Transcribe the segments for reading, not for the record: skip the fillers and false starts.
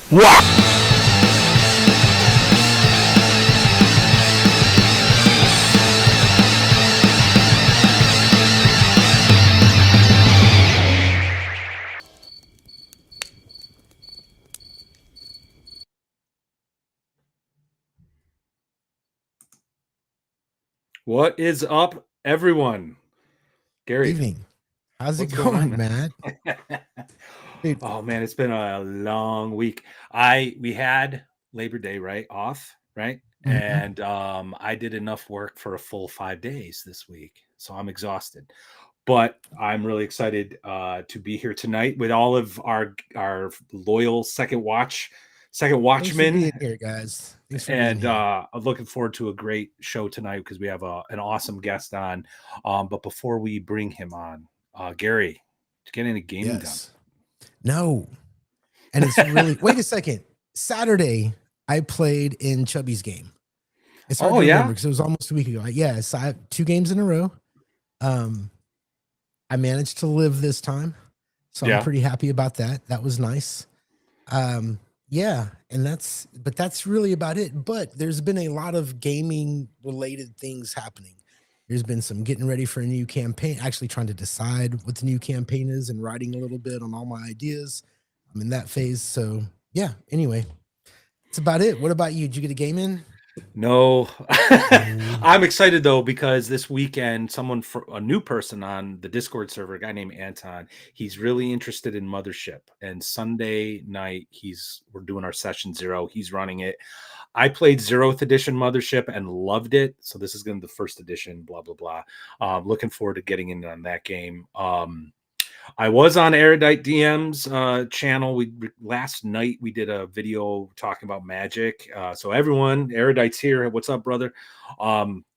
Wow. What is up, everyone? Gary, Evening. How's it what's going on, going, Matt? Dude, Oh man, it's been a long week. We had Labor Day off, right? mhm. And I did enough work for a full 5 days this week, so I'm exhausted. But I'm really excited to be here tonight with all of our loyal second Thanks for watchmen, being here, guys. Thanks for being and here. I'm looking forward to a great show tonight because we have an awesome guest on. But before we bring him on, Gary, did you get any gaming done? Yes. No. And it's really wait a second. Saturday, I played in Chubby's game. It's hard Oh to remember yeah, because it was almost a week ago. Yes, I have 2 games in a row. Um, I managed to live this time. So I'm yeah. pretty happy about that. That was nice. Yeah, and that's really about it. But there's been a lot of gaming related things happening. There's been some getting ready for a new campaign, actually trying to decide what the new campaign is and writing a little bit on all my ideas. I'm in that phase. So yeah, anyway, that's about it. What about you? Did you get a game in? No, No. I'm excited though because this weekend, a new person on the Discord server, a guy named Anton, he's really interested in Mothership. And Sunday night, we're doing our session 0. He's running it. I played 0th edition Mothership and loved it. So this is going to be the first edition. Blah blah blah. Looking forward to getting in on that game. I was on Erudite DM's channel. Last night we did a video talking about Magic. So everyone, Erudite's here. What's up, brother?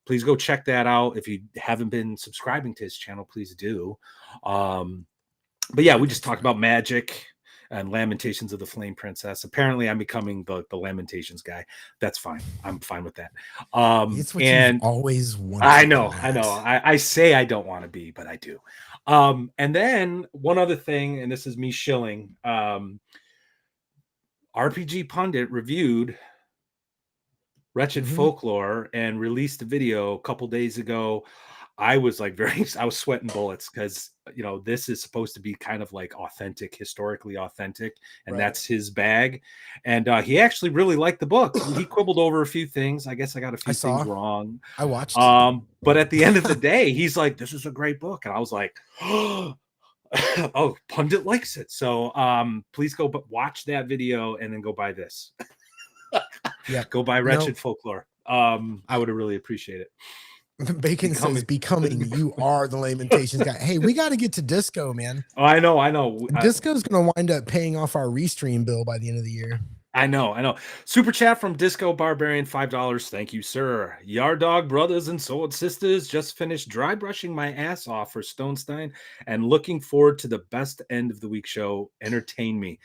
Please go check that out. If you haven't been subscribing to his channel, please do. But yeah, we just talked about Magic and Lamentations of the Flame Princess. Apparently, I'm becoming the Lamentations guy. That's fine. I'm fine with that. It's what you've And always I wanted, know, I Matt. know. I say I don't want to be, but I do. And then one other thing, and this is me shilling. RPG Pundit reviewed Wretched Mhm. Folklore and released a video a couple days ago. I was I was sweating bullets because this is supposed to be kind of like authentic, historically authentic, and Right. that's his bag. And he actually really liked the book. He quibbled over a few things. I guess I got a I few things saw. wrong. I watched. But at the end of the day, he's like, "This is a great book," and I was like, "Oh, Pundit likes it." So please go watch that video and then go buy this. Yep. Go buy No, Wretched Folklore. I would have really appreciated it. Bacon says, becoming, you are the Lamentations guy. Hey, we got to get to Disco, man. Oh, I know. Disco's going to wind up paying off our restream bill by the end of the year. I know. Super chat from Disco Barbarian, $5. Thank you, sir. Yard Dog brothers and sword sisters, just finished dry brushing my ass off for Stonestein and looking forward to the best end of the week show. Entertain me.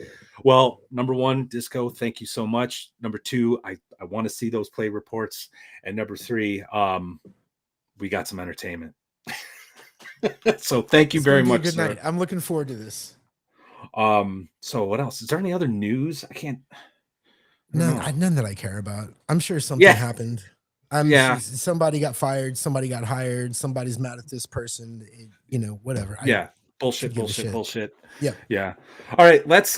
Well, number one, Disco, thank you so much. Number two, I want to see those play reports. And number three, we got some entertainment. So thank you It's going very to be a much, good sir. night. I'm looking forward to this. So what else? Is there any other news? I can't. None that I care about. I'm sure something happened. Yeah. Somebody got fired. Somebody got hired. Somebody's mad at this person. Whatever. Yeah. Bullshit. Yeah. All right. Let's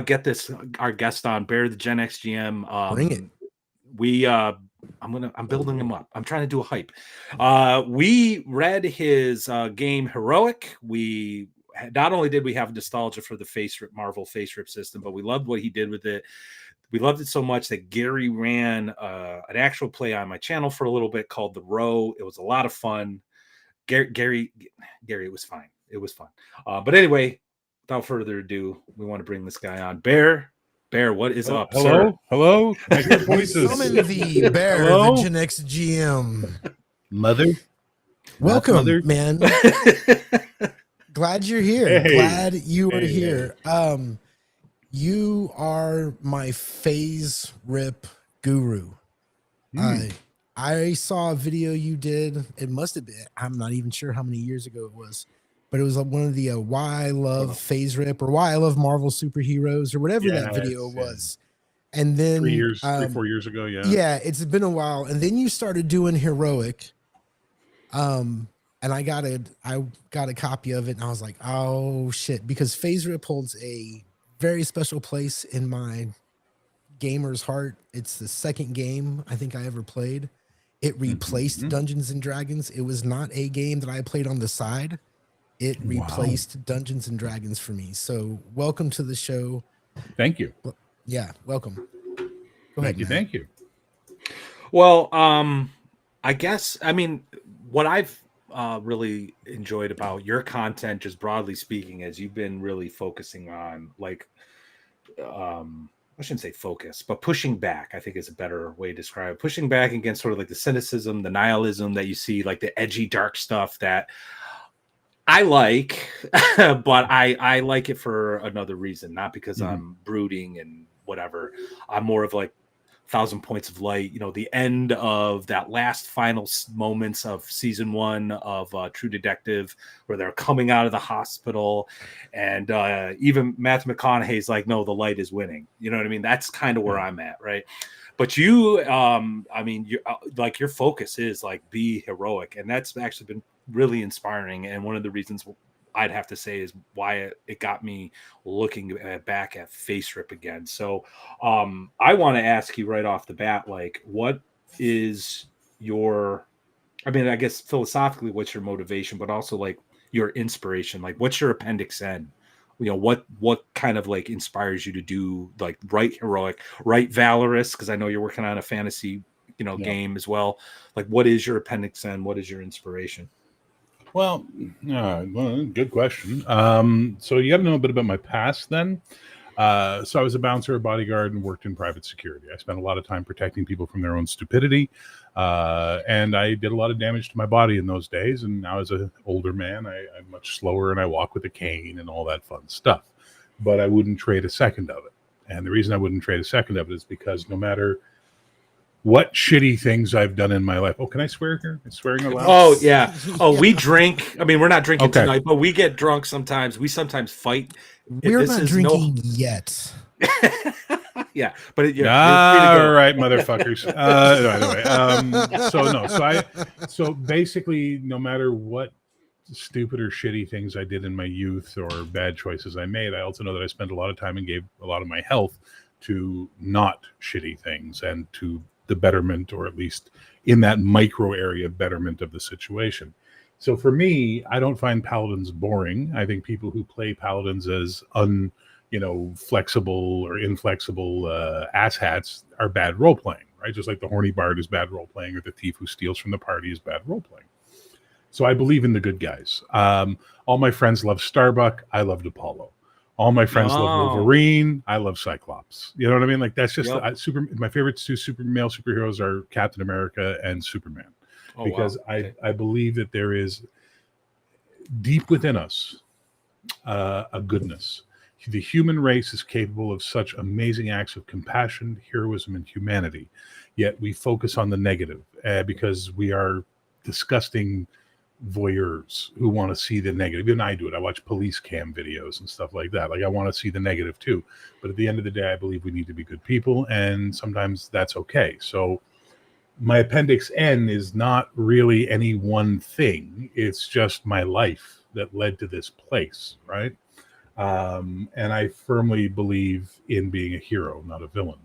get this our guest on Bear the GenX GM. Bring it. I'm building him up. I'm trying to do a hype. We read his game Heroic. Not only did we have nostalgia for the Marvel FASERIP system, but we loved what he did with it. We loved it so much that Gary ran an actual play on my channel for a little bit called The Row. It was a lot of fun. Gary, it was fine. It was fun. But anyway, without further ado, we want to bring this guy on. Bear, what is up, sir? Hello. I hear voices. Summon the Bear, Hello? the GenX GM. Mother. Welcome, Mother. man. Glad you're here. Hey. Glad you are here. You are my FASERIP guru. I saw a video you did. It must have been, I'm not even sure how many years ago it was, but it was one of the Why I Love FASERIP or Why I Love Marvel Superheroes or whatever that video was. And then 4 years ago, yeah, it's been a while. And then you started doing Heroic. And I got a copy of it, and I was like, oh shit, because FASERIP holds a very special place in my gamer's heart. It's the second game I think I ever played. It replaced Dungeons and Dragons. It was not a game that I played on the side. It replaced Dungeons and Dragons for me. So welcome to the show. Thank you. Yeah, welcome. Go ahead, Matt. Thank you. Well, I guess, I mean, what I've really enjoyed about your content, just broadly speaking, is you've been really focusing on, like, I shouldn't say focus, but pushing back, I think is a better way to describe it. Pushing back against sort of like the cynicism, the nihilism that you see, like the edgy, dark stuff that I like, but I like it for another reason, not because I'm brooding and whatever. I'm more of like 1,000 Points of Light, you know, the end of that last final moments of season 1 of True Detective, where they're coming out of the hospital, and even Matthew McConaughey's like, no, the light is winning. You know what I mean? That's kind of where I'm at, right? But you, I mean, you like, your focus is like, be heroic, and that's actually been really inspiring. And one of the reasons I'd have to say is why it got me looking back at FASERIP again. So I want to ask you right off the bat, like, what is your, I mean, I guess philosophically, what's your motivation, but also like your inspiration? Like, what's your appendix N? You know, what kind of like inspires you to do, like, write heroic, write valorous? Because I know you're working on a fantasy, you know, game as well. Like, what is your appendix N? What is your inspiration? Well, good question. So you got to know a bit about my past then. So I was a bouncer, a bodyguard, and worked in private security. I spent a lot of time protecting people from their own stupidity. And I did a lot of damage to my body in those days. And now as an older man, I'm much slower, and I walk with a cane and all that fun stuff. But I wouldn't trade a second of it. And the reason I wouldn't trade a second of it is because no matter what shitty things I've done in my life. Oh, can I swear here? Is swearing allowed? Oh, yeah. Oh, we drink. I mean, we're not drinking tonight, but we get drunk sometimes. We sometimes fight. We're not drinking yet. Yeah, but you're all right, motherfuckers. So basically, no matter what stupid or shitty things I did in my youth or bad choices I made, I also know that I spent a lot of time and gave a lot of my health to not shitty things and to the betterment, or at least in that micro area of betterment of the situation. So for me, I don't find paladins boring. I think people who play paladins as flexible or inflexible asshats are bad role playing, right? Just like the horny bard is bad role playing, or the thief who steals from the party is bad role playing. So I believe in the good guys. All my friends love Starbuck. I loved Apollo. All my friends love Wolverine. I love Cyclops. You know what I mean? Like, that's just my favorite two male superheroes are Captain America and Superman, because I believe that there is deep within us a goodness. The human race is capable of such amazing acts of compassion, heroism, and humanity. Yet we focus on the negative because we are disgusting voyeurs who want to see the negative. Even I do it. I watch police cam videos and stuff like that. Like, I want to see the negative too. But at the end of the day, I believe we need to be good people, and sometimes that's okay. So my appendix N is not really any one thing. It's just my life that led to this place, right? And I firmly believe in being a hero, not a villain.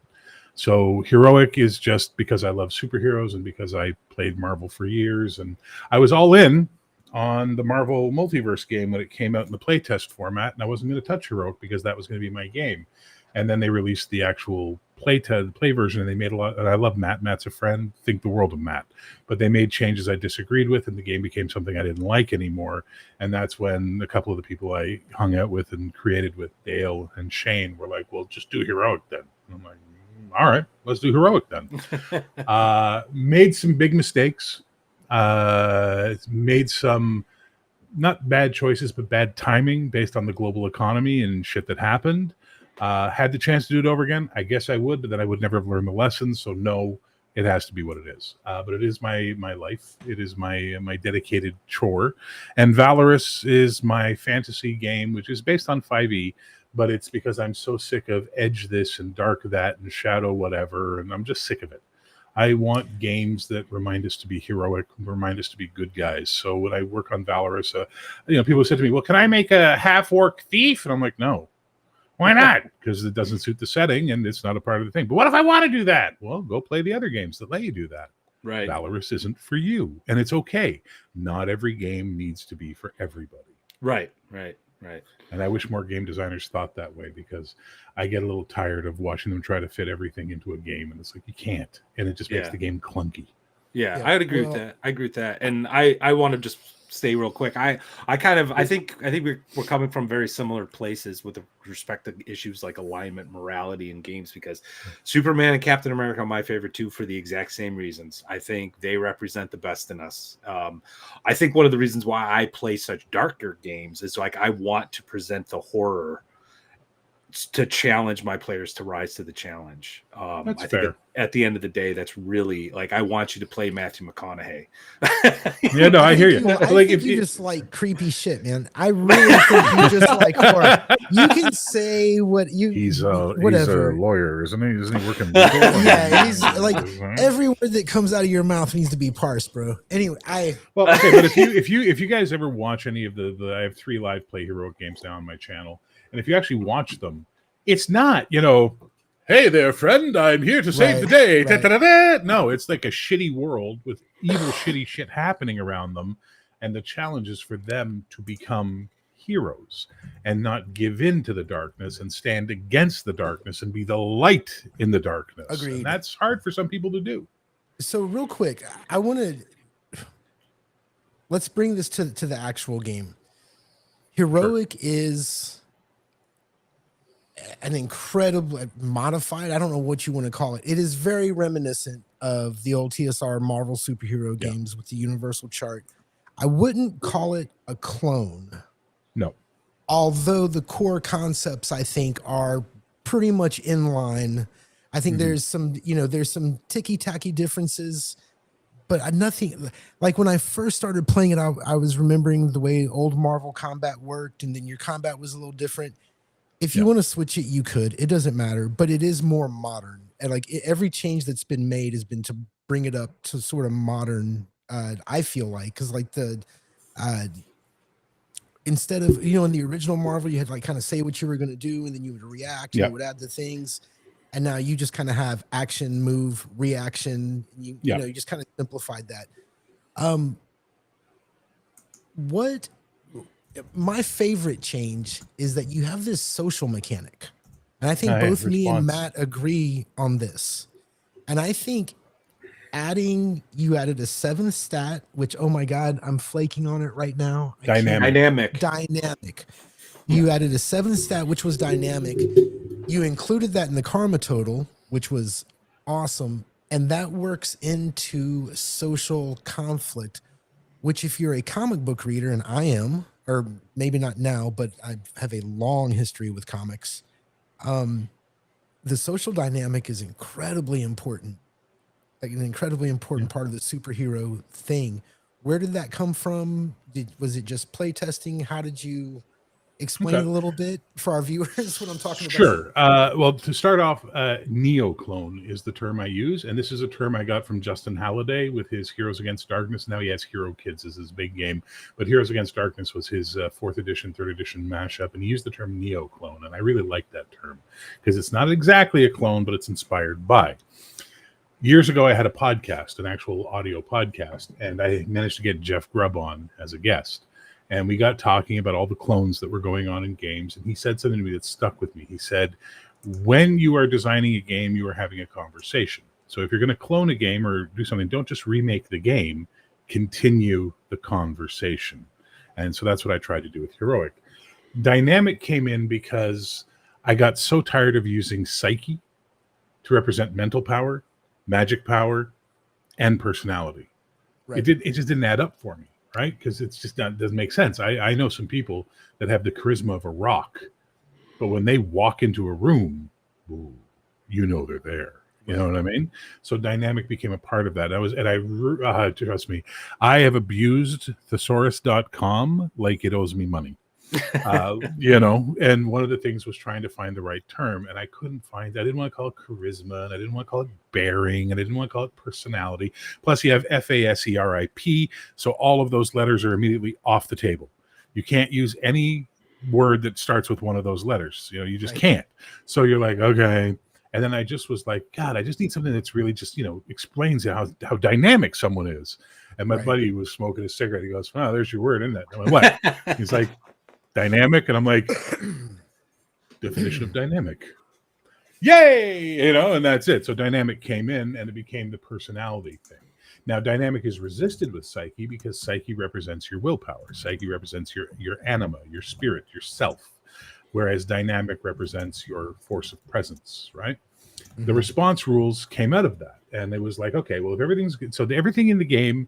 So heroic is just because I love superheroes and because I played Marvel for years, and I was all in on the Marvel multiverse game when it came out in the playtest format, and I wasn't going to touch heroic because that was going to be my game. And then they released the actual play version, and they made a lot. And I love Matt. Matt's a friend. Think the world of Matt. But they made changes I disagreed with, and the game became something I didn't like anymore. And that's when a couple of the people I hung out with and created with, Dale and Shane, were like, "Well, just do heroic then." And I'm like, all right, let's do heroic then. Made some big mistakes. Made some not bad choices, but bad timing based on the global economy and shit that happened. Had the chance to do it over again, I guess I would, but then I would never have learned the lessons. So no, It has to be what it is. But it is my life. It is my dedicated chore. And Valorous is my fantasy game, which is based on 5e, but it's because I'm so sick of edge this and dark that and shadow whatever, and I'm just sick of it. I want games that remind us to be heroic, remind us to be good guys. So when I work on Valorous, people said to me, "Well, can I make a half-orc thief?" And I'm like, "No. Why not?" Because it doesn't suit the setting and it's not a part of the thing. But what if I want to do that? Well, go play the other games that let you do that. Right. Valorous isn't for you, and it's okay. Not every game needs to be for everybody. Right. And I wish more game designers thought that way, because I get a little tired of watching them try to fit everything into a game, and it's like, you can't, and it just makes the game clunky. Yeah, I would agree with that. I agree with that. And I want to just stay real quick. I think we're coming from very similar places with respect to issues like alignment, morality in games, because Superman and Captain America are my favorite too, for the exact same reasons. I think they represent the best in us. I think one of the reasons why I play such darker games is like I want to present the horror to challenge my players to rise to the challenge. That's I fair. think at the end of the day, that's really like, I want you to play Matthew McConaughey. Yeah, no, I hear you. I Like, think you just like creepy shit, man. I really think you just like horror. You can say what you. He's whatever. a lawyer, isn't he? Isn't he working? Yeah, he's like every word that comes out of your mouth needs to be parsed, bro. Anyway, well, okay, but if you guys ever watch any of the I have 3 live play heroic games now on my channel, and if you actually watch them, it's not, hey there, friend, I'm here to save the day. Right. No, it's like a shitty world with evil, shitty shit happening around them, and the challenge is for them to become heroes and not give in to the darkness and stand against the darkness and be the light in the darkness. Agreed. And that's hard for some people to do. So real quick, I want to let's bring this to the actual game. Heroic is an incredible modified, I don't know what you want to call it. It is very reminiscent of the old TSR Marvel superhero games with the universal chart. I wouldn't call it a clone. No. Although the core concepts, I think, are pretty much in line. I think there's some ticky-tacky differences, but nothing. Like when I first started playing it, I was remembering the way old Marvel combat worked, and then your combat was a little different. If you want to switch it, you could. It doesn't matter, but it is more modern. And like every change that's been made has been to bring it up to sort of modern. I feel like, because like instead of in the original Marvel, you had to like kind of say what you were going to do, and then you would react. And you would add the things, and now you just kind of have action, move, reaction. You just kind of simplified that. My favorite change is that you have this social mechanic. And I think both me and Matt agree on this. And I think you added a 7th stat, which, oh my God, I'm flaking on it right now. Dynamic. You added a 7th stat, which was dynamic. You included that in the karma total, which was awesome. And that works into social conflict, which if you're a comic book reader, and I am, or maybe not now, but I have a long history with comics. The social dynamic is incredibly important, like an incredibly important part of the superhero thing. Where did that come from? Was it just play testing? How did you explain it a little bit for our viewers what I'm talking about? Sure. Well, to start off, neoclone is the term I use, and this is a term I got from Justin Halliday with his Heroes Against Darkness. Now he has Hero Kids as his big game, but Heroes Against Darkness was his 4th edition, 3rd edition mashup, and he used the term neoclone, and I really like that term because it's not exactly a clone, but it's inspired by. Years ago, I had a podcast, an actual audio podcast, and I managed to get Jeff Grubb on as a guest. And we got talking about all the clones that were going on in games. And he said something to me that stuck with me. He said, when you are designing a game, you are having a conversation. So if you're going to clone a game or do something, don't just remake the game, continue the conversation. And so that's what I tried to do with Heroic. Dynamic came in because I got so tired of using psyche to represent mental power, magic power, and personality. Right. It just didn't add up for me. Right? Because it's just not, doesn't make sense. I know some people that have the charisma of a rock, but when they walk into a room, they're there. You know what I mean? So dynamic became a part of that. Trust me, I have abused thesaurus.com like it owes me money. And one of the things was trying to find the right term, and I didn't want to call it charisma, and I didn't want to call it bearing, and I didn't want to call it personality. Plus you have FASERIP, so all of those letters are immediately off the table. You can't use any word that starts with one of those letters. You just can't. So you're like, okay. And then I just was like, God, I just need something that's really just, explains how dynamic someone is. And my buddy was smoking a cigarette. He goes, "Oh, there's your word, isn't it?" I'm like, "What?" He's like, "Dynamic." And I'm like, definition of dynamic. Yay! And that's it. So dynamic came in and it became the personality thing. Now, dynamic is resisted with psyche because psyche represents your willpower. Psyche represents your anima, your spirit, your self. Whereas dynamic represents your force of presence, right? Mm-hmm. The response rules came out of that. And it was like, okay, well, if everything's good. So everything in the game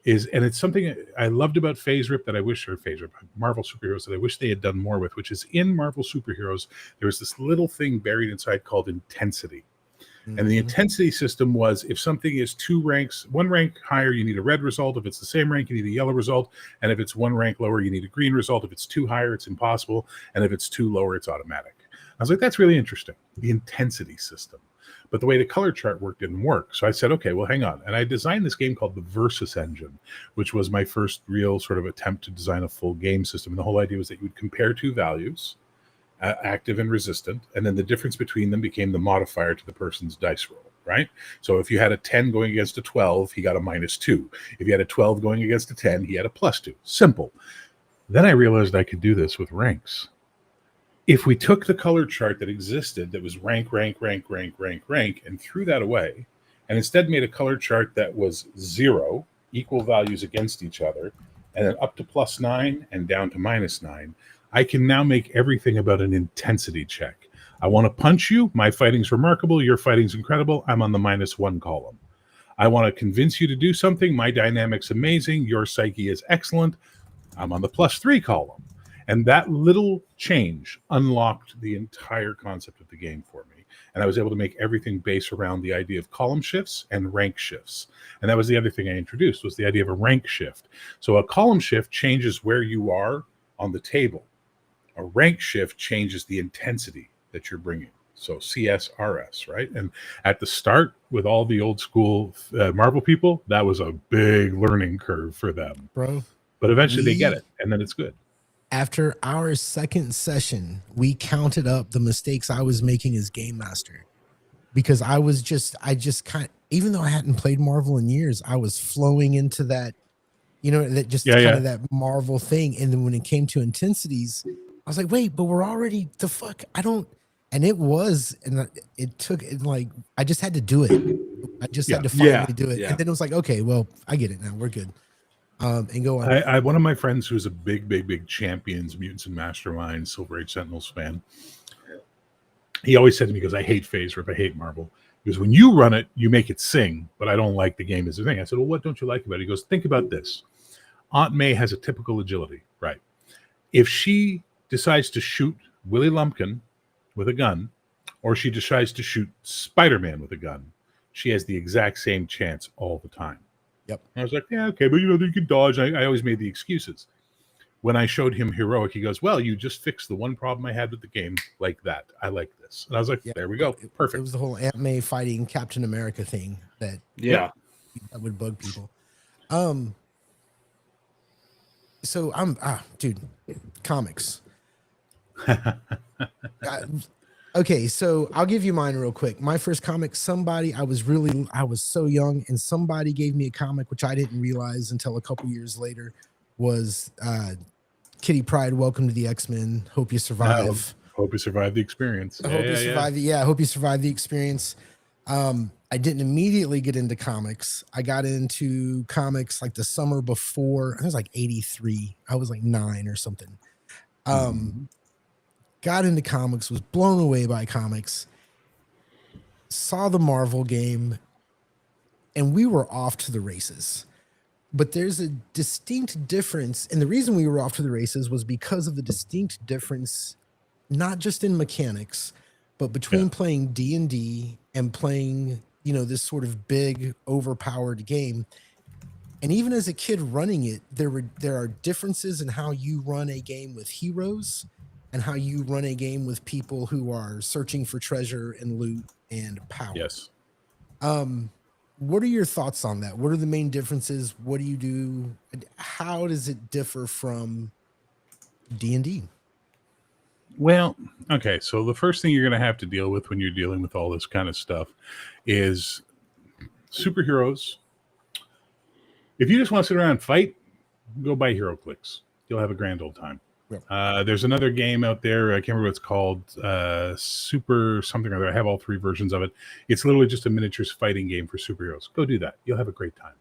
and it's something I loved about FASERIP Marvel Superheroes, that I wish they had done more with, which is in Marvel Superheroes, there was this little thing buried inside called intensity. Mm-hmm. And the intensity system was, if something is one rank higher, you need a red result. If it's the same rank, you need a yellow result. And if it's one rank lower, you need a green result. If it's two higher, it's impossible. And if it's two lower, it's automatic. I was like, that's really interesting, the intensity system. But the way the color chart worked didn't work. So I said, okay, well, hang on. And I designed this game called the Versus Engine, which was my first real sort of attempt to design a full game system. And the whole idea was that you would compare two values, active and resistant, and then the difference between them became the modifier to the person's dice roll, right? So if you had a 10 going against a 12, he got a -2. If you had a 12 going against a 10, he had a +2. Simple. Then I realized I could do this with ranks. If we took the color chart that existed that was rank, and threw that away, and instead made a color chart that was 0, equal values against each other, and then up to +9 and down to -9, I can now make everything about an intensity check. I want to punch you. My fighting's remarkable. Your fighting's incredible. I'm on the -1 column. I want to convince you to do something. My dynamic's amazing. Your psyche is excellent. I'm on the +3 column. And that little change unlocked the entire concept of the game for me. And I was able to make everything based around the idea of column shifts and rank shifts. And that was the other thing I introduced, was the idea of a rank shift. So a column shift changes where you are on the table. A rank shift changes the intensity that you're bringing. So CSRS, right? And at the start, with all the old school Marvel people, that was a big learning curve for them. Bro. But eventually they get it, and then it's good. After our second session, we counted up the mistakes I was making as game master, because I just kind of, even though I hadn't played Marvel in years, I was flowing into that, that just kind of that Marvel thing. And then when it came to intensities, I was like, wait, but we're already and it took like, I just had to do it. I just had to finally do it. Yeah. And then it was like, okay, well, I get it now. We're good. And go on. I one of my friends who's a big Champions, Mutants and Masterminds, Silver Age Sentinels fan, he always said to me, because I hate FASERIP, I hate Marvel. Because when you run it, you make it sing, but I don't like the game as a thing. I said, well, what don't you like about it? He goes, think about this. Aunt May has a typical agility, right? If she decides to shoot Willie Lumpkin with a gun, or she decides to shoot Spider-Man with a gun, she has the exact same chance all the time. Yep. And I was like, yeah, okay, but you can dodge. I always made the excuses. When I showed him Heroic, he goes, well, you just fixed the one problem I had with the game like that. I like this. And I was like, there we go. Perfect. It was the whole Aunt May fighting Captain America thing that would bug people. So dude, comics. Okay, so I'll give you mine real quick. My first comic, I was so young, and somebody gave me a comic, which I didn't realize until a couple years later, was Kitty Pryde, Welcome to the X-Men. Hope you survive. Hope you survive the experience. I hope you survive the experience. I didn't immediately get into comics. I got into comics like the summer before. I was like 83. I was like 9 or something. Got into comics, was blown away by comics, saw the Marvel game, and we were off to the races. But there's a distinct difference. And the reason we were off to the races was because of the distinct difference, not just in mechanics, but between playing D&D and playing, this sort of big, overpowered game, and even as a kid running it, there are differences in how you run a game with heroes and how you run a game with people who are searching for treasure and loot and power. Yes. What are your thoughts on that? What are the main differences? What do you do? How does it differ from D&D? Well, okay. So the first thing you're going to have to deal with when you're dealing with all this kind of stuff is superheroes. If you just want to sit around and fight, go buy HeroClix. You'll have a grand old time. Yep. There's another game out there. I can't remember what it's called. Super something or other. I have all 3 versions of it. It's literally just a miniatures fighting game for superheroes. Go do that. You'll have a great time.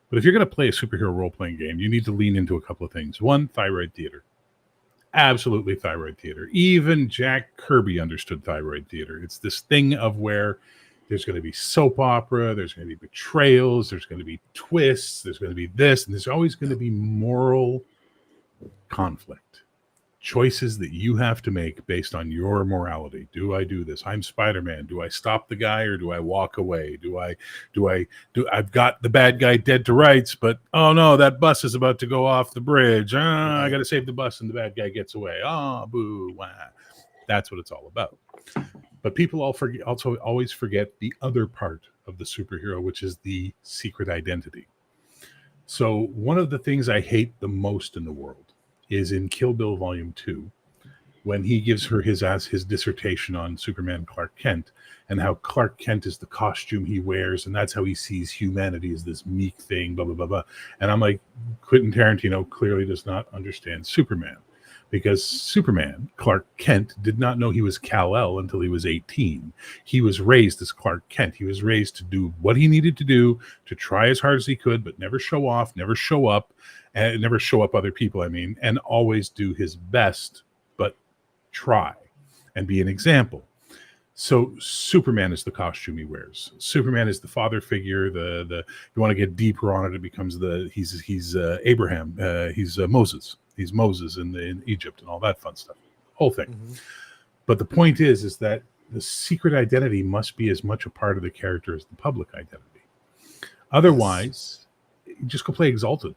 But if you're going to play a superhero role-playing game, you need to lean into a couple of things. One, thyroid theater. Absolutely thyroid theater. Even Jack Kirby understood thyroid theater. It's this thing of where there's going to be soap opera, there's going to be betrayals, there's going to be twists, there's going to be this, and there's always going to be moral conflict. Choices that you have to make based on your morality. Do I do this? I'm Spider-Man. Do I stop the guy or do I walk away? I've got the bad guy dead to rights, but oh no, that bus is about to go off the bridge. I got to save the bus and the bad guy gets away. Oh, boo. Wah. That's what it's all about. But people also always forget the other part of the superhero, which is the secret identity. So one of the things I hate the most in the world is in Kill Bill Volume 2, when he gives her his dissertation on Superman Clark Kent and how Clark Kent is the costume he wears, and that's how he sees humanity as this meek thing, blah, blah, blah, blah. And I'm like, Quentin Tarantino clearly does not understand Superman, because Superman, Clark Kent, did not know he was Kal-El until he was 18. He was raised as Clark Kent. He was raised to do what he needed to do, to try as hard as he could, but never show off, never show up, and never show up other people, and always do his best, but try and be an example. So Superman is the costume he wears. Superman is the father figure. The you want to get deeper on it, it becomes he's Abraham. He's Moses. He's Moses in Egypt and all that fun stuff. Whole thing. Mm-hmm. But the point is that the secret identity must be as much a part of the character as the public identity. Otherwise, just go play Exalted.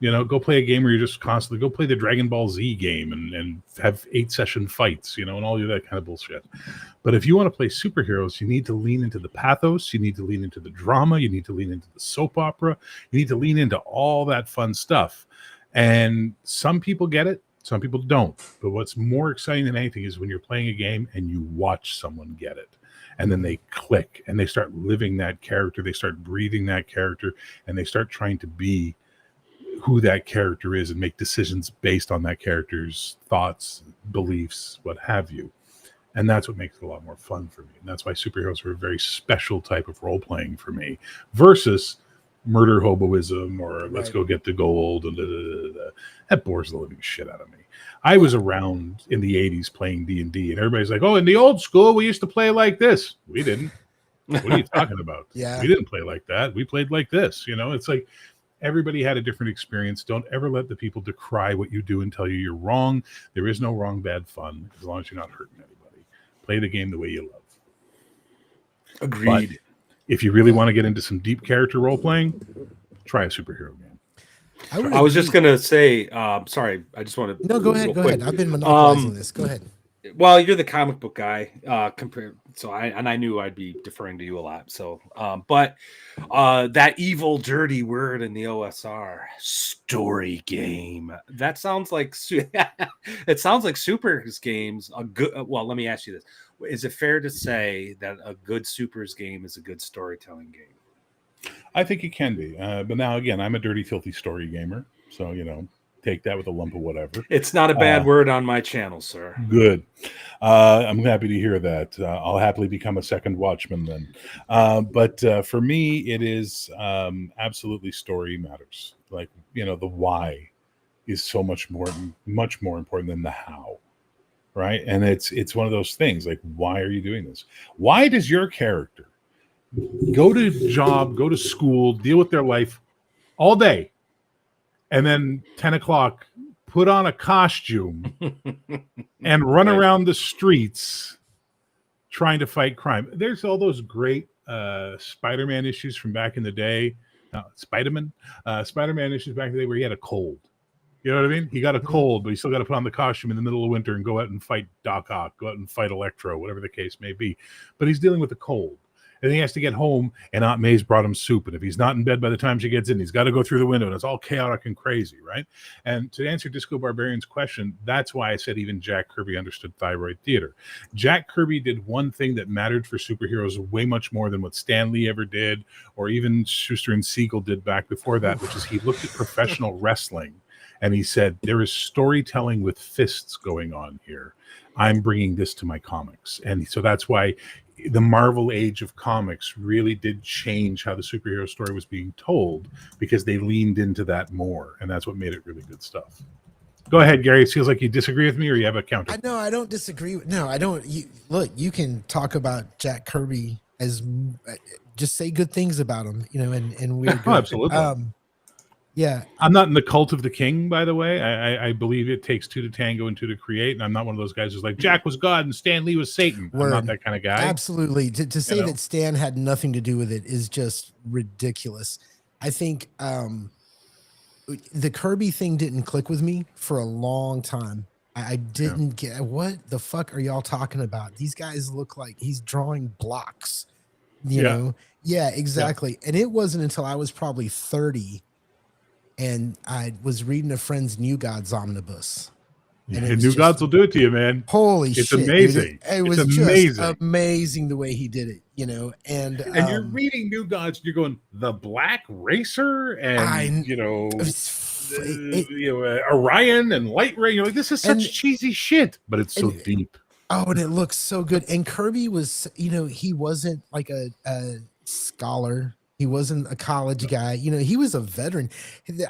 Go play a game where you're just constantly go play the Dragon Ball Z game and have 8-session fights, and all of that kind of bullshit. But if you want to play superheroes, you need to lean into the pathos. You need to lean into the drama. You need to lean into the soap opera. You need to lean into all that fun stuff. And some people get it. Some people don't. But what's more exciting than anything is when you're playing a game and you watch someone get it. And then they click and they start living that character. They start breathing that character. And they start trying to be who that character is and make decisions based on that character's thoughts, beliefs, what have you. And that's what makes it a lot more fun for me. And that's why superheroes are a very special type of role-playing for me versus murder hoboism or let's go get the gold. And that bores the living shit out of me. I was around in the 80s playing D&D and everybody's like, oh, in the old school, we used to play like this. We didn't. What are you talking about? Yeah. We didn't play like that. We played like this. It's like, everybody had a different experience. Don't ever let the people decry what you do and tell you you're wrong. There is no wrong, bad fun as long as you're not hurting anybody. Play the game the way you love. Agreed. But if you really want to get into some deep character role playing, try a superhero game. I was just going to say, sorry, I just want to. No, go ahead. Go ahead. I've been monopolizing this. Go ahead. Well, you're the comic book guy, I knew I'd be deferring to you a lot. So, but that evil, dirty word in the OSR, story game. That sounds like it sounds like Supers games. Well, let me ask you this: is it fair to say that a good Supers game is a good storytelling game? I think it can be, but now again, I'm a dirty, filthy story gamer, so take that with a lump of whatever. It's not a bad word on my channel, sir. Good. I'm happy to hear that. I'll happily become a second watchman then. But for me, it is absolutely story matters. Like, the why is so much more important than the how. Right. And it's one of those things like, why are you doing this? Why does your character go to job, go to school, deal with their life all day? And then 10 o'clock, put on a costume and run around the streets trying to fight crime. There's all those great Spider-Man issues from back in the day. Spider-Man issues back in the day where he had a cold. You know what I mean? He got a cold, but he still got to put on the costume in the middle of winter and go out and fight Doc Ock, go out and fight Electro, whatever the case may be. But he's dealing with a cold. And he has to get home, and Aunt May's brought him soup. And if he's not in bed by the time she gets in, he's got to go through the window, and it's all chaotic and crazy, right? And to answer Disco Barbarian's question, that's why I said even Jack Kirby understood thyroid theater. Jack Kirby did one thing that mattered for superheroes way much more than what Stan Lee ever did, or even Schuster and Siegel did back before that, which is he looked at professional wrestling. And he said, there is storytelling with fists going on here. I'm bringing this to my comics. And so that's why the Marvel age of comics really did change how the superhero story was being told, because they leaned into that more. And that's what made it really good stuff. Go ahead, Gary. It feels like you disagree with me, or you have a counter. No, I don't disagree. No, I don't. Look, you can talk about Jack Kirby as just say good things about him, and we're good. Absolutely. Yeah, I'm not in the cult of the king, by the way. I believe it takes two to tango and two to create, and I'm not one of those guys who's like Jack was God and Stan Lee was Satan. I'm not that kind of guy. Absolutely. To say that Stan had nothing to do with it is just ridiculous. I think the Kirby thing didn't click with me for a long time. I didn't get, what the fuck are y'all talking about? These guys look like he's drawing blocks, you know? Yeah, exactly. Yeah. And it wasn't until I was probably 30 and I was reading a friend's New Gods omnibus. And New Gods will do it to you, man. Holy shit. It's amazing. It was just amazing the way he did it, and you're reading New Gods, and you're going, the Black Racer and, Orion and Light Ray. You're like, this is such cheesy shit, but it's so deep. Oh, and it looks so good. And Kirby was, he wasn't like a scholar. He wasn't a college guy. He was a veteran.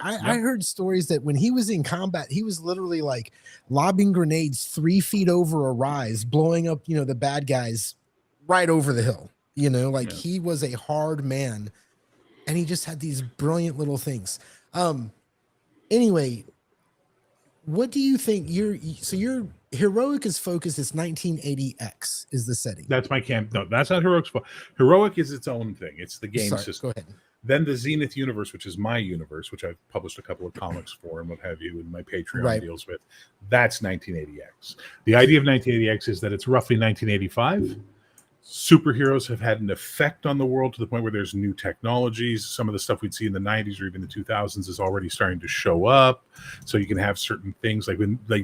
I heard stories that when he was in combat, he was literally like lobbing grenades 3 feet over a rise, blowing up, the bad guys right over the hill. He was a hard man, and he just had these brilliant little things. Anyway, what do you think? Your Heroic is focused. It's 1980X is the setting. That's my camp. No, that's not Heroic's fault. Heroic is its own thing. It's the game system. Go ahead. Then the Zenith universe, which is my universe, which I've published a couple of comics for and what have you, and my Patreon deals with. That's 1980X. The idea of 1980X is that it's roughly 1985. Superheroes have had an effect on the world to the point where there's new technologies. Some of the stuff we'd see in the 90s or even the 2000s is already starting to show up. So you can have certain things like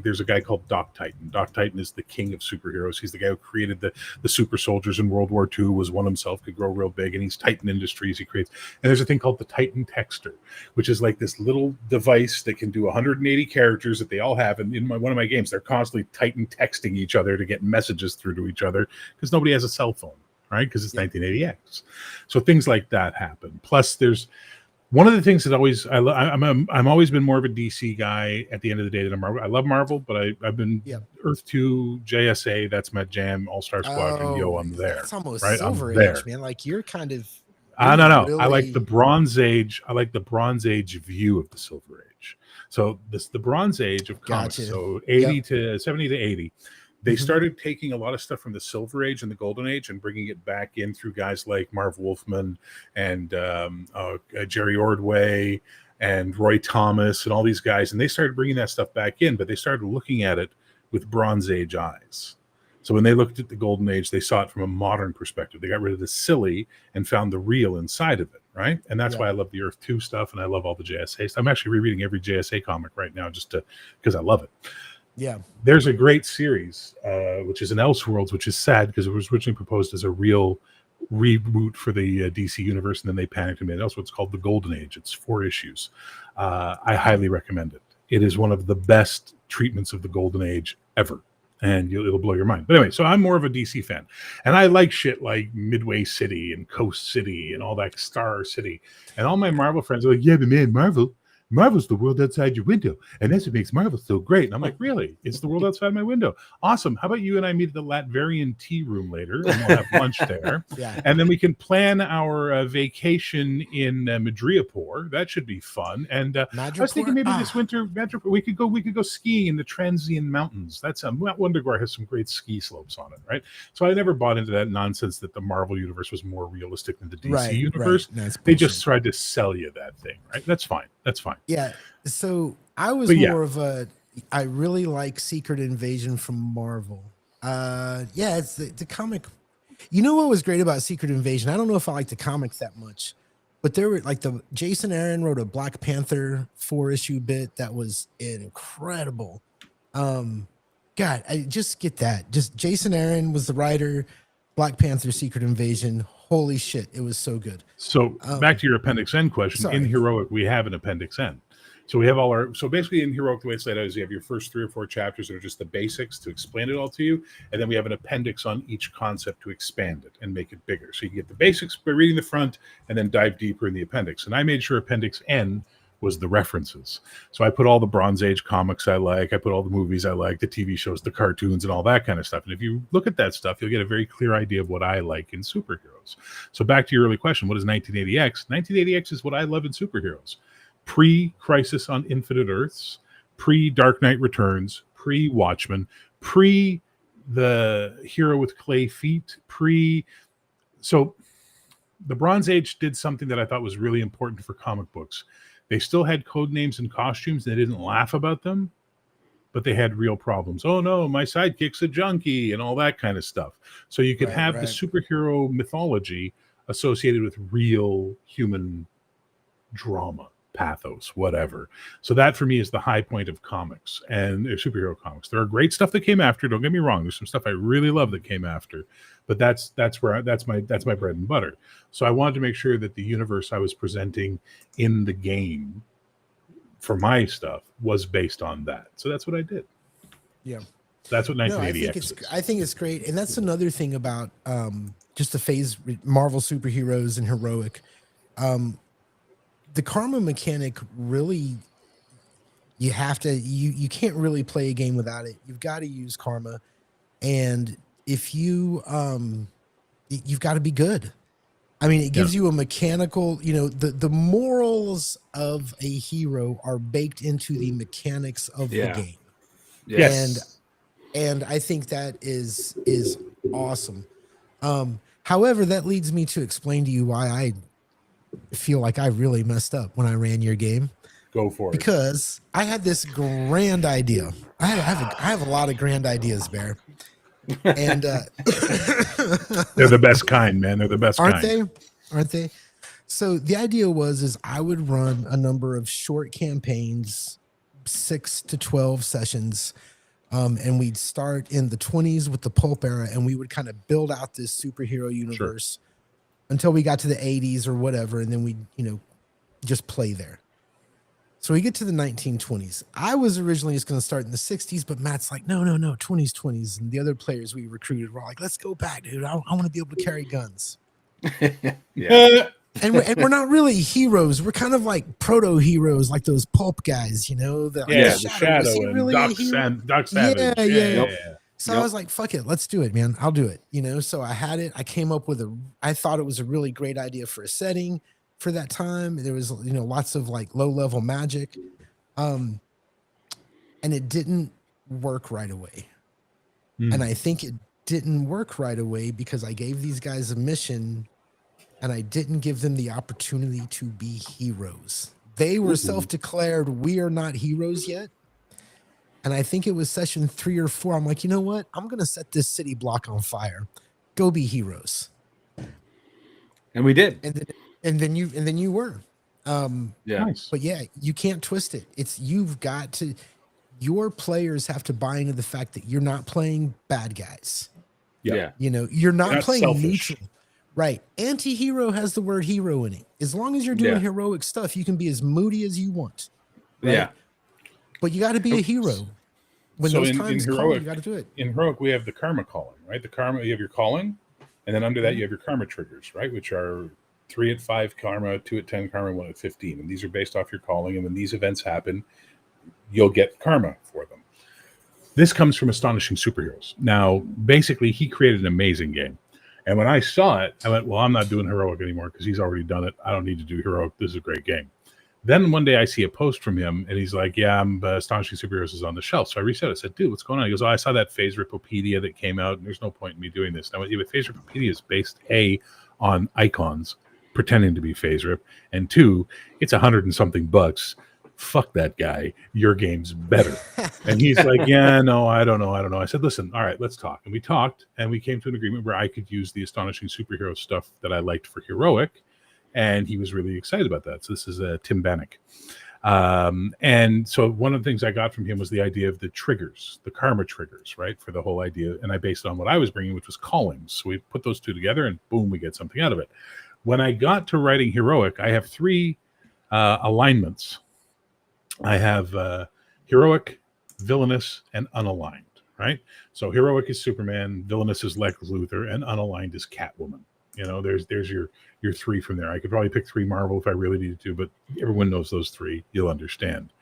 there's a guy called Doc Titan. Doc Titan is the king of superheroes. He's the guy who created the super soldiers in World War II, was one himself, could grow real big, and he's Titan Industries. He creates, and there's a thing called the Titan Texter, which is like this little device that can do 180 characters that they all have. And in one of my games, they're constantly Titan texting each other to get messages through to each other because nobody has a cell phone, right? Because it's 1980X. So things like that happen. Plus, there's one of the things that I'm always been more of a DC guy at the end of the day than a Marvel. I love Marvel, but I've been Earth 2, JSA, that's my jam, All-Star Squadron, I'm there. It's almost right? Silver Age, man. Like you're kind of I don't know. Really... I like the Bronze Age. I like the Bronze Age view of the Silver Age. So the Bronze Age of comics. Gotcha. So 70 to 80. They started taking a lot of stuff from the Silver Age and the Golden Age and bringing it back in through guys like Marv Wolfman and Jerry Ordway and Roy Thomas and all these guys. And they started bringing that stuff back in, but they started looking at it with Bronze Age eyes. So when they looked at the Golden Age, they saw it from a modern perspective. They got rid of the silly and found the real inside of it, right? And that's why I love the Earth 2 stuff, and I love all the JSA stuff. I'm actually rereading every JSA comic right now just because I love it. Yeah. There's a great series, which is an Elseworlds, which is sad because it was originally proposed as a real reboot for the DC universe, and then they panicked and made it Elseworlds. It's called The Golden Age. It's 4 issues. I highly recommend it. It is one of the best treatments of the Golden Age ever, and it'll blow your mind. But anyway, so I'm more of a DC fan, and I like shit like Midway City and Coast City and all that Star City. And all my Marvel friends are like, yeah, but man, Marvel, Marvel's the world outside your window, and that's what makes Marvel so great. And I'm like, really? It's the world outside my window. Awesome. How about you and I meet at the Latverian tea room later, and we'll have lunch there. Yeah. And then we can plan our vacation in Madriapur. That should be fun. And I was thinking maybe this winter we could go skiing in the Transian Mountains. That's Mount Wundagore has some great ski slopes on it, right? So I never bought into that nonsense that the Marvel universe was more realistic than the DC universe. Right. They just tried to sell you that thing, right? That's fine. That's fine. Yeah. So I was more of I really like Secret Invasion from Marvel. It's the comic. You know what was great about Secret Invasion? I don't know if I like the comics that much, but there were like Jason Aaron wrote a Black Panther 4-issue bit that was incredible. God, I just get that. Just Jason Aaron was the writer, Black Panther Secret Invasion. Holy shit, it was so good. So back to your Appendix N question. Sorry. In Heroic, we have an Appendix N. So we have so basically in Heroic, the way it's laid out is you have your first 3 or 4 chapters that are just the basics to explain it all to you. And then we have an appendix on each concept to expand it and make it bigger. So you get the basics by reading the front and then dive deeper in the appendix. And I made sure Appendix N was the references. So I put all the Bronze Age comics I like, I put all the movies I like, the TV shows, the cartoons, and all that kind of stuff. And if you look at that stuff, you'll get a very clear idea of what I like in superheroes. So back to your early question, what is 1980X? 1980X is what I love in superheroes. Pre-Crisis on Infinite Earths, pre-Dark Knight Returns, pre-Watchmen, pre the Hero with Clay Feet, so the Bronze Age did something that I thought was really important for comic books. They still had code names and costumes. They didn't laugh about them, but they had real problems. Oh no, my sidekick's a junkie and all that kind of stuff. So you could have the superhero mythology associated with real human drama, pathos, whatever. So that for me is the high point of comics and superhero comics. There are great stuff that came after. Don't get me wrong. There's some stuff I really love that came after, but that's my bread and butter. So I wanted to make sure that the universe I was presenting in the game for my stuff was based on that. So that's what I did. Yeah. That's what 1980X is. I think it's great. And that's another thing about just the phase Marvel superheroes and heroic. The karma mechanic really, you have to, you can't really play a game without it. You've got to use karma. And if you've got to be good. I mean, it gives you a mechanical, the morals of a hero are baked into the mechanics of the game. Yes. And I think that is awesome. However, that leads me to explain to you why I feel like I really messed up when I ran your game. Go for it. Because I had this grand idea. I have a lot of grand ideas, Bear. And they're the best kind, man. They're the best kind. Aren't they? So the idea is I would run a number of short campaigns, 6 to 12 sessions. And we'd start in the 20s with the pulp era, and we would kind of build out this superhero universe until we got to the 80s or whatever, and then we, just play there. So we get to the 1920s. I was originally just going to start in the 60s, but Matt's like, no, 20s. And the other players we recruited were like, let's go back, dude. I want to be able to carry guns. And we're not really heroes. We're kind of like proto-heroes, like those pulp guys, the Shadow and really Doc Savage. Yeah. So I was like, fuck it, let's do it, man. I'll do it. So I had it. I came up with I thought it was a really great idea for a setting for that time. There was, lots of like low-level magic. And it didn't work right away. And I think it didn't work right away because I gave these guys a mission and I didn't give them the opportunity to be heroes. They were self-declared, we are not heroes yet. And I think it was session 3 or 4. I'm like, you know what? I'm going to set this city block on fire. Go be heroes. And we did. And then you were. Nice. But yeah, you can't twist it. Your players have to buy into the fact that you're not playing bad guys. Yeah. You're not playing selfish. neutral. Right. Anti-hero has the word hero in it. As long as you're doing heroic stuff, you can be as moody as you want. Right? Yeah. But you got to be a hero. When those times call, you got to do it. In Heroic, we have the karma calling, right? You have your calling, and then under that, you have your karma triggers, right? Which are 3 at 5 karma, 2 at 10 karma, 1 at 15. And these are based off your calling. And when these events happen, you'll get karma for them. This comes from Astonishing Superheroes. Now, basically, he created an amazing game. And when I saw it, I went, well, I'm not doing Heroic anymore because he's already done it. I don't need to do Heroic. This is a great game. Then one day I see a post from him, and he's like, yeah, Astonishing Superheroes is on the shelf. So I reached out. I said, dude, what's going on? He goes, oh, I saw that FASERIPopedia that came out, and there's no point in me doing this. And I went, yeah, but FASERIPopedia is based, A, on icons pretending to be FASERIP, and 2, it's $100 and something bucks. Fuck that guy. Your game's better. And he's like, yeah, no, I don't know. I said, listen, all right, let's talk. And we talked, and we came to an agreement where I could use the Astonishing Superhero stuff that I liked for Heroic. And he was really excited about that. So this is Tim Bannock. And so one of the things I got from him was the idea of the triggers, the karma triggers, right? For the whole idea. And I based it on what I was bringing, which was callings. So we put those two together, and boom, we get something out of it. When I got to writing Heroic, I have 3 alignments. I have Heroic, Villainous, and Unaligned, right? So Heroic is Superman, Villainous is Lex Luthor, and Unaligned is Catwoman. You know, there's your 3 from there. I could probably pick 3 Marvel if I really needed to, but everyone knows those 3. You'll understand.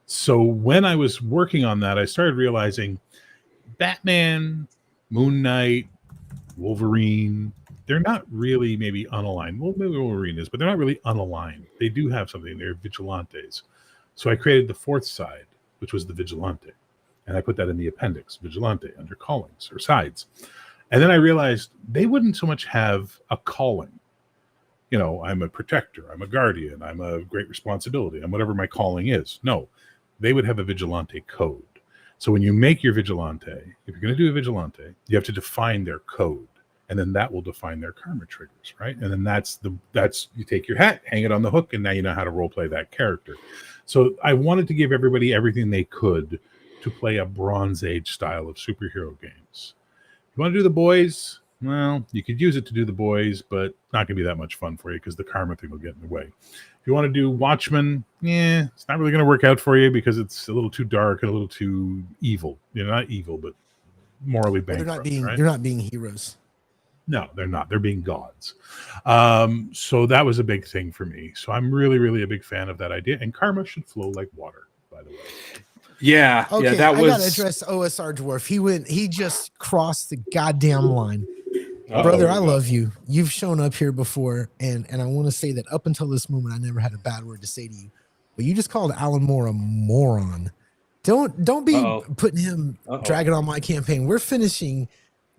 So when I was working on that, I started realizing Batman, Moon Knight, Wolverine, they're not really maybe unaligned. Well, maybe Wolverine is, but they're not really unaligned. They do have something. They're vigilantes. So I created the 4th side, which was the vigilante. And I put that in the appendix, vigilante, under callings or sides. And then I realized they wouldn't so much have a calling. You know, I'm a protector, I'm a guardian, I'm a great responsibility, I'm whatever my calling is. No, they would have a vigilante code. So when you make your vigilante, if you're going to do a vigilante, you have to define their code. And then that will define their karma triggers, right? And then that's you take your hat, hang it on the hook, and now you know how to role play that character. So I wanted to give everybody everything they could to play a Bronze Age style of superhero games. You want to do the boys? Well, you could use it to do the boys, but not going to be that much fun for you because the karma thing will get in the way. If you want to do Watchmen, it's not really going to work out for you because it's a little too dark and a little too evil. You know, not evil, but morally bankrupt. They're not being heroes. No, they're not. They're being gods. So that was a big thing for me. So I'm really, really a big fan of that idea. And karma should flow like water, by the way. Yeah. Okay, yeah, I gotta address OSR Dwarf. He just crossed the goddamn line. Brother, I love you. You've shown up here before, and I want to say that up until this moment, I never had a bad word to say to you. But you just called Alan Moore a moron. Don't be putting him dragging on my campaign. We're finishing.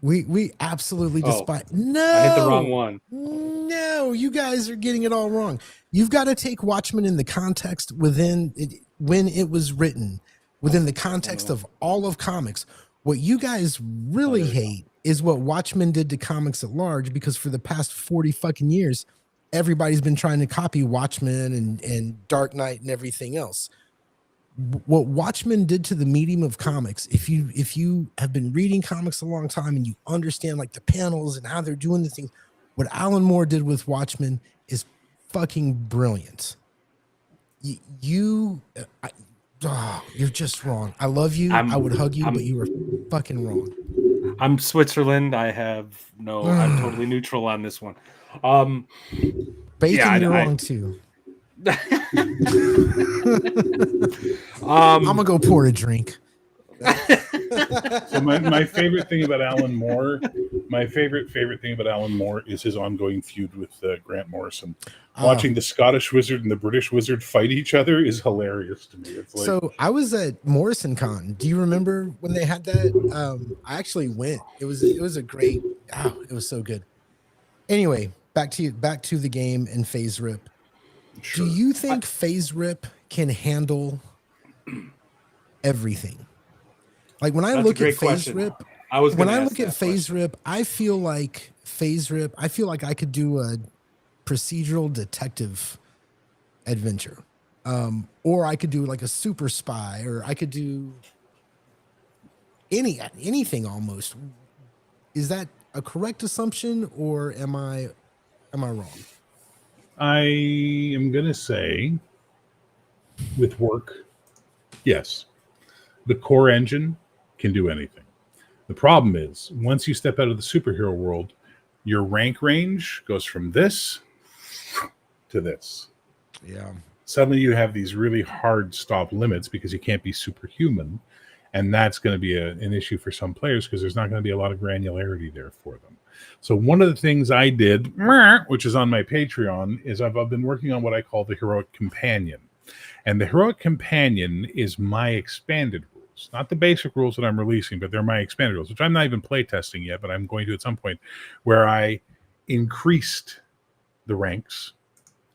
We absolutely despise. No, I hit the wrong one. No, you guys are getting it all wrong. You've got to take Watchmen in the context within it, when it was written, within the context of all of comics. What you guys really hate is what Watchmen did to comics at large, because for the past 40 fucking years, everybody's been trying to copy Watchmen and Dark Knight and everything else. What Watchmen did to the medium of comics, if you have been reading comics a long time and you understand like the panels and how they're doing the things, what Alan Moore did with Watchmen is fucking brilliant. You're just wrong. I love you. I would hug you, but you were fucking wrong. I'm Switzerland. I'm totally neutral on this one. Bacon, you're wrong too. I'm gonna go pour a drink. So my favorite thing about Alan Moore, is his ongoing feud with Grant Morrison. Watching the Scottish Wizard and the British Wizard fight each other is hilarious to me. It's like, so I was at Morrison Con. Do you remember when they had that? I actually went. It was a great. It was so good. Anyway, back to the game and FASERIP. Sure. Do you think FASERIP can handle everything? Like when I look at FASERIP, I feel like I could do a procedural detective adventure, or I could do like a super spy, or I could do anything almost. Is that a correct assumption, or am I wrong? I am going to say, with work, yes, the core engine can do anything. The problem is, once you step out of the superhero world, your rank range goes from this to this. Yeah. Suddenly you have these really hard stop limits because you can't be superhuman. And that's going to be an issue for some players because there's not going to be a lot of granularity there for them. So one of the things I did, which is on my Patreon, is I've been working on what I call the Heroic Companion. And the Heroic Companion is my expanded rules, not the basic rules that I'm releasing, but they're my expanded rules, which I'm not even playtesting yet, but I'm going to at some point, where I increased the ranks,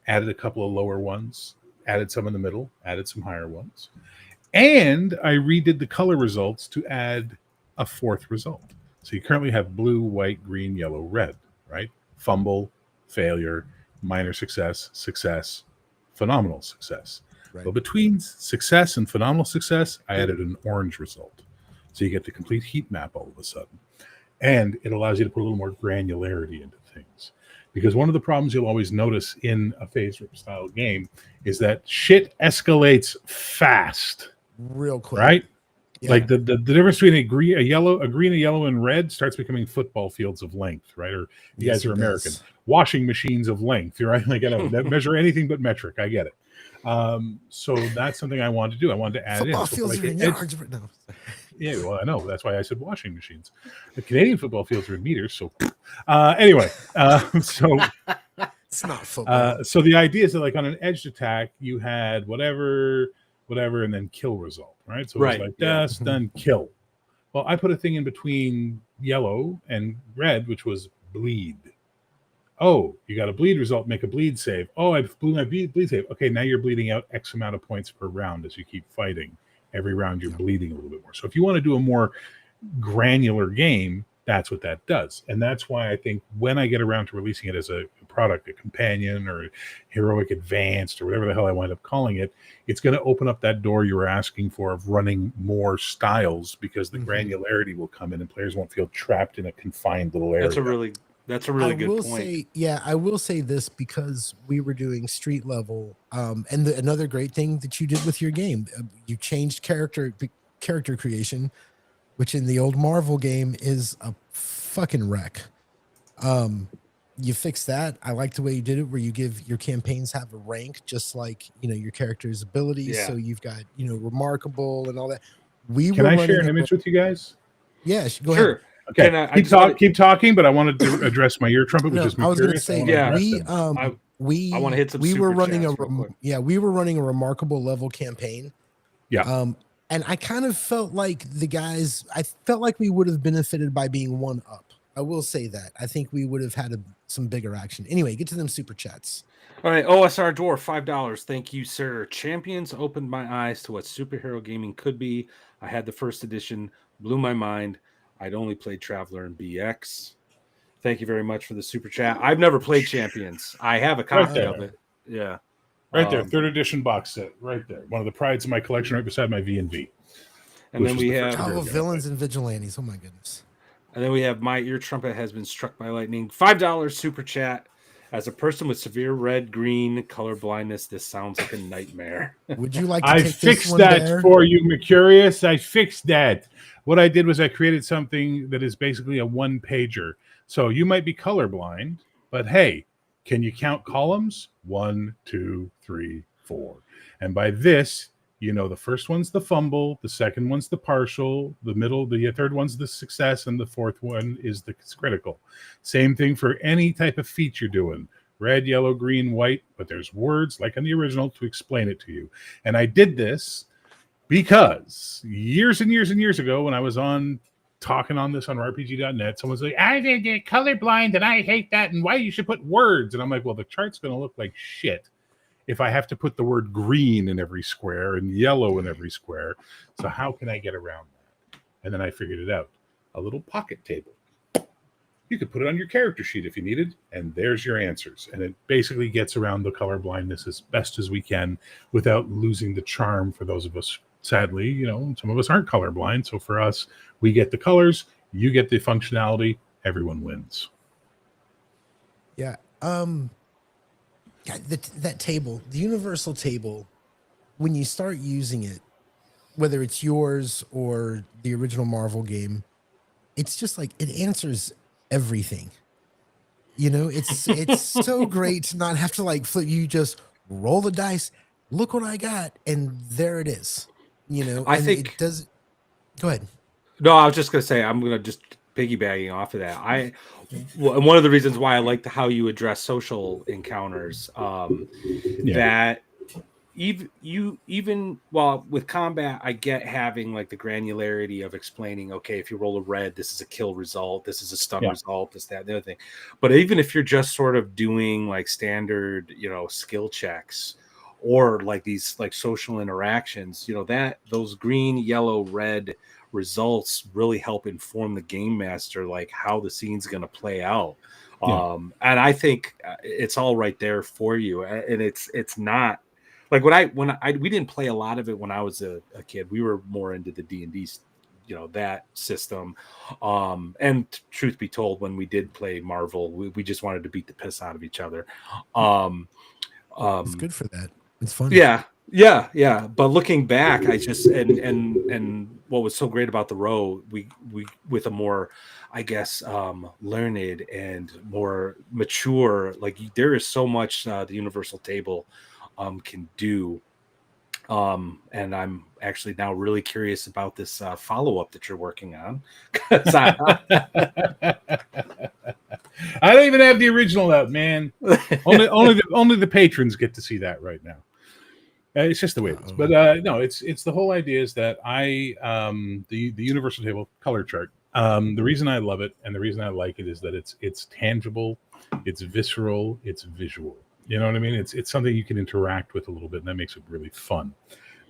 added a couple of lower ones, added some in the middle, added some higher ones. And I redid the color results to add a fourth result. So you currently have blue, white, green, yellow, red, right? Fumble, failure, minor success, success, phenomenal success. Right. But between success and phenomenal success, I added an orange result. So you get the complete heat map all of a sudden. And it allows you to put a little more granularity into things. Because one of the problems you'll always notice in a FASERIP style game is that shit escalates fast. Real quick. Right? Yeah. Like the difference between a green, a yellow, and red starts becoming football fields of length, right? Or you guys are American. Washing machines of length, right? Like I don't measure anything but metric. I get it. So that's something I wanted to do. I wanted to add football in. Fields are in yards. No. Yeah, well, I know. That's why I said washing machines. The Canadian football fields are in meters. So anyway, so it's not football. So the idea is that like on an edged attack, you had whatever, and then kill result, right? So it was like death, then kill. Well, I put a thing in between yellow and red, which was bleed. Oh, you got a bleed result, make a bleed save. Oh, I blew my bleed save. Okay, now you're bleeding out X amount of points per round as you keep fighting. Every round you're bleeding a little bit more. So if you want to do a more granular game, that's what that does. And that's why I think when I get around to releasing it as a product, a companion or Heroic Advanced or whatever the hell I wind up calling it, it's going to open up that door you were asking for of running more styles because the granularity will come in and players won't feel trapped in a confined little area. That's a really good point. I will say this because we were doing street level. And another great thing that you did with your game, you changed character creation, which in the old Marvel game is a fucking wreck. You fixed that. I like the way you did it, where you give your campaigns have a rank, just like your character's abilities. Yeah. So you've got remarkable and all that. Can I share an image with you guys? Yeah, go ahead. Okay, keep talking, but I wanted to address my ear trumpet, which is I was going to say, I want to hit some. We were running we were running a remarkable level campaign. Yeah. And I kind of felt like I felt like we would have benefited by being one up. I will say that. I think we would have had some bigger action. Anyway, get to them super chats. All right, OSR Dwarf, $5. Thank you, sir. Champions opened my eyes to what superhero gaming could be. I had the first edition, blew my mind. I'd only played Traveler and BX. Thank you very much for the super chat. I've never played Champions. I have a copy of it. Yeah. Right there, third edition box set, right there. One of the prides of my collection, right beside my V&V. And then we have villains and vigilantes. Oh my goodness. And then we have my ear trumpet has been struck by lightning. $5 super chat. As a person with severe red-green color blindness, this sounds like a nightmare. Would you like to I take fixed this one that there? for you, Mercurius. I fixed that. What I did was I created something that is basically a one-pager. So you might be colorblind, but hey, can you count columns? 1, 2, 3, 4. And by this, the first one's the fumble, the second one's the partial, the middle, the third one's the success, and the fourth one is the critical. Same thing for any type of feat you're doing. Red, yellow, green, white, but there's words like in the original to explain it to you. And I did this because years and years and years ago when I was talking on this on RPG.net, someone's like, I did get colorblind and I hate that and why you should put words. And I'm like, well, the chart's going to look like shit if I have to put the word green in every square and yellow in every square. So how can I get around that? And then I figured it out. A little pocket table. You could put it on your character sheet if you needed, and there's your answers. And it basically gets around the color blindness as best as we can without losing the charm for those of us. Sadly, some of us aren't colorblind. So for us, we get the colors, you get the functionality, everyone wins. Yeah. That table, the universal table, when you start using it, whether it's yours or the original Marvel game, it's just like it answers everything. It's so great to not have to like flip. You just roll the dice. Look what I got, and there it is. I And it think. does. Go ahead. No, I was just gonna say I'm gonna just piggybacking off of that. One of the reasons why I liked how you address social encounters, that even well with combat, I get having like the granularity of explaining. Okay, if you roll a red, this is a kill result. This is a stun result. This, that, the other thing. But even if you're just sort of doing like standard, skill checks, or like these like social interactions, that those green, yellow, red results really help inform the game master like how the scene's going to play out. And I think it's all right there for you, and it's not like we didn't play a lot of it when I was a kid. We were more into the D&D, that system, and truth be told, when we did play Marvel, we just wanted to beat the piss out of each other. It's good for that. It's fun. Yeah. But looking back, I just and what was so great about the row, we with a more, I guess, learned and more mature. Like there is so much the Universal Table can do. And I'm actually now really curious about this follow-up that you're working on. I don't even have the original out, man. only the patrons get to see that right now. It's just the way it is. But no, it's the whole idea is that the Universal Table color chart. The reason I love it and the reason I like it is that it's tangible, it's visceral, it's visual. You know what I mean? It's something you can interact with a little bit, and that makes it really fun.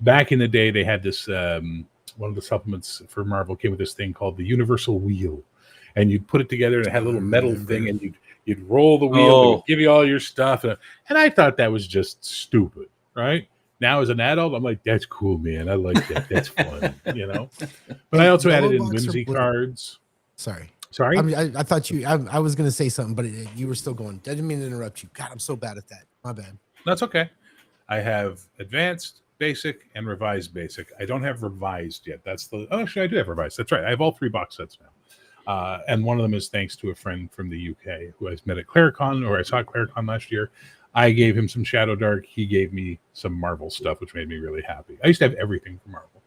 Back in the day, they had this one of the supplements for Marvel came with this thing called the Universal Wheel, and you'd put it together, and it had a little metal thing, and you'd roll the wheel, it would give you all your stuff, and I thought that was just stupid, right? Now as an adult, I'm like, that's cool, man. I like that. That's fun, But I also added in whimsy cards. Sorry. I thought I was going to say something, but you were still going. I didn't mean to interrupt you. God, I'm so bad at that. My bad. That's okay. I have advanced, basic, and revised basic. I don't have revised yet. Actually, I do have revised. That's right. I have all 3 box sets now. And one of them is thanks to a friend from the UK who I met at ClariCon, or I saw at ClariCon last year. I gave him some Shadow Dark. He gave me some Marvel stuff, which made me really happy. I used to have everything for Marvel.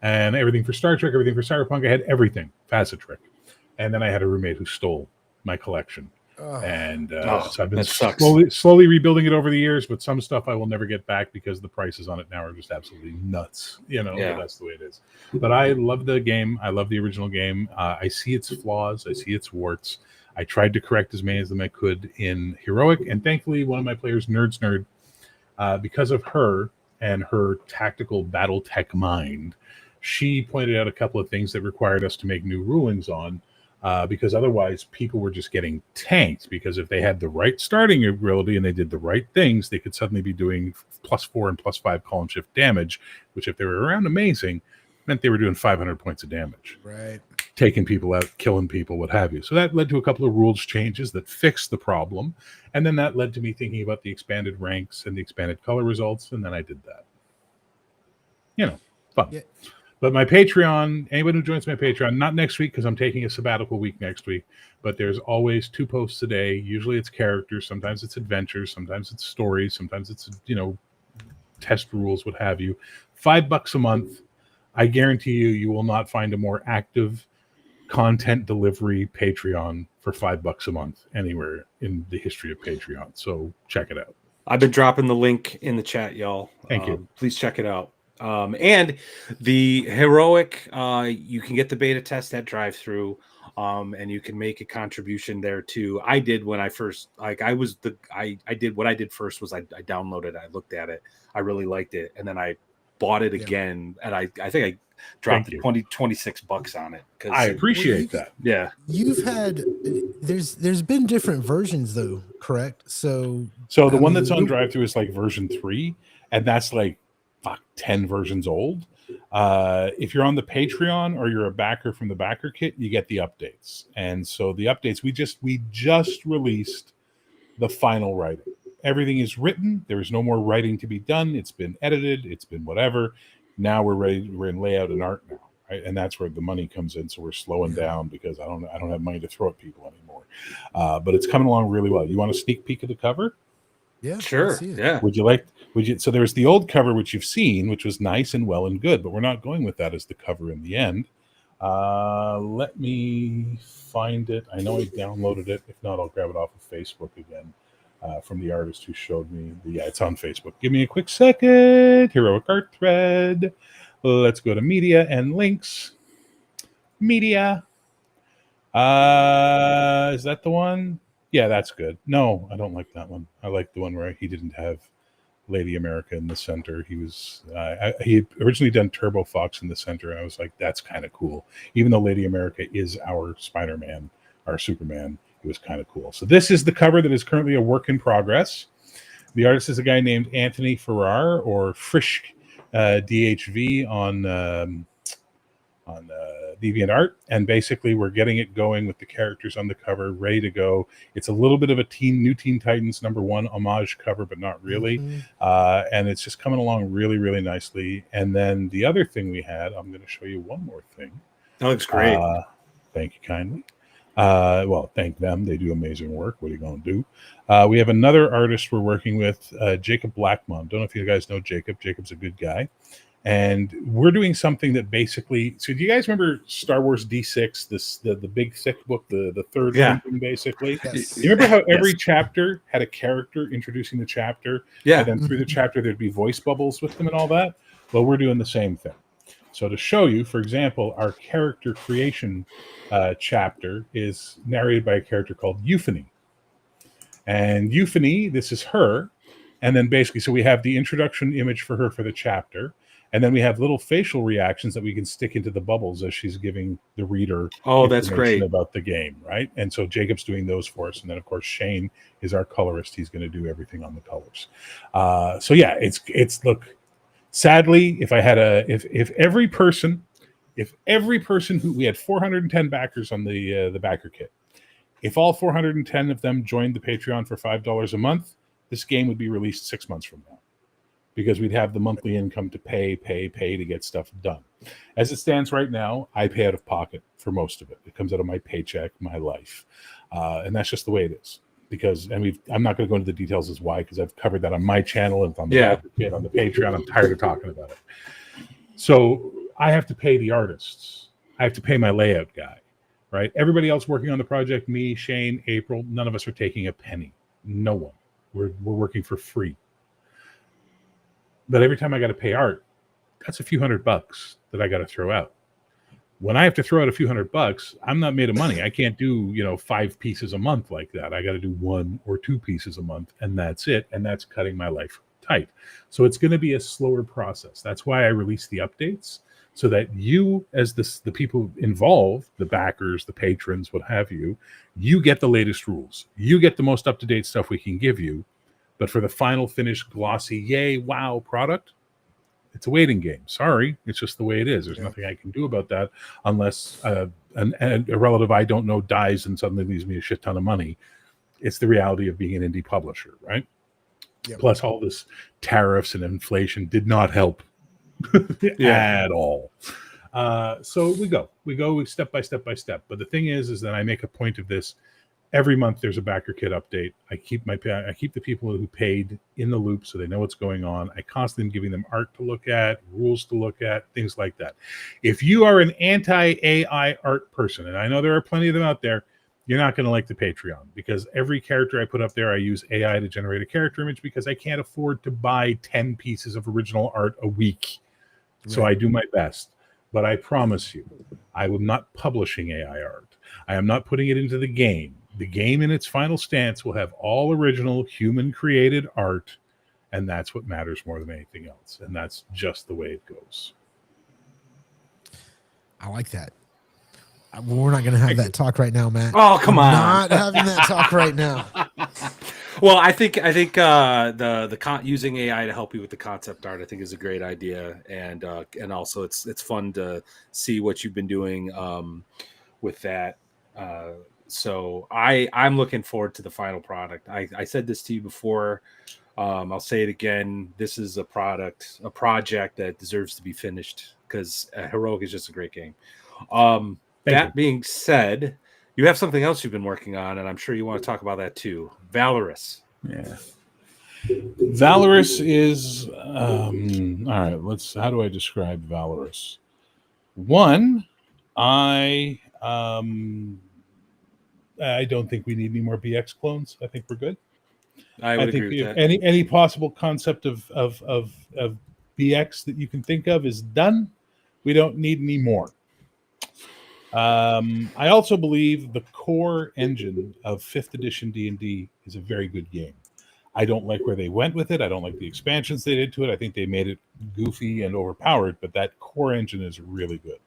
And everything for Star Trek, everything for Cyberpunk. I had everything. FASERIP. And then I had a roommate who stole my collection. So I've been slowly rebuilding it over the years, but some stuff I will never get back because the prices on it now are just absolutely nuts. But that's the way it is. But I love the game. I love the original game. I see its flaws. I see its warts. I tried to correct as many of them I could in Heroic, and thankfully one of my players, Nerd, because of her and her tactical battle tech mind, she pointed out a couple of things that required us to make new rulings on, because otherwise people were just getting tanked, because if they had the right starting ability and they did the right things, they could suddenly be doing +4 and +5 column shift damage, which if they were around amazing, meant they were doing 500 points of damage. Right. Taking people out, killing people, what have you. So that led to a couple of rules changes that fixed the problem. And then that led to me thinking about the expanded ranks and the expanded color results. And then I did that. Fun. Yeah. But my Patreon, anyone who joins my Patreon, not next week because I'm taking a sabbatical week next week, but there's always 2 posts a day. Usually it's characters, sometimes it's adventures, sometimes it's stories, sometimes it's, test rules, what have you. $5 a month. I guarantee you will not find a more active content delivery Patreon for $5 a month anywhere in the history of Patreon. So check it out. I've been dropping the link in the chat, y'all. Thank you. Please check it out. And the Heroic, you can get the beta test at DriveThru, and you can make a contribution there too. I did when I first, I did what I did first was I downloaded it, I looked at it, I really liked it, and then I bought it again, and I think I dropped $26 on it. I appreciate that. Yeah. You've had there's been different versions though, correct? So the one that's on DriveThru is like version 3, and that's like 10 versions old. If you're on the Patreon or you're a backer from the backer kit, you get the updates. And so the updates, we just released the final writing. Everything is written. There is no more writing to be done. It's been edited. It's been whatever. Now we're ready. We're in layout and art now. right? And that's where the money comes in. So we're slowing down because I don't have money to throw at people anymore. But it's coming along really well. You want a sneak peek of the cover? Yeah, Sure. see it. Yeah. Would you? So there's the old cover, which you've seen, which was nice and well and good, but we're not going with that as the cover in the end. Let me find it. I know I downloaded it. If not, I'll grab it off of Facebook again from the artist who showed me. Yeah, it's on Facebook. Give me a quick second. Heroic Art Thread. Let's go to media and links. Media. Is that the one? Yeah, that's good. No, I don't like that one. I like the one where he didn't have Lady America in the center. He was he had originally done Turbo Fox in the center, and I was like, that's kind of cool. Even though Lady America is our Spider-Man, our Superman, it was kind of cool. So this is the cover that is currently a work in progress. The artist is a guy named Anthony Farrar, or Frisch DHV on DeviantArt, and basically we're getting it going with the characters on the cover ready to go. It's a little bit of a New Teen Titans #1 homage cover, but not really. And it's just coming along really, really nicely. And then the other thing we had, I'm going to show you one more thing. That looks great. Thank you kindly. Well, thank them. They do amazing work. What are you going to do? We have another artist we're working with, Jacob Blackmon. Don't know if you guys know Jacob. Jacob's a good guy. And we're doing something that basically. So, do you guys remember Star Wars D6? The big thick book, the third printing, basically. Yes. You remember how every chapter had a character introducing the chapter, Yeah. and then through the chapter there'd be voice bubbles with them and all that. Well, we're doing the same thing. So, to show you, for example, our character creation chapter is narrated by a character called Euphony, and Euphony, this is her, and then basically, so we have the introduction image for her for the chapter. And then we have little facial reactions that we can stick into the bubbles as she's giving the reader that's great about the game, right? And so Jacob's doing those for us. And then, of course, Shane is our colorist. He's going to do everything on the colors. So, yeah, it's look, sadly, if I had if every person who, we had 410 backers on the backer kit, if all 410 of them joined the Patreon for $5 a month, this game would be released 6 months from now, because we'd have the monthly income to pay to get stuff done. As it stands right now, I pay out of pocket for most of it. It comes out of my paycheck, my life. And that's just the way it is. Because, and I'm not going to go into the details as why, because I've covered that on my channel and on the on the Patreon. I'm tired of talking about it. So I have to pay the artists. I have to pay my layout guy, right? Everybody else working on the project, me, Shane, April, none of us are taking a penny. No one. We're working for free. But every time I got to pay art, that's a few $100 that I got to throw out. When I have to throw out a few $100, I'm not made of money. I can't do, 5 pieces a month like that. I got to do 1 or 2 pieces a month, and that's it. And that's cutting my life tight. So it's going to be a slower process. That's why I release the updates, so that you, as the people involved, the backers, the patrons, what have you, you get the latest rules. You get the most up-to-date stuff we can give you. But for the final finished glossy, yay, wow product, it's a waiting game. Sorry, it's just the way it is. There's nothing I can do about that unless a relative I don't know dies and suddenly leaves me a shit ton of money. It's the reality of being an indie publisher, right? Yep. Plus all this tariffs and inflation did not help at all. So we go step by step by step. But the thing is that I make a point of this. Every month there's a backer kit update. I keep the people who paid in the loop so they know what's going on. I constantly am giving them art to look at, rules to look at, things like that. If you are an anti-AI art person, and I know there are plenty of them out there, you're not going to like the Patreon, because every character I put up there, I use AI to generate a character image, because I can't afford to buy 10 pieces of original art a week. Right. So I do my best. But I promise you, I am not publishing AI art. I am not putting it into the game. The game in its final stance will have all original human-created art, and that's what matters more than anything else. And that's just the way it goes. I like that. We're not going to have that talk right now, Matt. Oh, come on. Not having that talk right now. Well, I think the using AI to help you with the concept art, I think, is a great idea, and also it's fun to see what you've been doing with that. So I'm looking forward to the final product. I said this to you before. I'll say it again. This is a project that deserves to be finished because Heroic is just a great game. That being said, you have something else you've been working on, and I'm sure you want to talk about that too. Valorous. Yeah. Valorous is all right. How do I describe Valorous? One, I don't think we need any more BX clones. I think we're good. I would agree with that. Any possible concept of BX that you can think of is done. We don't need any more. I also believe the core engine of 5th edition D&D is a very good game. I don't like where they went with it. I don't like the expansions they did to it. I think they made it goofy and overpowered, but that core engine is really good.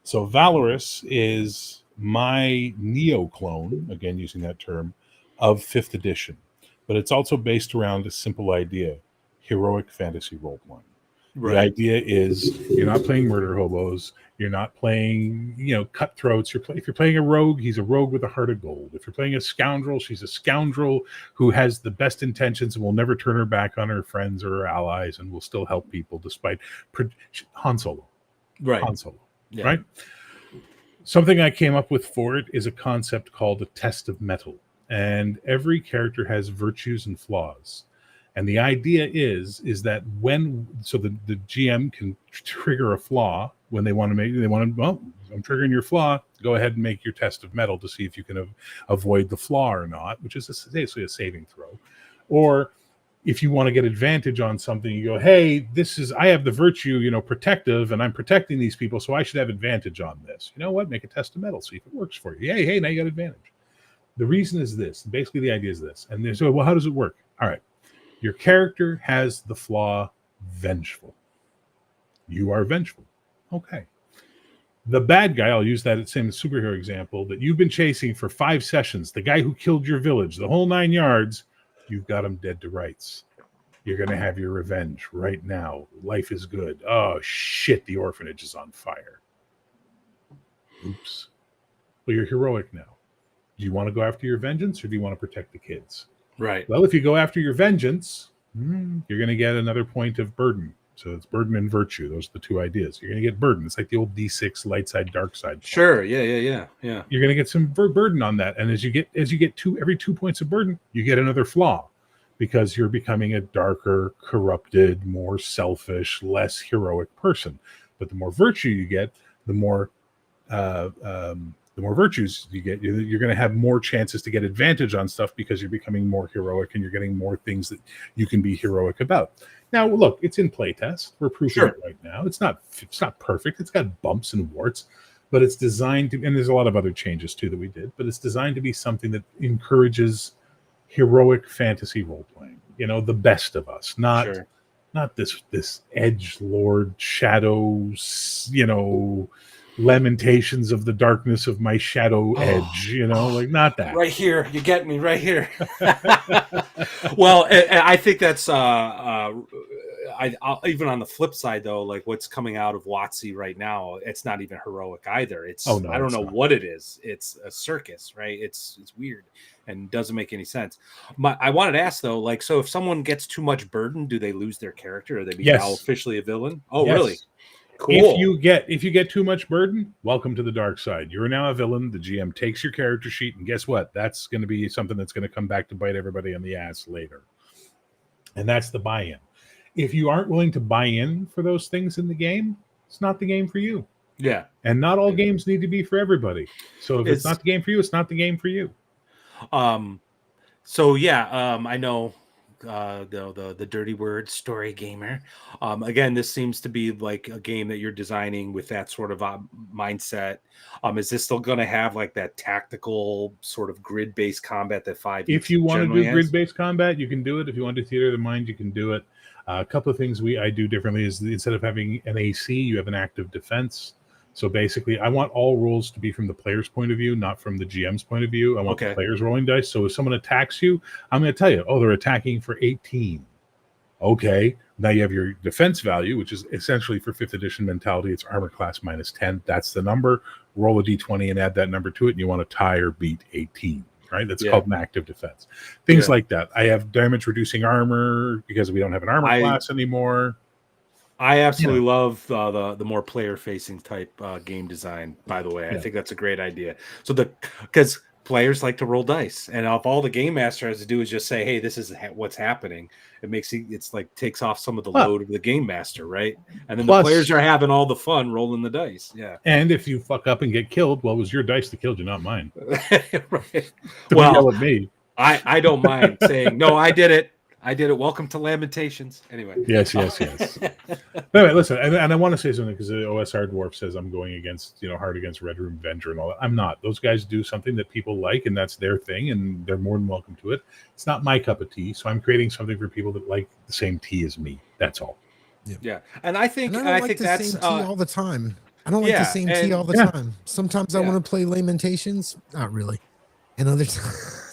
So Valorous is my Neo clone, again using that term, of 5th edition. But it's also based around a simple idea, heroic fantasy role-playing. Right. The idea is you're not playing murder hobos. You're not playing, cutthroats. If you're playing a rogue, he's a rogue with a heart of gold. If you're playing a scoundrel, she's a scoundrel who has the best intentions and will never turn her back on her friends or her allies and will still help people despite Han Solo. Right. Han Solo. Yeah. Right? Something I came up with for it is a concept called a test of mettle. And every character has virtues and flaws. And the idea is that the GM can trigger a flaw when I'm triggering your flaw. Go ahead and make your test of mettle to see if you can avoid the flaw or not, which is basically a saving throw. Or if you want to get advantage on something, you go, hey, I have the virtue, protective, and I'm protecting these people, so I should have advantage on this. You know what? Make a test of mettle, see if it works for you. Hey, now you got advantage. The reason is this. Basically, the idea is this. And they say, well, how does it work? All right. Your character has the flaw vengeful. You are vengeful. Okay. The bad guy, I'll use that same superhero example, that you've been chasing for 5 sessions, the guy who killed your village, the whole 9 yards, you've got him dead to rights. You're going to have your revenge right now. Life is good. Oh, shit, the orphanage is on fire. Oops. Well, you're heroic now. Do you want to go after your vengeance or do you want to protect the kids? Right. Well, if you go after your vengeance, you're going to get another point of burden. So it's burden and virtue. Those are the two ideas. You're going to get burden. It's like the old D6 light side, dark side. Sure. Yeah. You're going to get some burden on that. And as you get every 2 points of burden, you get another flaw because you're becoming a darker, corrupted, more selfish, less heroic person. But the more virtue you get, the more virtues you get, you're going to have more chances to get advantage on stuff because you're becoming more heroic and you're getting more things that you can be heroic about. Now, look, it's in playtest. We're proofing it right now. It's not perfect. It's got bumps and warts, but it's designed to, and there's a lot of other changes too that we did, but it's designed to be something that encourages heroic fantasy role-playing, the best of us, not this edgelord shadows, lamentations of the darkness of my shadow edge, not that. Right here. You get me right here. Well, I think that's I'll, even on the flip side though, like what's coming out of WotC right now, it's not even heroic either. I don't know what it is. It's a circus, right? It's weird and doesn't make any sense. I wanted to ask though, so if someone gets too much burden, do they lose their character? Or they now officially a villain? Oh, yes. Really? Cool. If you get too much burden, welcome to the dark side. You're now a villain. The GM takes your character sheet, and guess what? That's going to be something that's going to come back to bite everybody on the ass later. And that's the buy-in. If you aren't willing to buy in for those things in the game, it's not the game for you. Yeah. And not all games need to be for everybody. So if it's not the game for you, it's not the game for you. I know. The dirty word story gamer. Again, this seems to be like a game that you're designing with that sort of mindset. Is this still going to have like that tactical sort of grid-based combat that 5? If you want to do grid-based combat, you can do it. If you want to do theater of the mind, you can do it. A couple of things I do differently is instead of having an AC, you have an active defense. So basically, I want all rolls to be from the player's point of view, not from the GM's point of view. I want the players rolling dice. So if someone attacks you, I'm going to tell you, they're attacking for 18. Okay, now you have your defense value, which is essentially for 5th edition mentality, it's armor class -10. That's the number. Roll a d20 and add that number to it, and you want to tie or beat 18. right? That's Yeah. called an active defense. Things Yeah. like that. I have damage reducing armor because we don't have an armor class anymore. I absolutely love the more player facing type game design. By the way, I Yeah. think that's a great idea. So because players like to roll dice, and if all the game master has to do is just say, "Hey, this is what's happening," it's like takes off some of the load of the game master, right? And then the players are having all the fun rolling the dice. Yeah. And if you fuck up and get killed, well, it was your dice that killed you, not mine. Right. Don't yell at me. I don't mind saying no. I did it. Welcome to Lamentations. Anyway. Yes. Anyway, listen, and I want to say something because the OSR Dwarf says I'm going against, hard against Red Room Avenger and all that. I'm not. Those guys do something that people like, and that's their thing, and they're more than welcome to it. It's not my cup of tea, so I'm creating something for people that like the same tea as me. That's all. Yeah, and I think I think the that's same tea all the time. I don't like the same tea all the time. Sometimes I want to play Lamentations, not really, and other times.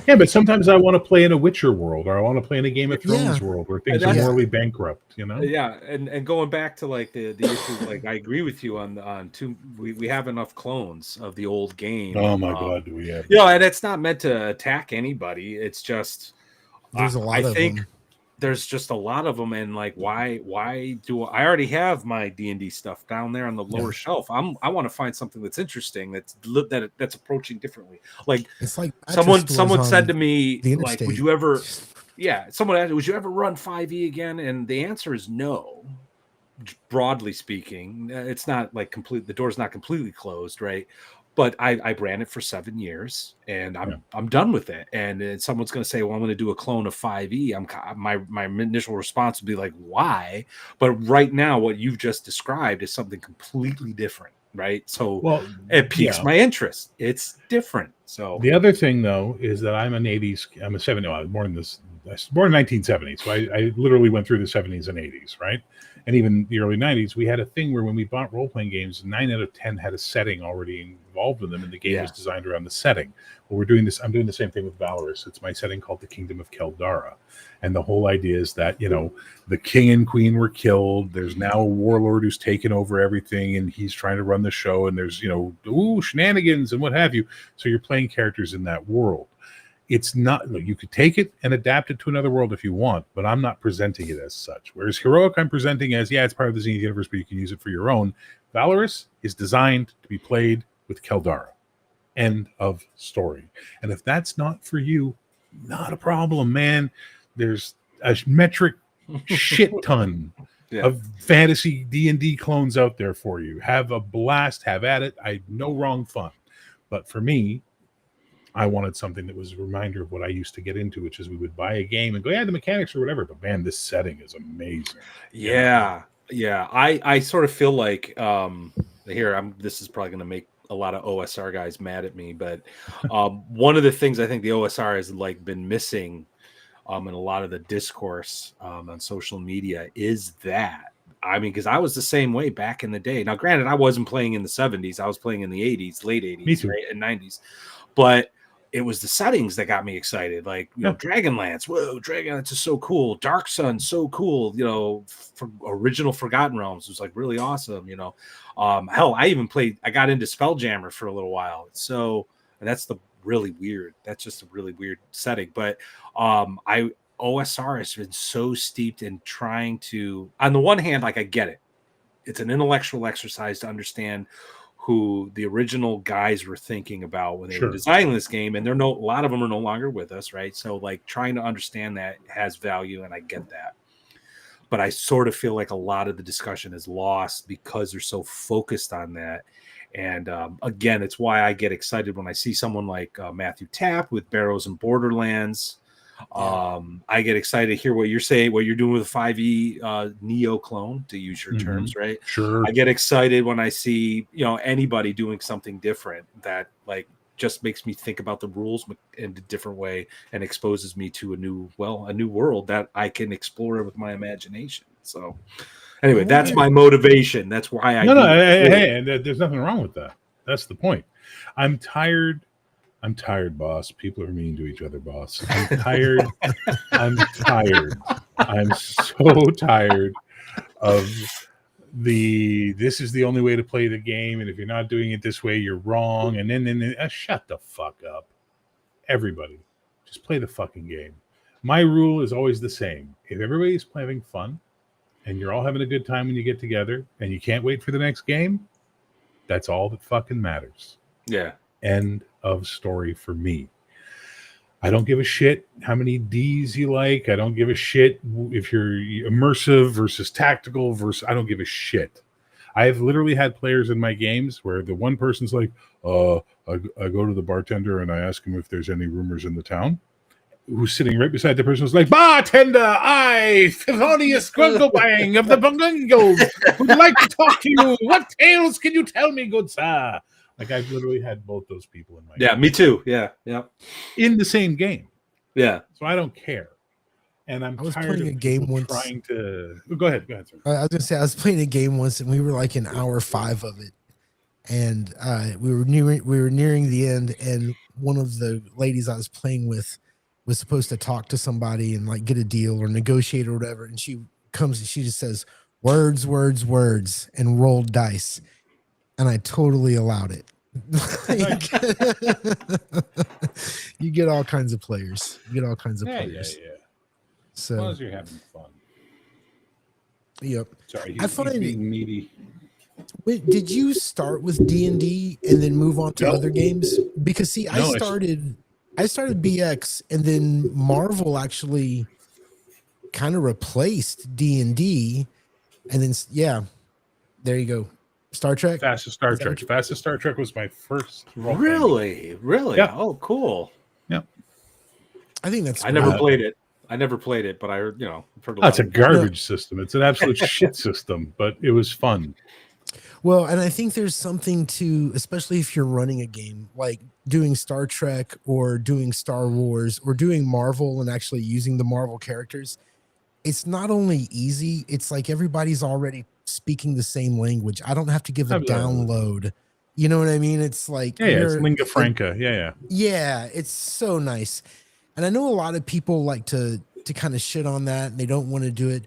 Yeah, but sometimes I want to play in a Witcher world, or I want to play in a Game of Thrones world where things are morally bankrupt, Yeah, and going back to like the issue, like I agree with you on two. We have enough clones of the old game. Oh my god, do we have? And it's not meant to attack anybody. It's just there's a lot of them. There's just a lot of them, and like why do I already have my D&D stuff down there on the lower shelf? I want to find something that's interesting, that's approaching differently. Like it's like someone said to me, like, would you ever someone asked, would you ever run 5e again? And the answer is no. Broadly speaking, it's not like the door's not completely closed, right? But I ran it for 7 years, and I'm done with it. And someone's going to say, "Well, I'm going to do a clone of 5e." My initial response would be like, "Why?" But right now, what you've just described is something completely different, right? So it piques my interest. It's different. So the other thing, though, is that I'm a 70. I was born in this. I was born in 1970, so I literally went through the 70s and 80s, right? And even the early 90s, we had a thing where when we bought role-playing games, 9 out of 10 had a setting already involved in them, and the game was designed around the setting. Well, I'm doing the same thing with Valorous. It's my setting called the Kingdom of Keldara. And the whole idea is that, the king and queen were killed. There's now a warlord who's taken over everything, and he's trying to run the show, and there's, shenanigans and what have you. So you're playing characters in that world. It's not, you could take it and adapt it to another world if you want, but I'm not presenting it as such. Whereas Heroic, I'm presenting as, it's part of the Zenith universe, but you can use it for your own. Valorous is designed to be played with Keldara. End of story. And if that's not for you, not a problem, man. There's a metric shit ton of fantasy D&D clones out there for you. Have a blast, have at it. No wrong fun. But for me, I wanted something that was a reminder of what I used to get into, which is we would buy a game and go, the mechanics or whatever, but man, this setting is amazing. Yeah. I sort of feel like this is probably going to make a lot of OSR guys mad at me, but one of the things I think the OSR has like been missing in a lot of the discourse on social media is that. I mean, because I was the same way back in the day. Now, granted, I wasn't playing in the 70s. I was playing in the 80s, late 80s, right, and 90s. But it was the settings that got me excited. Like, Dragonlance. Whoa, Dragonlance is so cool. Dark Sun, so cool. Original Forgotten Realms was like really awesome. Hell, I got into Spelljammer for a little while. So, and that's that's just a really weird setting. But OSR has been so steeped in trying to, on the one hand, like I get it. It's an intellectual exercise to understand who the original guys were thinking about when they were designing this game. And a lot of them are no longer with us, right? So like trying to understand that has value, and I get that. But I sort of feel like a lot of the discussion is lost because they're so focused on that. And again, it's why I get excited when I see someone like Matthew Tapp with Barrows and Borderlands. I get excited to hear what you're saying, what you're doing with a 5e Neo clone, to use your terms, right? Sure. I get excited when I see, anybody doing something different that like just makes me think about the rules in a different way and exposes me to a new world that I can explore with my imagination. So anyway, that's my motivation. That's why I and there's nothing wrong with that. That's the point. I'm tired, boss. People are mean to each other, boss. I'm tired. I'm so tired of this is the only way to play the game, and if you're not doing it this way, you're wrong. And then shut the fuck up. everybody, just play the fucking game. My rule is always the same. If everybody's having fun and you're all having a good time when you get together and you can't wait for the next game, that's all that fucking matters. Yeah. End of story for me. I don't give a shit how many Ds you like. I don't give a shit if you're immersive versus tactical versus. I don't give a shit. I have literally had players in my games where the one person's like, I go to the bartender and I ask him if there's any rumors in the town. Who's sitting right beside the person who's like, bartender, I, Thelonious Grunglebang of the Bungungles, would like to talk to you. What tales can you tell me, good sir? Like, I've literally had both those people in my game. Me too. Yeah. In the same game. Yeah. So I don't care. And I was playing a game once. Trying to go ahead, sir. I was gonna say I was playing a game once, and we were like in hour 5 of it, and we were nearing the end, and one of the ladies I was playing with was supposed to talk to somebody and like get a deal or negotiate or whatever, and she comes and she just says words, and rolled dice, and I totally allowed it. You get all kinds of players. Yeah. So, as long as you're having fun. Yep. Sorry, I find being needy. Wait, did you start with D&D and then move on to other games? Because see, I started BX, and then Marvel actually kind of replaced D&D, and then there you go. Star Trek. Fastest Star Trek was my first role. Really? Yeah. Oh, cool. Yeah. I think that's. I never played it. But I heard, I've heard a lot. It's a garbage system. It's an absolute shit system, but it was fun. Well, and I think there's something to, especially if you're running a game like doing Star Trek or doing Star Wars or doing Marvel and actually using the Marvel characters. It's not only easy, it's like everybody's already speaking the same language. I don't have to give a download. You know what I mean? It's like, it's lingua franca. Yeah, it's so nice. And I know a lot of people like to kind of shit on that and they don't want to do it.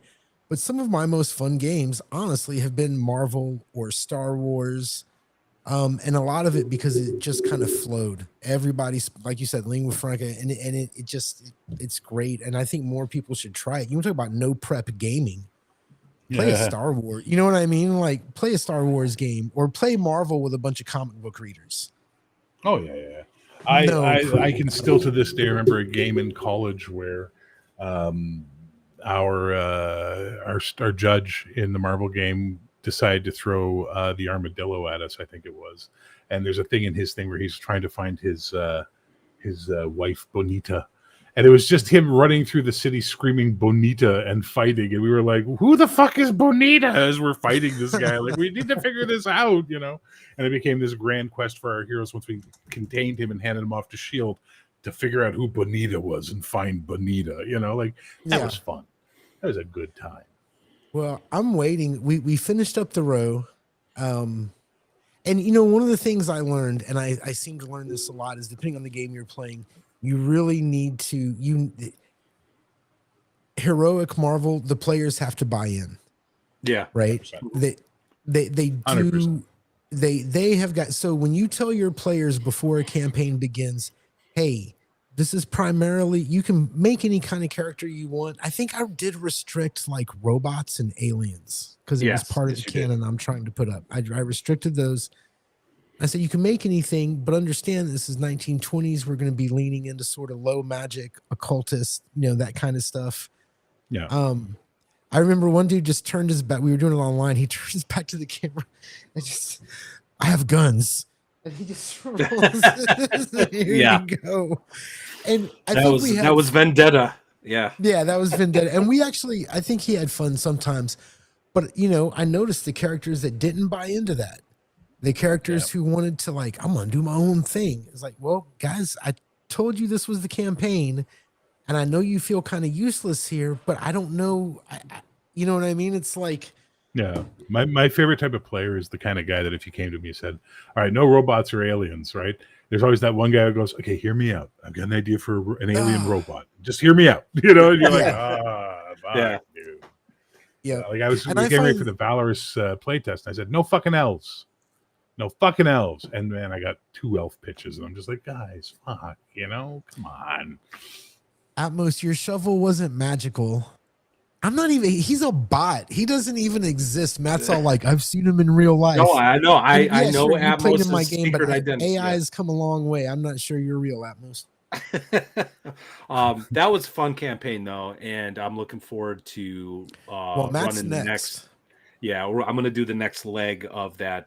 But some of my most fun games, honestly, have been Marvel or Star Wars. And a lot of it because it just kind of flowed. Everybody's, like you said, lingua franca, and it's great. And I think more people should try it. You want to talk about no prep gaming? Play a Star Wars. You know what I mean? Like, play a Star Wars game or play Marvel with a bunch of comic book readers. Oh yeah. I can still to this day remember a game in college where our judge in the Marvel game decided to throw the armadillo at us, I think it was. And there's a thing in his thing where he's trying to find his wife Bonita, and it was just him running through the city screaming Bonita and fighting, and we were like, who the fuck is Bonita? As we're fighting this guy, like, we need to figure this out, and it became this grand quest for our heroes once we contained him and handed him off to S.H.I.E.L.D. to figure out who Bonita was and find Bonita. That was fun. That was a good time. Well, I'm waiting. We finished up the row. And, one of the things I learned, and I seem to learn this a lot, is depending on the game you're playing, you really need to, heroic Marvel, the players have to buy in. Yeah. Right. 100%. They do. 100%. They have got, so when you tell your players before a campaign begins, hey, this is primarily, you can make any kind of character you want. I think I did restrict like robots and aliens because it was part of the canon I'm trying to put up. I restricted those. I said, you can make anything, but understand this is 1920s. We're going to be leaning into sort of low magic, occultist, that kind of stuff. Yeah. I remember one dude just turned his back. We were doing it online. He turned his back to the camera and I have guns. And he just rolls. Here you go. And that was Vendetta. Yeah. Yeah, that was Vendetta. And I think he had fun sometimes. But, I noticed the characters that didn't buy into that. The characters who wanted to, like, I'm going to do my own thing. It's like, well, guys, I told you this was the campaign. And I know you feel kind of useless here, but I don't know. You know what I mean? It's like. Yeah. My favorite type of player is the kind of guy that if you came to me and said, all right, no robots or aliens, right? There's always that one guy who goes, okay, hear me out. I've got an idea for an alien robot. Just hear me out. And you're like, bye, dude. Yeah. Like we came ready for the Valorous playtest. And I said, no fucking L's. No fucking elves. And man, I got 2 elf pitches, and I'm just like, guys, fuck, come on. Atmos, your shovel wasn't magical. I'm not even. He's a bot. He doesn't even exist. Matt's all like, I've seen him in real life. No, I know. I know sure, you played in my Atmos' game, but secret identity. AI has come a long way. I'm not sure you're real, Atmos. That was a fun campaign though, and I'm looking forward to Matt's running next. the next. Yeah, I'm going to do the next leg of that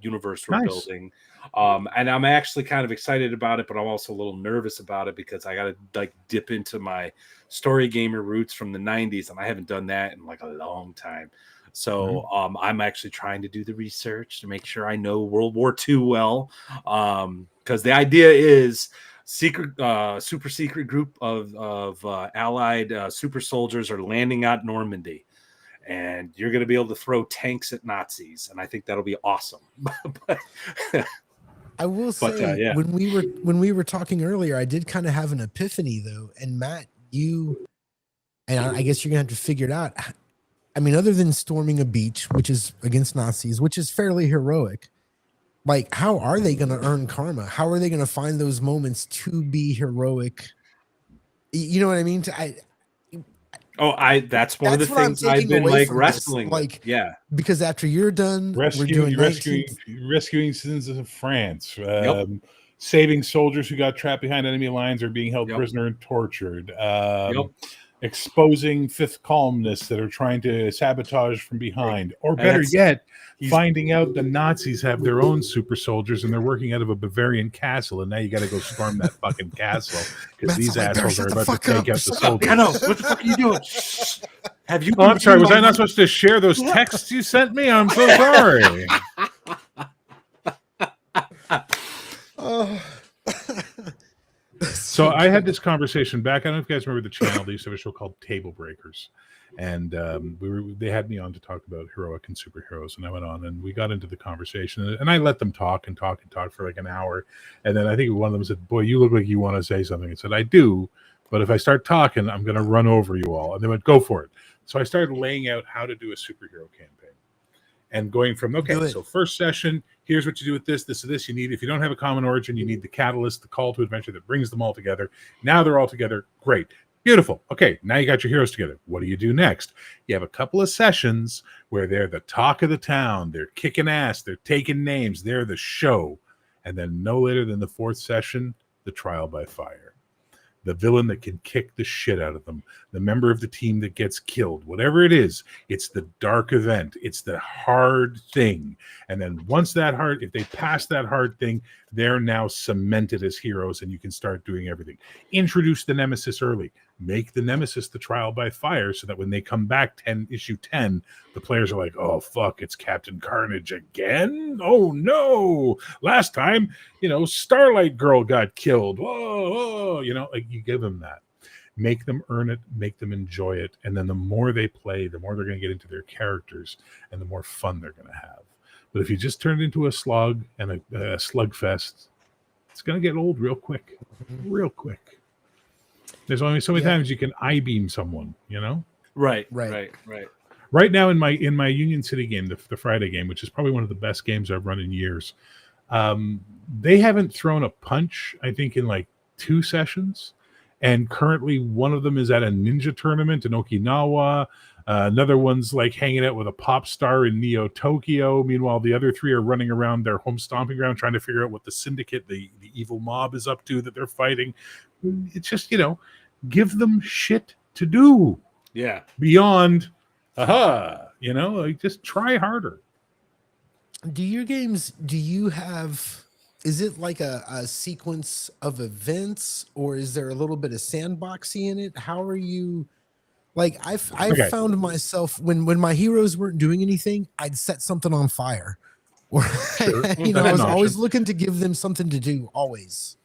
universe we're building. And I'm actually kind of excited about it, but I'm also a little nervous about it because I got to like dip into my story gamer roots from the 90s, and I haven't done that in like a long time. So I'm actually trying to do the research to make sure I know World War II well, because the idea is super secret group of allied super soldiers are landing at Normandy. And you're going to be able to throw tanks at Nazis, and I think that'll be awesome. I will say, when we were talking earlier, I did kind of have an epiphany though. And Matt, I guess you're gonna have to figure it out. I mean, other than storming a beach, which is against Nazis, which is fairly heroic, like how are they going to earn karma? How are they going to find those moments to be heroic? You know what I mean? That's one of the things I've been like wrestling with. Yeah, because after you're done, rescuing citizens of France, saving soldiers who got trapped behind enemy lines or being held prisoner and tortured, exposing fifth columnists that are trying to sabotage from behind, or better yet, finding out the Nazis have their own super soldiers and they're working out of a Bavarian castle, and now you got to go storm that fucking castle because these assholes are about to take out the soldiers. I know. What the fuck are you doing? Have you? Oh, I'm sorry. Was I not supposed to share those texts you sent me? I'm so sorry. So I had this conversation back. I don't know if you guys remember the channel. They used to have a show called Table Breakers, and they had me on to talk about heroic and superheroes, and I went on and we got into the conversation, and I let them talk for like an hour, and then I think one of them said, "Boy, you look like you want to say something." I said, "I do, but if I start talking, I'm going to run over you all." And they went, "Go for it." So I started laying out how to do a superhero campaign, and going from so first session, here's what you do with this. You need, if you don't have a common origin, you need the catalyst, the call to adventure that brings them all together. Now they're all together. Great. Beautiful. Okay, now you got your heroes together. What do you do next? You have a couple of sessions where they're the talk of the town. They're kicking ass. They're taking names. They're the show. And then no later than the fourth session, the trial by fire. The villain that can kick the shit out of them, the member of the team that gets killed, whatever it is, it's the dark event. It's the hard thing. And then once if they pass that hard thing, they're now cemented as heroes and you can start doing everything. Introduce the nemesis early. Make the nemesis the trial by fire so that when they come back issue 10, the players are like, oh, fuck, it's Captain Carnage again? Oh, no. Last time, Starlight Girl got killed. Whoa. Like you give them that. Make them earn it, make them enjoy it. And then the more they play, the more they're going to get into their characters and the more fun they're going to have. But if you just turn it into a slog and a slugfest, it's going to get old real quick. Real quick. There's only so many times you can I-beam someone, Right. Right now in my Union City game, the Friday game, which is probably one of the best games I've run in years, they haven't thrown a punch, I think, in like 2 sessions. And currently one of them is at a ninja tournament in Okinawa. Another one's like hanging out with a pop star in Neo Tokyo. Meanwhile, the other 3 are running around their home stomping ground trying to figure out what the syndicate, the evil mob is up to that they're fighting. It's just, give them shit to do. Yeah. Beyond, just try harder. Do your games, is it like a sequence of events, or is there a little bit of sandboxy in it? How are you, like, I found myself, when my heroes weren't doing anything, I'd set something on fire. Or, Sure. I was always looking to give them something to do, always.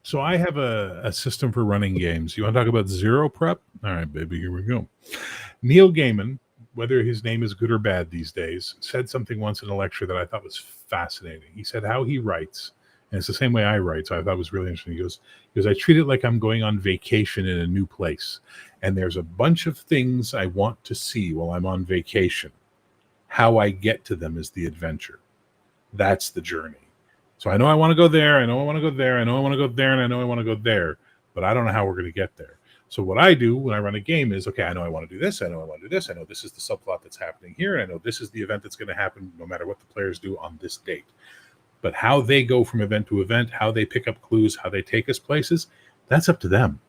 So I have a system for running games. You want to talk about zero prep? All right, baby, here we go. Neil Gaiman, whether his name is good or bad these days, said something once in a lecture that I thought was fascinating. He said how he writes, and it's the same way I write, so I thought it was really interesting. He goes, I treat it like I'm going on vacation in a new place, and there's a bunch of things I want to see while I'm on vacation. How I get to them is the adventure. That's the journey. So I know I want to go there. I know I want to go there. I know I want to go there, and I know I want to go there. But I don't know how we're going to get there. So what I do when I run a game is, okay, I know I want to do this. I know I want to do this. I know this is the subplot that's happening here. And I know this is the event that's going to happen no matter what the players do on this date. But how they go from event to event, how they pick up clues, how they take us places, that's up to them.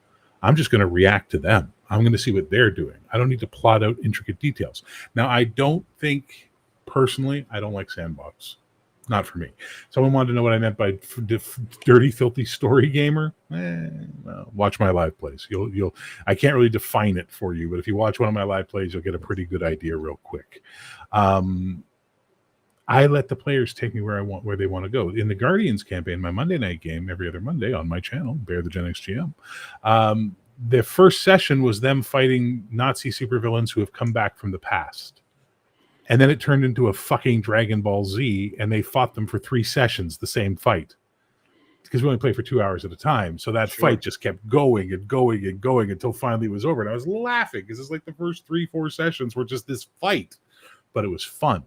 I'm just going to react to them. I'm going to see what they're doing. I don't need to plot out intricate details. Now, I don't think, personally, I don't like sandbox. Not for me. Someone wanted to know what I meant by dirty, filthy story gamer. Well, watch my live plays. You'll. I can't really define it for you, but if you watch one of my live plays, you'll get a pretty good idea real quick. I let the players take me where they want to go. In the Guardians campaign, my Monday night game, every other Monday on my channel, Bear the GenX GM, the first session was them fighting Nazi supervillains who have come back from the past. And then it turned into a fucking Dragon Ball Z, and they fought them for 3 sessions, the same fight. Because we only play for 2 hours at a time. So that fight just kept going and going and going until finally it was over. And I was laughing because it's like the first 3-4 sessions were just this fight. But it was fun.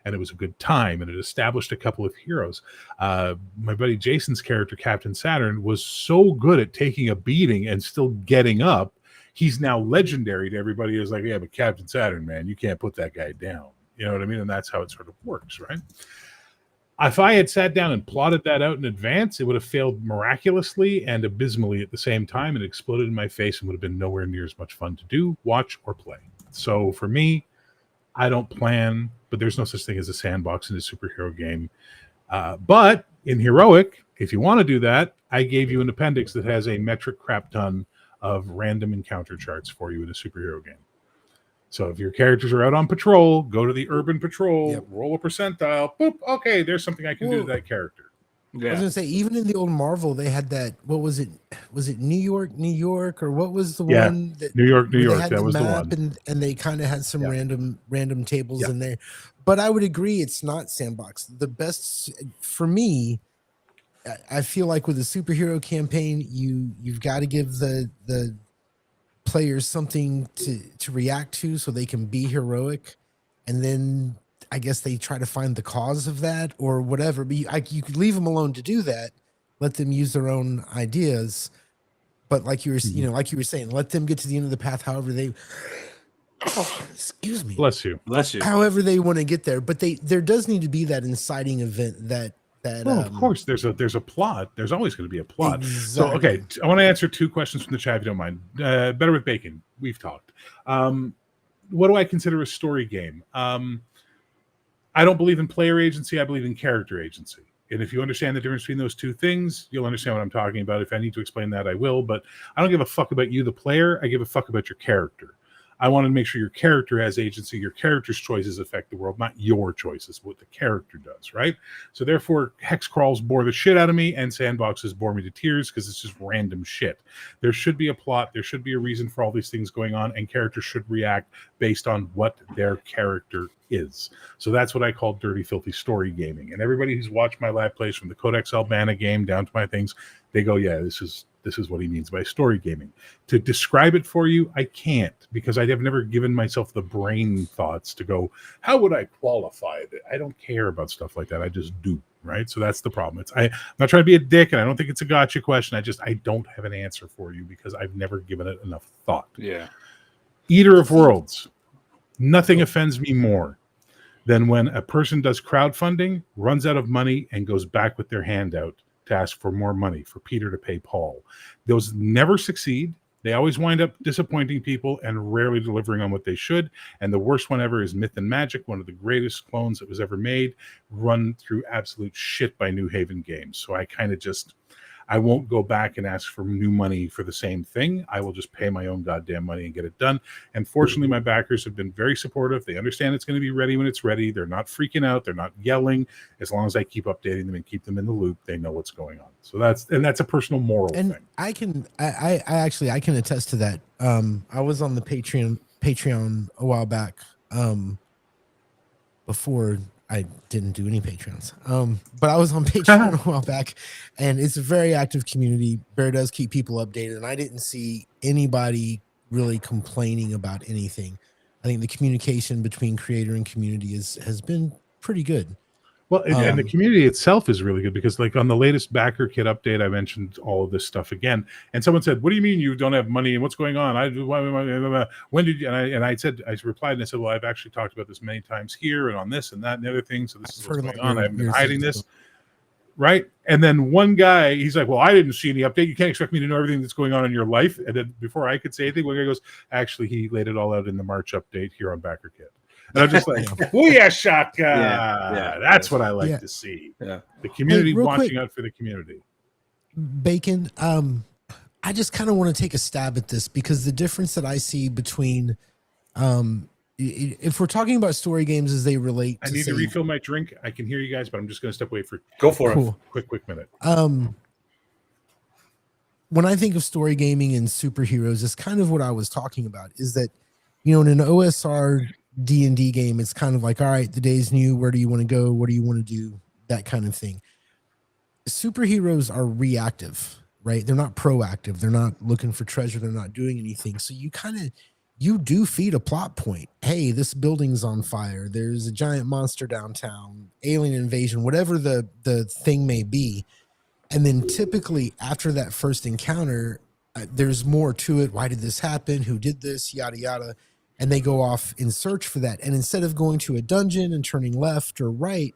And it was a good time. And it established a couple of heroes. My buddy Jason's character, Captain Saturn, was so good at taking a beating and still getting up. He's now legendary to everybody. Who's like, yeah, but Captain Saturn, man, you can't put that guy down. You know what I mean? And that's how it sort of works, right? If I had sat down and plotted that out in advance, it would have failed miraculously and abysmally at the same time and exploded in my face and would have been nowhere near as much fun to do, watch, or play. So for me, I don't plan, but there's no such thing as a sandbox in a superhero game. But in Heroic, if you want to do that, I gave you an appendix that has a metric crap ton of random encounter charts for you in a superhero game. So if your characters are out on patrol, go to the urban patrol, roll a percentile, boop, okay, there's something I can do to that character. Yeah. I was going to say, even in the old Marvel, they had that, what was it? Was it New York, or what was the one? That, New York, that was the one. And they kind of had some random tables in there. But I would agree, it's not sandbox. The best, for me, I feel like with a superhero campaign, you've got to give the players something to react to so they can be heroic, and then I guess they try to find the cause of that or whatever. But you could leave them alone to do that, let them use their own ideas. But like you were, like you were saying, let them get to the end of the path however they. Oh, excuse me. Bless you. However they want to get there, but there does need to be that inciting event that. Of course, there's a plot. There's always going to be a plot. Exactly. So, okay, I want to answer 2 questions from the chat, if you don't mind. Better with Bacon. We've talked. What do I consider a story game? I don't believe in player agency. I believe in character agency. And if you understand the difference between those 2 things, you'll understand what I'm talking about. If I need to explain that, I will. But I don't give a fuck about you, the player. I give a fuck about your character. I want to make sure your character has agency. Your character's choices affect the world, not your choices, what the character does, right? So therefore, hex crawls bore the shit out of me, and sandboxes bore me to tears because it's just random shit. There should be a plot. There should be a reason for all these things going on, and characters should react based on what their character is. So that's what I call dirty, filthy story gaming. And everybody who's watched my live plays from the Codex Albana game down to my things, they go, yeah, this is what he means by story gaming. To describe it for you, I can't, because I have never given myself the brain thoughts to go, how would I qualify it? I don't care about stuff like that. I just do, right? So that's the problem. I'm not trying to be a dick, and I don't think it's a gotcha question. I don't have an answer for you because I've never given it enough thought. Yeah. Eater of Worlds. Nothing offends me more than when a person does crowdfunding, runs out of money, and goes back with their hand out to ask for more money for Peter to pay Paul. Those never succeed. They always wind up disappointing people and rarely delivering on what they should. And the worst one ever is Myth and Magic, one of the greatest clones that was ever made, run through absolute shit by New Haven Games. So I kind of I won't go back and ask for new money for the same thing. I will just pay my own goddamn money and get it done. And fortunately, my backers have been very supportive. They understand it's going to be ready when it's ready. They're not freaking out. They're not yelling. As long as I keep updating them and keep them in the loop, they know what's going on. So that's a personal moral thing. I can attest to that. I was on the Patreon a while back, before I didn't do any Patreons. But I was on Patreon a while back, and it's a very active community. Bear does keep people updated, and I didn't see anybody really complaining about anything. I think the communication between creator and community has been pretty good. Well, and the community itself is really good because, like, on the latest backer kit update, I mentioned all of this stuff again, and someone said, "What do you mean you don't have money? And what's going on? When did you?" And I replied, and I said, "Well, I've actually talked about this many times here, and on this and that and the other thing. So this is what's going on. I haven't been hiding this, right?" And then one guy, he's like, "Well, I didn't see any update. You can't expect me to know everything that's going on in your life." And then before I could say anything, one guy goes, "Actually, he laid it all out in the March update here on backer kit." And I'm just like, "Booyah, shaka!" That's what I like to see. Yeah, the community watching out for the community. Bacon, I just kind of want to take a stab at this because the difference that I see between, if we're talking about story games as they relate, I need to refill my drink. I can hear you guys, but I'm just going to step away for it. Quick minute. When I think of story gaming and superheroes, it's kind of what I was talking about. Is that, in an OSR D&D game, it's kind of like, all right, the day's new. Where do you want to go? What do you want to do? That kind of thing. Superheroes are reactive, right? They're not proactive. They're not looking for treasure. They're not doing anything. So you do feed a plot point. Hey, this building's on fire. There's a giant monster downtown, alien invasion, whatever the thing may be. And then typically after that first encounter, there's more to it. Why did this happen? Who did this? Yada, yada. And they go off in search for that. And instead of going to a dungeon and turning left or right,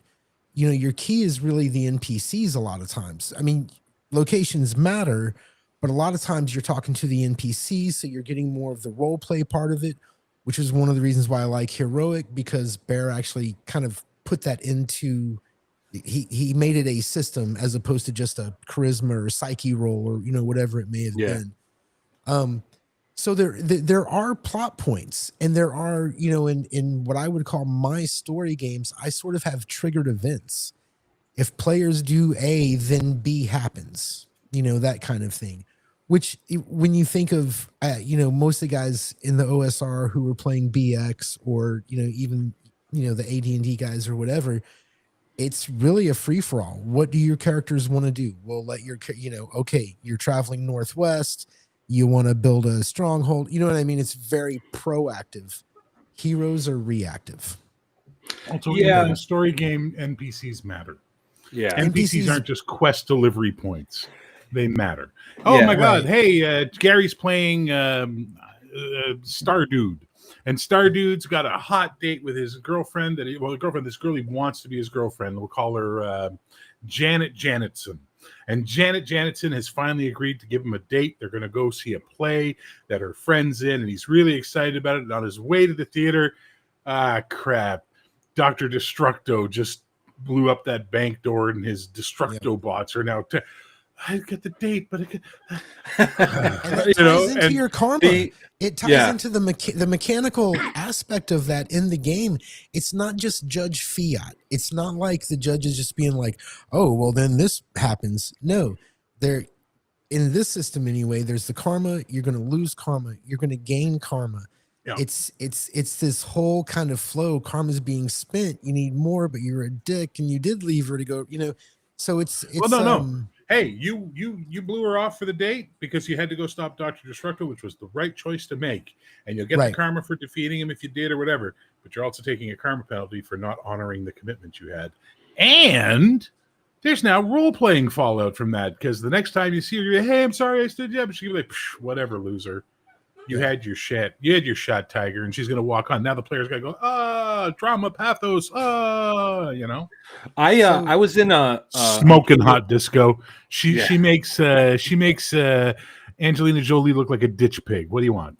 your key is really the NPCs a lot of times. I mean, locations matter, but a lot of times you're talking to the NPCs, so you're getting more of the role play part of it, which is one of the reasons why I like Heroic, because Bear actually kind of put that into, he made it a system as opposed to just a charisma or psyche roll or, whatever it may have been. So there are plot points, and there are, in what I would call my story games, I sort of have triggered events. If players do A, then B happens, that kind of thing. Which, when you think of, most of the guys in the OSR who were playing BX or, even, the AD&D guys or whatever, it's really a free-for-all. What do your characters want to do? Well, okay, you're traveling northwest. You want to build a stronghold. You know what I mean? It's very proactive. Heroes are reactive. Also, in a story game, NPCs matter. Yeah. NPCs aren't just quest delivery points. They matter. Oh, my God. Hey, Gary's playing Stardude. And Stardude's got a hot date with his girlfriend. This girl he wants to be his girlfriend. We'll call her Janet Janetson. And Janet Janetson has finally agreed to give him a date. They're going to go see a play that her friend's in, and he's really excited about it. And on his way to the theater, crap, Dr. Destructo just blew up that bank door, and his Destructo bots are now... I get the date, but it ties into your karma. It ties into the mechanical aspect of that in the game. It's not just judge fiat. It's not like the judge is just being like, "Oh, well, then this happens." No, there in this system anyway. There's the karma. You're going to lose karma. You're going to gain karma. Yeah. It's this whole kind of flow. Karma's being spent. You need more, but you're a dick, and you did leave her to go. So it's no. Hey, you blew her off for the date because you had to go stop Dr. Destructo, which was the right choice to make. And you'll get the karma for defeating him if you did or whatever. But you're also taking a karma penalty for not honoring the commitment you had. And there's now role-playing fallout from that, because the next time you see her, you're like, "Hey, I'm sorry I stood you up." And she'll be like, "Whatever, loser. You had your shit. You had your shot, Tiger." And she's going to walk on. Now the player's got to go, drama, pathos, I was in a smoking hot disco. She makes Angelina Jolie look like a ditch pig. What do you want?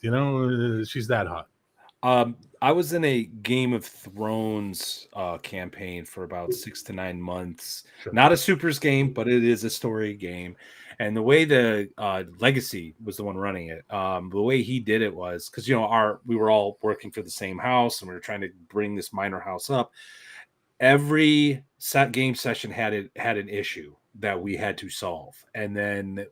She's that hot. I was in a Game of Thrones campaign for about 6 to 9 months. Sure. Not a supers game, but it is a story game. And the way the Legacy was the one running it, the way he did it was because we were all working for the same house, and we were trying to bring this minor house up. Every game session had an issue that we had to solve, and then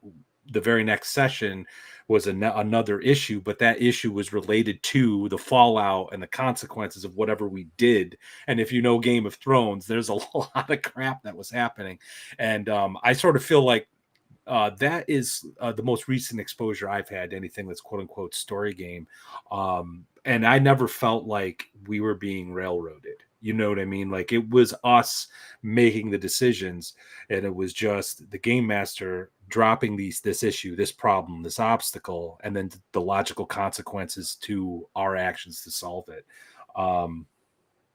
the very next session was another issue, but that issue was related to the fallout and the consequences of whatever we did. And if you know Game of Thrones, there's a lot of crap that was happening, and I sort of feel like that is the most recent exposure I've had to anything that's quote unquote story game. And I never felt like we were being railroaded. You know what I mean? Like it was us making the decisions, and it was just the game master dropping this issue, this problem, this obstacle, and then the logical consequences to our actions to solve it.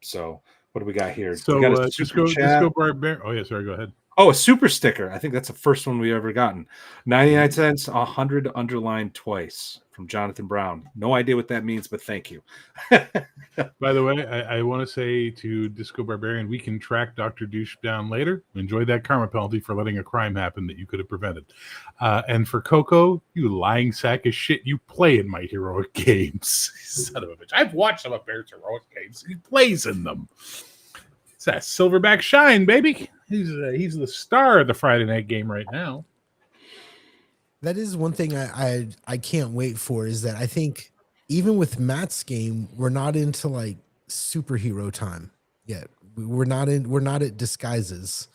So what do we got here? So we got a super chat. Disco Barbarian. Oh yeah, sorry, go ahead. Oh, a super sticker. I think that's the first one we ever gotten. 99 cents, 100 underlined twice from Jonathan Brown. No idea what that means, but thank you. By the way, I want to say to Disco Barbarian, we can track Dr. Douche down later. Enjoy that karma penalty for letting a crime happen that you could have prevented. And for Coco, you lying sack of shit, you play in my heroic games. Son of a bitch. I've watched some of Bear's heroic games. He plays in them. It's that silverback shine, baby. He's the star of the Friday night game right now. That is one thing I can't wait for, is that I think even with Matt's game, we're not into like superhero time yet. We're not at disguises.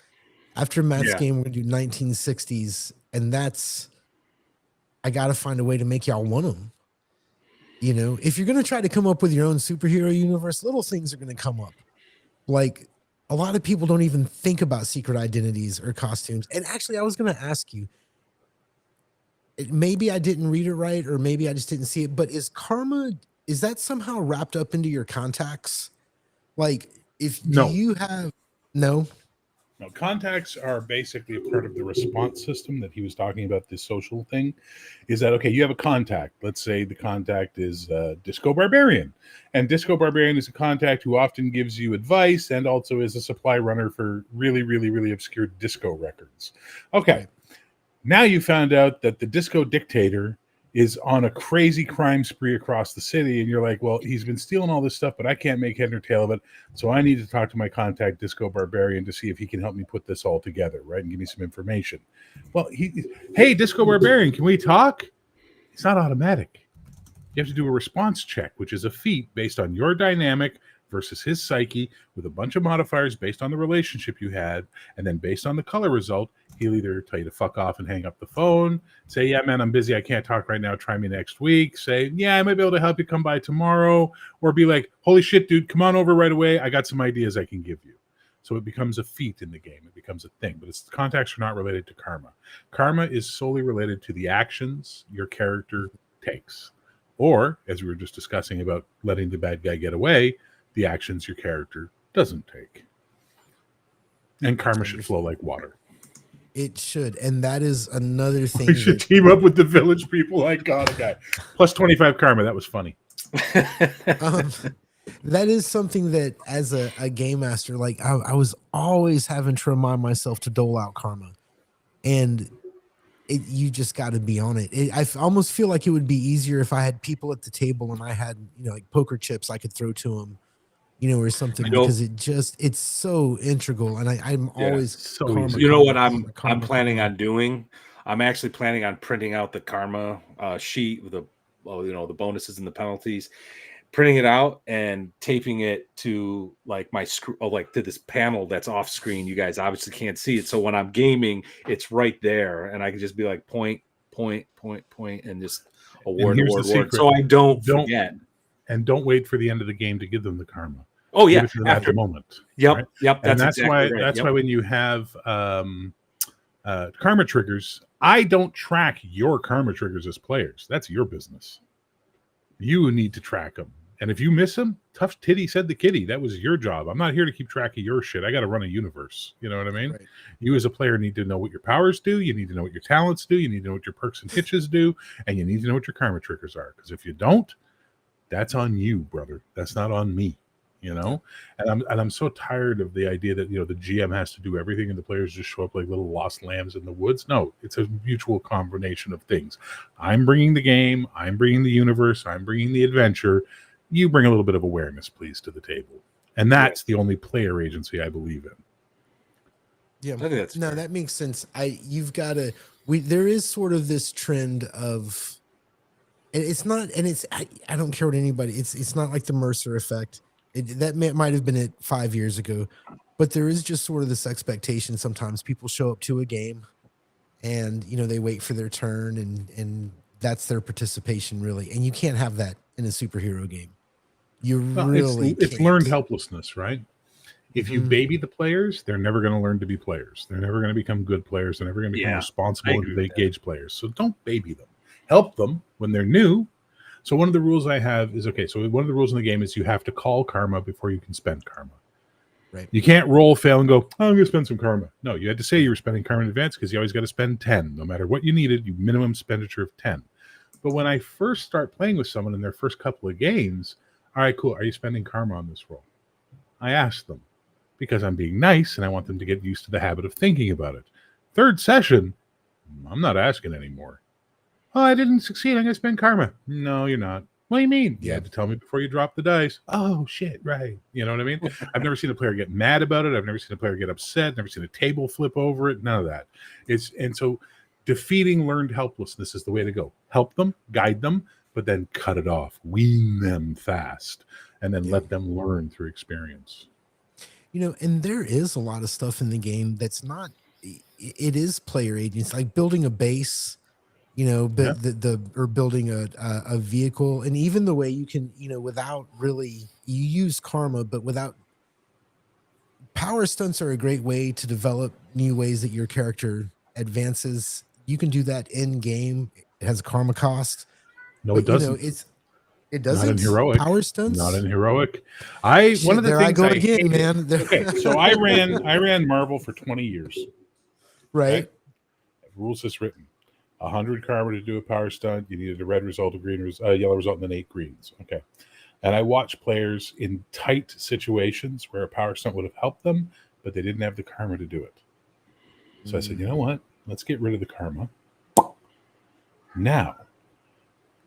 After Matt's game, we're gonna do 1960s, and I gotta find a way to make y'all want them. You know, if you're gonna try to come up with your own superhero universe, little things are gonna come up. Like, a lot of people don't even think about secret identities or costumes. And actually, I was going to ask you, maybe I didn't read it right, or maybe I just didn't see it, but is karma, is that somehow wrapped up into your contacts? Like, no, contacts are basically a part of the response system that he was talking about, this social thing. Is that, okay, you have a contact. Let's say the contact is Disco Barbarian. And Disco Barbarian is a contact who often gives you advice and also is a supply runner for really, really, really obscure disco records. Okay. Right. Now you found out that the disco dictator is on a crazy crime spree across the city, and you're like, well, he's been stealing all this stuff, but I can't make head or tail of it, so I need to talk to my contact Disco Barbarian to see if he can help me put this all together, right, and give me some information. Well, hey, Disco Barbarian, can we talk? It's not automatic. You have to do a response check, which is a feat based on your dynamic versus his psyche, with a bunch of modifiers based on the relationship you had, and then based on the color result, he'll either tell you to fuck off and hang up the phone, say, yeah, man, I'm busy, I can't talk right now, try me next week, say, yeah, I might be able to help you, come by tomorrow, or be like, holy shit, dude, come on over right away, I got some ideas I can give you. So it becomes a feat in the game, it becomes a thing, but contacts are not related to karma. Karma is solely related to the actions your character takes, or, as we were just discussing about letting the bad guy get away, the actions your character doesn't take. And karma should flow like water. It should. And that is another thing. We should team up with the village people. I got a guy. Plus 25 karma. That was funny. That is something that, as a game master, like I was always having to remind myself to dole out karma. And you just got to be on it. I almost feel like it would be easier if I had people at the table and I had, like poker chips I could throw to them, or something, because it's so integral. And I'm always so easy. What I'm planning on doing? I'm actually planning on printing out the karma sheet with the bonuses and the penalties, printing it out and taping it to like my screen, to this panel that's off screen. You guys obviously can't see it. So when I'm gaming, it's right there. And I can just be like, point, and just award. So I don't forget. And don't wait for the end of the game to give them the karma. Oh yeah, after the moment. Yep, right? Yep. That's exactly why. Right. That's why when you have karma triggers, I don't track your karma triggers as players. That's your business. You need to track them, and if you miss them, tough titty said the kitty. That was your job. I'm not here to keep track of your shit. I got to run a universe. You know what I mean? Right. You as a player need to know what your powers do. You need to know what your talents do. You need to know what your perks and hitches do, and you need to know what your karma triggers are. Because if you don't, that's on you, brother. That's not on me. And I'm so tired of the idea that the GM has to do everything and the players just show up like little lost lambs in the woods. No, it's a mutual combination of things. I'm bringing the game, I'm bringing the universe, I'm bringing the adventure. You bring a little bit of awareness, please, to the table, and that's the only player agency I believe in. Yeah, I think that's fair. That makes sense. There is sort of this trend of, and it's not, and it's I don't care what anybody. It's not like the Mercer effect. That might have been it 5 years ago, but there is just sort of this expectation. Sometimes people show up to a game and, they wait for their turn and that's their participation, really. And you can't have that in a superhero game. It's learned helplessness, right? If you baby the players, they're never going to learn to be players. They're never going to become good players. They're never going to become responsible and engaged players. So don't baby them. Help them when they're new. So one of the rules I have is, okay, so one of the rules in the game is you have to call karma before you can spend karma. Right. You can't roll, fail, and go, oh, I'm going to spend some karma. No, you had to say you were spending karma in advance because you always got to spend 10. No matter what you needed, you minimum expenditure of 10. But when I first start playing with someone in their first couple of games, all right, cool, are you spending karma on this roll? I ask them because I'm being nice and I want them to get used to the habit of thinking about it. Third session, I'm not asking anymore. Oh, I didn't succeed. I'm going to spend karma. No, you're not. What do you mean? You had to tell me before you drop the dice. Oh, shit, right. You know what I mean? I've never seen a player get mad about it. I've never seen a player get upset. Never seen a table flip over it. None of that. And so defeating learned helplessness is the way to go. Help them, guide them, but then cut it off. Wean them fast, and then let them learn through experience. And there is a lot of stuff in the game that's not, it is player agents, like building a base, but or building a vehicle, and even the way you can, without really, you use karma, but without power stunts are a great way to develop new ways that your character advances. You can do that in game. It has a karma cost. No, it doesn't. It doesn't. Not in heroic. Power stunts. Not in heroic. One of the things I go again, man. Okay, so I ran Marvel for 20 years. Right. Okay? Rules is written. 100 karma to do a power stunt. You needed a red result, a yellow result, and then 8 greens. Okay. And I watched players in tight situations where a power stunt would have helped them, but they didn't have the karma to do it. So I said, you know what? Let's get rid of the karma. Now,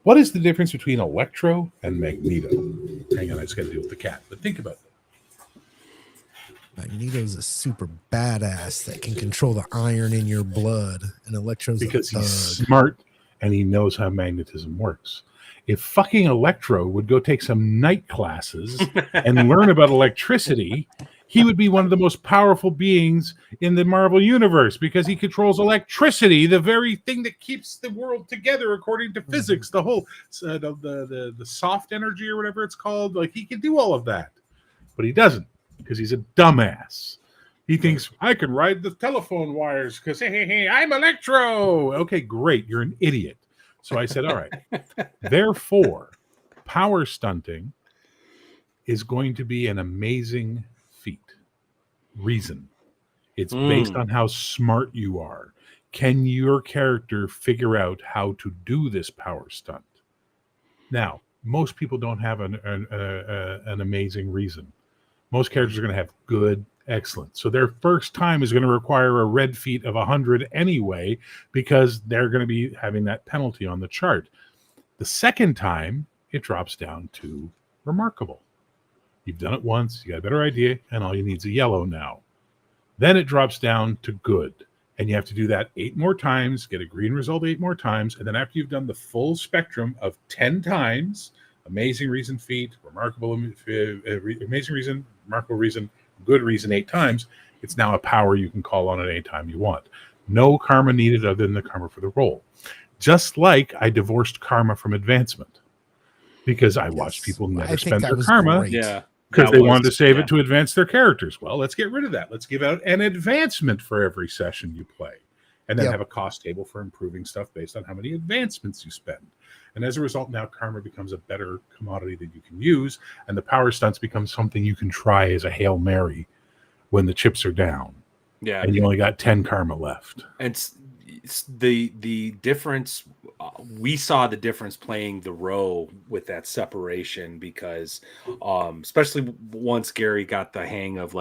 what is the difference between Electro and Magneto? Hang on, I just got to deal with the cat. But think about that. Magneto's a super badass that can control the iron in your blood, and Electro's because he's smart and he knows how magnetism works. If fucking Electro would go take some night classes and learn about electricity, he would be one of the most powerful beings in the Marvel universe because he controls electricity, the very thing that keeps the world together according to physics. The whole the soft energy or whatever it's called, like he can do all of that, but he doesn't. Because he's a dumbass. He thinks, I can ride the telephone wires because, hey, I'm Electro. Okay, great. You're an idiot. So I said, all right. Therefore, power stunting is going to be an amazing feat. Reason. It's based on how smart you are. Can your character figure out how to do this power stunt? Now, most people don't have an amazing reason. Most characters are going to have good, excellent. So their first time is going to require a red feat of 100 anyway, because they're going to be having that penalty on the chart. The second time, it drops down to remarkable. You've done it once, you got a better idea, and all you need is a yellow now. Then it drops down to good. And you have to do that 8 more times, get a green result 8 more times. And then after you've done the full spectrum of 10 times, amazing reason feat, remarkable, amazing reason, remarkable reason, good reason 8 times, it's now a power you can call on at any time you want. No karma needed other than the karma for the roll. Just like I divorced karma from advancement because I watched people never spend their karma because they wanted to save it to advance their characters. Well, let's get rid of that. Let's give out an advancement for every session you play and then have a cost table for improving stuff based on how many advancements you spend. And as a result, now karma becomes a better commodity that you can use, and the power stunts become something you can try as a Hail Mary when the chips are down. Yeah. And you only got 10 karma left. And the difference, we saw the difference playing the row with that separation because especially once Gary got the hang of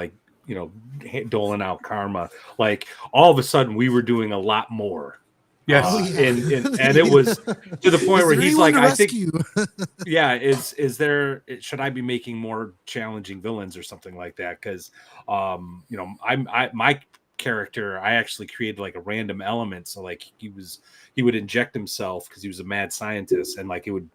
doling out karma, like all of a sudden we were doing a lot more. Yes, and it was to the point where he's like, I think, is there? Should I be making more challenging villains or something like that? Because, my character, I actually created like a random element, so like he would inject himself because he was a mad scientist, and like it would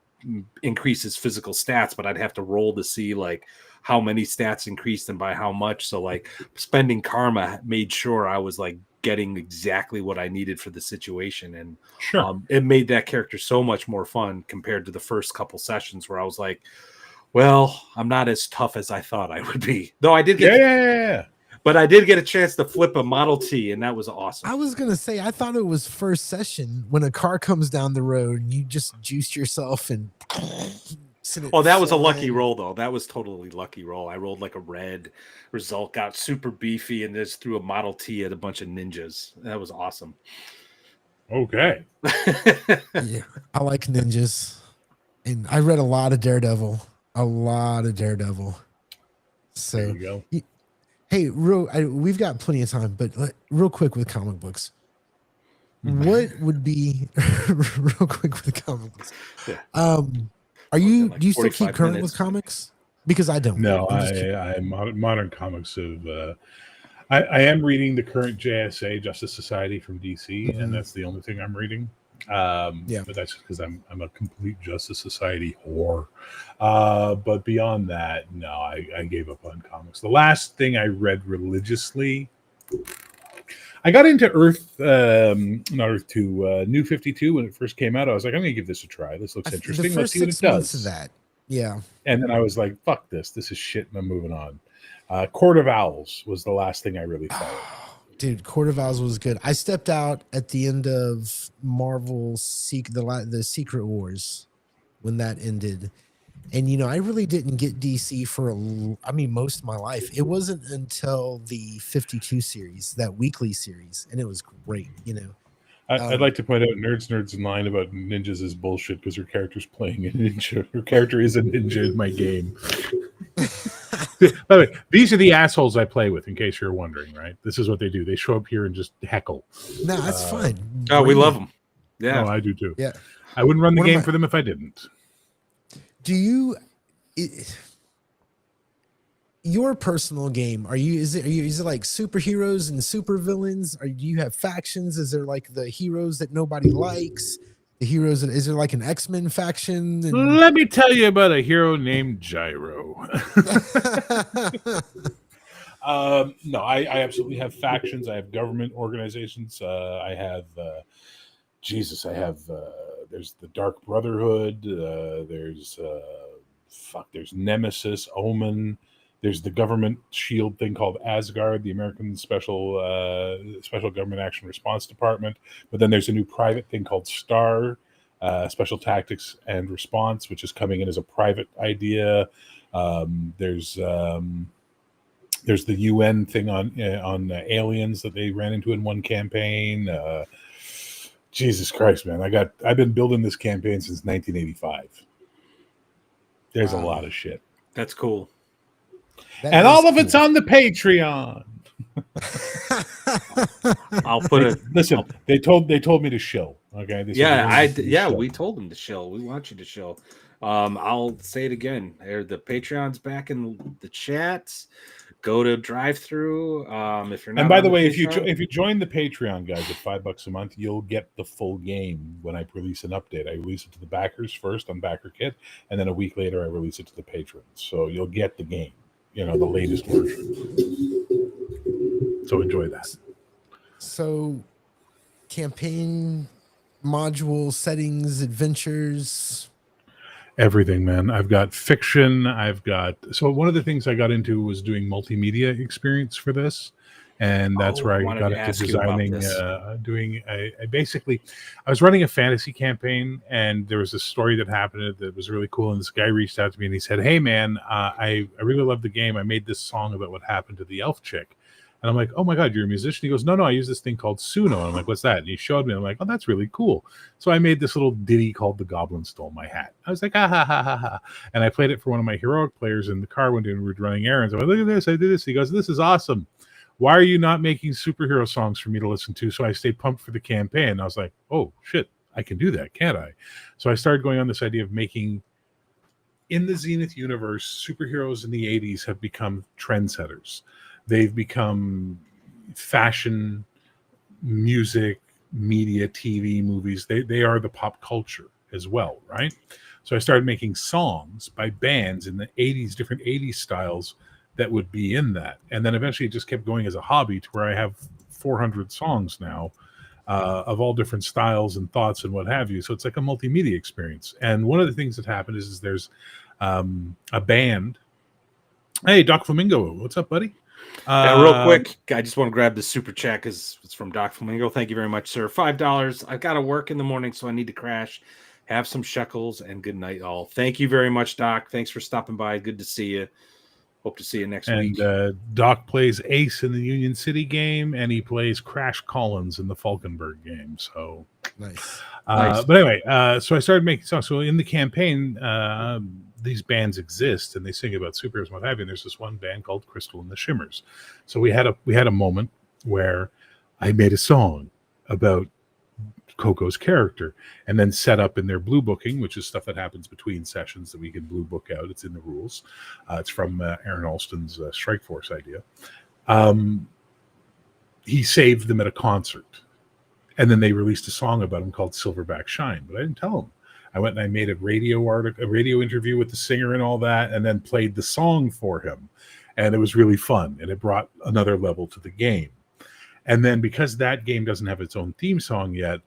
increase his physical stats, but I'd have to roll to see like how many stats increased and by how much. So like spending karma made sure I was like getting exactly what I needed for the situation. And it made that character so much more fun compared to the first couple sessions where I was like, Well, I'm not as tough as I thought I would be. Though I did Yeah. but I did get a chance to flip a Model T, and that was awesome. I was gonna say, I thought it was first session when a car comes down the road and you just juice yourself and send it Oh, that was a lucky flying. roll, though. That was totally lucky roll. I rolled like a red result, got super beefy, and just threw a Model T at a bunch of ninjas. That was awesome. Okay. Yeah, I like ninjas, and I read a lot of Daredevil. So, There you go. hey, we've got plenty of time, but real quick with comic books. What would be real quick with comic books? Yeah. Do you still 45 keep current minutes. with comics? Because I don't. No, I'm just kidding. I modern comics have. I am reading the current JSA Justice Society from DC, Mhm. and that's the only thing I'm reading. Yeah. But that's just because I'm a complete Justice Society whore. But beyond that, no, I gave up on comics. The last thing I read religiously, I got into not Earth 2, New 52 when it first came out. I was like, I'm going to give this a try. This looks The interesting. first Let's see what it 6 months of does. that. Yeah. And then I was like, fuck this. This is shit, and I'm moving on. Court of Owls was the last thing I really followed. Dude, Court of Owls was good. I stepped out at the end of Marvel the Secret Wars when that ended. And I really didn't get DC for most of my life. It wasn't until the 52 series, that weekly series, and it was great, I'd like to point out Nerds and Line about ninjas is bullshit because her character's playing a ninja. Her character is a ninja in my game. By the way, these are the assholes I play with, in case you're wondering, right? This is what they do. They show up here and just heckle. No, that's fine. Oh, we Bring love it. them. Yeah. No, I do too. Yeah. I wouldn't run the One of game my- for them if I didn't. Do you your personal game, is it like superheroes and supervillains? Or do you have factions? Is there like the heroes that nobody likes? The heroes is there like an X-Men faction? Let me tell you about a hero named Gyro. No, I absolutely have factions. I have government organizations. I have there's the Dark Brotherhood. There's Nemesis, Omen. There's the government shield thing called Asgard, the American Special Government Action Response Department. But then there's a new private thing called STAR, Special Tactics and Response, which is coming in as a private idea. There's the UN thing on aliens that they ran into in one campaign. Jesus Christ, man! I've been building this campaign since 1985. There's a lot of shit. That's cool. And all of it's on the Patreon. I'll put it. Listen, they told me to shill. Okay. We told them to shill. We want you to shill. I'll say it again. The Patreon's back in the chats. Go to DriveThru. If you're not. And by the way, Patreon, if you join the Patreon, guys, at $5 a month, you'll get the full game when I release an update. I release it to the backers first on BackerKit, and then a week later I release it to the patrons. So you'll get the game, the latest version. So enjoy that. So, campaign module settings, adventures. Everything, man. I've got fiction. So one of the things I got into was doing multimedia experience for this. And that's where I got into designing, I was running a fantasy campaign, and there was a story that happened that was really cool. And this guy reached out to me and he said, "Hey man, I really love the game. I made this song about what happened to the elf chick." And I'm like, "Oh my God, you're a musician?" He goes, No, I use this thing called Suno. And I'm like, "What's that?" And he showed me. I'm like, "Oh, that's really cool." So I made this little ditty called "The Goblin Stole My Hat." I was like, "Ha ha ha ha ha." And I played it for one of my heroic players in the car one day when we were running errands. I'm like, "Look at this, I did this." He goes, "This is awesome. Why are you not making superhero songs for me to listen to?" So I stayed pumped for the campaign. And I was like, "Oh shit, I can do that, can't I?" So I started going on this idea of making, in the Zenith universe, superheroes in the 80s have become trendsetters. They've become fashion, music, media, TV, movies. They are the pop culture as well, right? So I started making songs by bands in the 80s, different 80s styles that would be in that. And then eventually it just kept going as a hobby to where I have 400 songs now of all different styles and thoughts and what have you. So it's like a multimedia experience. And one of the things that happened is there's a band. Hey, Doc Flamingo, what's up, buddy? Real quick, I just want to grab the super chat because it's from Doc Flamingo. Thank you very much, sir. $5. I've got to work in the morning, so I need to crash. Have some shekels and good night, all. Thank you very much, Doc. Thanks for stopping by. Good to see you. Hope to see you next week. And Doc plays Ace in the Union City game, and he plays Crash Collins in the Falkenberg game. So Nice. But anyway, so I started making songs. So in the campaign, these bands exist, and they sing about superheroes and what have you. And there's this one band called Crystal and the Shimmers. So we had a moment where I made a song about Coco's character, and then set up in their blue booking, which is stuff that happens between sessions that we can blue book out. It's in the rules. It's from Aaron Alston's Strike Force idea. He saved them at a concert, and then they released a song about him called Silverback Shine, but I didn't tell him. I went and I made a radio interview with the singer and all that, and then played the song for him, and it was really fun, and it brought another level to the game. And then because that game doesn't have its own theme song yet,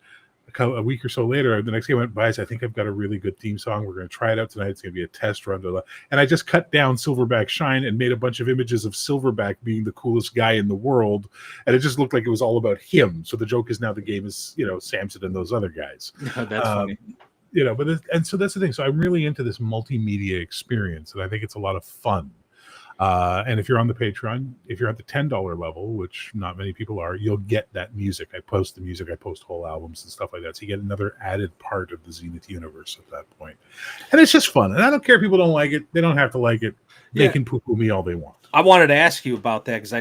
a week or so later, the next day I went by, I said, I think I've got a really good theme song. We're going to try it out tonight. It's going to be a test run. And I just cut down Silverback Shine and made a bunch of images of Silverback being the coolest guy in the world. And it just looked like it was all about him. So the joke is now the game is, Samson and those other guys. That's funny. So that's the thing. So I'm really into this multimedia experience, and I think it's a lot of fun. And if you're on the Patreon, if you're at the $10 level, which not many people are, you'll get that music. I post the music, I post whole albums and stuff like that. So you get another added part of the Zenith universe at that point. And it's just fun. And I don't care if people don't like it. They don't have to like it. They can poo-poo me all they want. I wanted to ask you about that because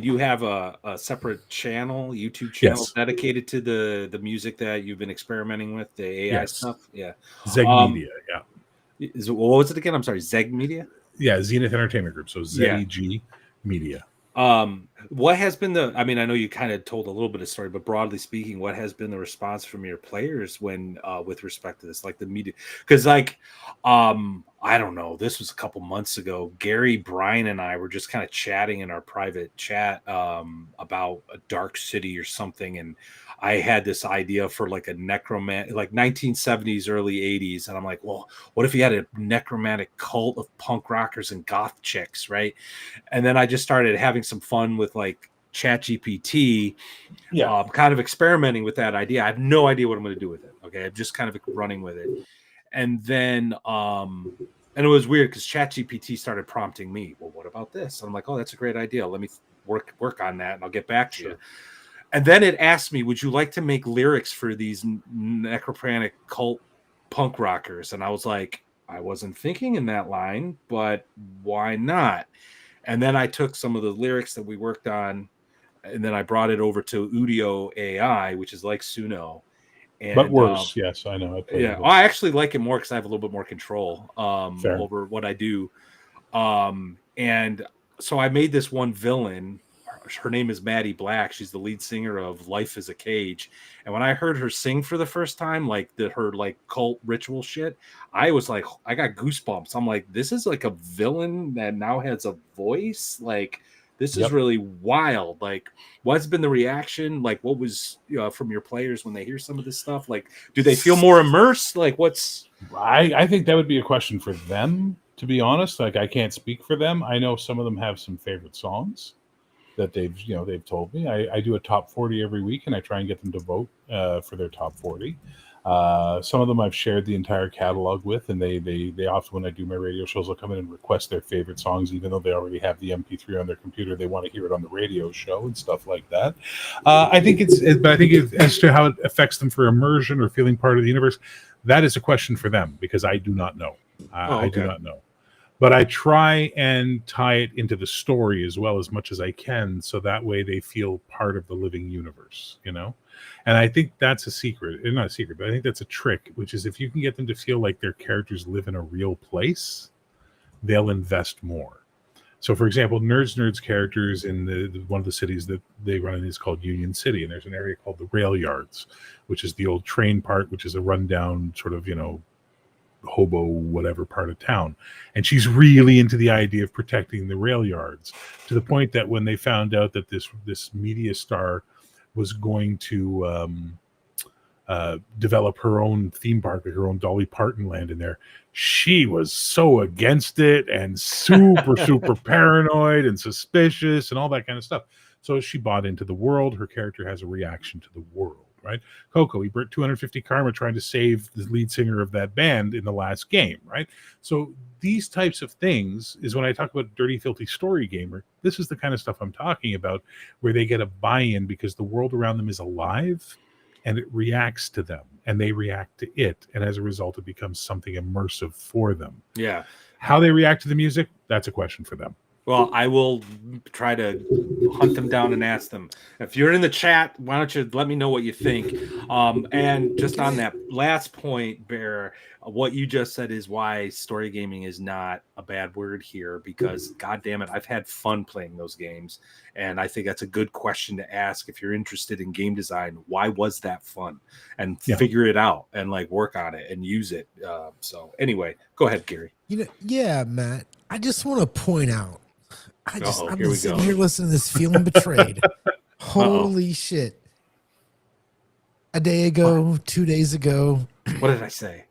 you have a separate channel, YouTube channel dedicated to the music that you've been experimenting with, the AI stuff. Yeah. Zeg Media, What was it again? I'm sorry, Zeg Media? Yeah, Zenith Entertainment Group. So ZEG Media. What has been I know you kind of told a little bit of story, but broadly speaking, what has been the response from your players when with respect to this, like the media? Because I don't know, this was a couple months ago. Gary, Brian, and I were just kind of chatting in our private chat about a dark city or something, and I had this idea for like a necromantic, like 1970s, early 80s, and I'm like, well, what if you had a necromantic cult of punk rockers and goth chicks, right? And then I just started having some fun with like ChatGPT, kind of experimenting with that idea. I have no idea what I'm going to do with it. Okay, I'm just kind of running with it, and then and it was weird because ChatGPT started prompting me. Well, what about this? And I'm like, oh, that's a great idea. Let me work on that, and I'll get back to you. And then it asked me, would you like to make lyrics for these necromantic cult punk rockers? And I was like, I wasn't thinking in that line, but why not? And then I took some of the lyrics that we worked on, and then I brought it over to Udio AI, which is like Suno. And, but worse, yes, I know. I actually like it more because I have a little bit more control over what I do. And so I made this one villain. Her name is Maddie Black. She's the lead singer of Life is a Cage. And when I heard her sing for the first time, her cult ritual shit, I was like, I got goosebumps. I'm like, this is like a villain that now has a voice. Like, this is really wild. Like, what's been the reaction? Like, what was from your players when they hear some of this stuff? Like, do they feel more immersed? Like, what's... I think that would be a question for them, to be honest. Like, I can't speak for them. I know some of them have some favorite songs that they've told me. I do a top 40 every week, and I try and get them to vote for their top 40. Some of them I've shared the entire catalog with, and they often, when I do my radio shows, will come in and request their favorite songs, even though they already have the MP3 on their computer. They want to hear it on the radio show and stuff like that. I think as to how it affects them for immersion or feeling part of the universe, that is a question for them, because I do not know. I do not know. But I try and tie it into the story as much as I can, so that way they feel part of the living universe, And I think that's a secret. Not a secret, but I think that's a trick, which is if you can get them to feel like their characters live in a real place, they'll invest more. So, for example, Nerd's characters in one of the cities that they run in is called Union City, and there's an area called the Rail Yards, which is the old train part, which is a rundown sort of, hobo whatever part of town, and she's really into the idea of protecting the rail yards, to the point that when they found out that this media star was going to develop her own theme park, her own Dolly Parton land in there, she was so against it and super paranoid and suspicious and all that kind of stuff. So she bought into the world. Her character has a reaction to the world, right? Coco, he burnt 250 karma trying to save the lead singer of that band in the last game, right? So these types of things is when I talk about dirty, filthy story gamer, this is the kind of stuff I'm talking about, where they get a buy-in because the world around them is alive and it reacts to them and they react to it. And as a result, it becomes something immersive for them. Yeah. How they react to the music, that's a question for them. Well, I will try to hunt them down and ask them. If you're in the chat, why don't you let me know what you think? And just on that last point, Bear, what you just said is why story gaming is not a bad word here, because God damn it, I've had fun playing those games. And I think that's a good question to ask if you're interested in game design. Why was that fun? And figure it out and like work on it and use it. So anyway, go ahead, Gary. Yeah, Matt, I just want to point out, I'm just sitting here listening to this, feeling betrayed. Holy shit. A day ago, 2 days ago. What did I say?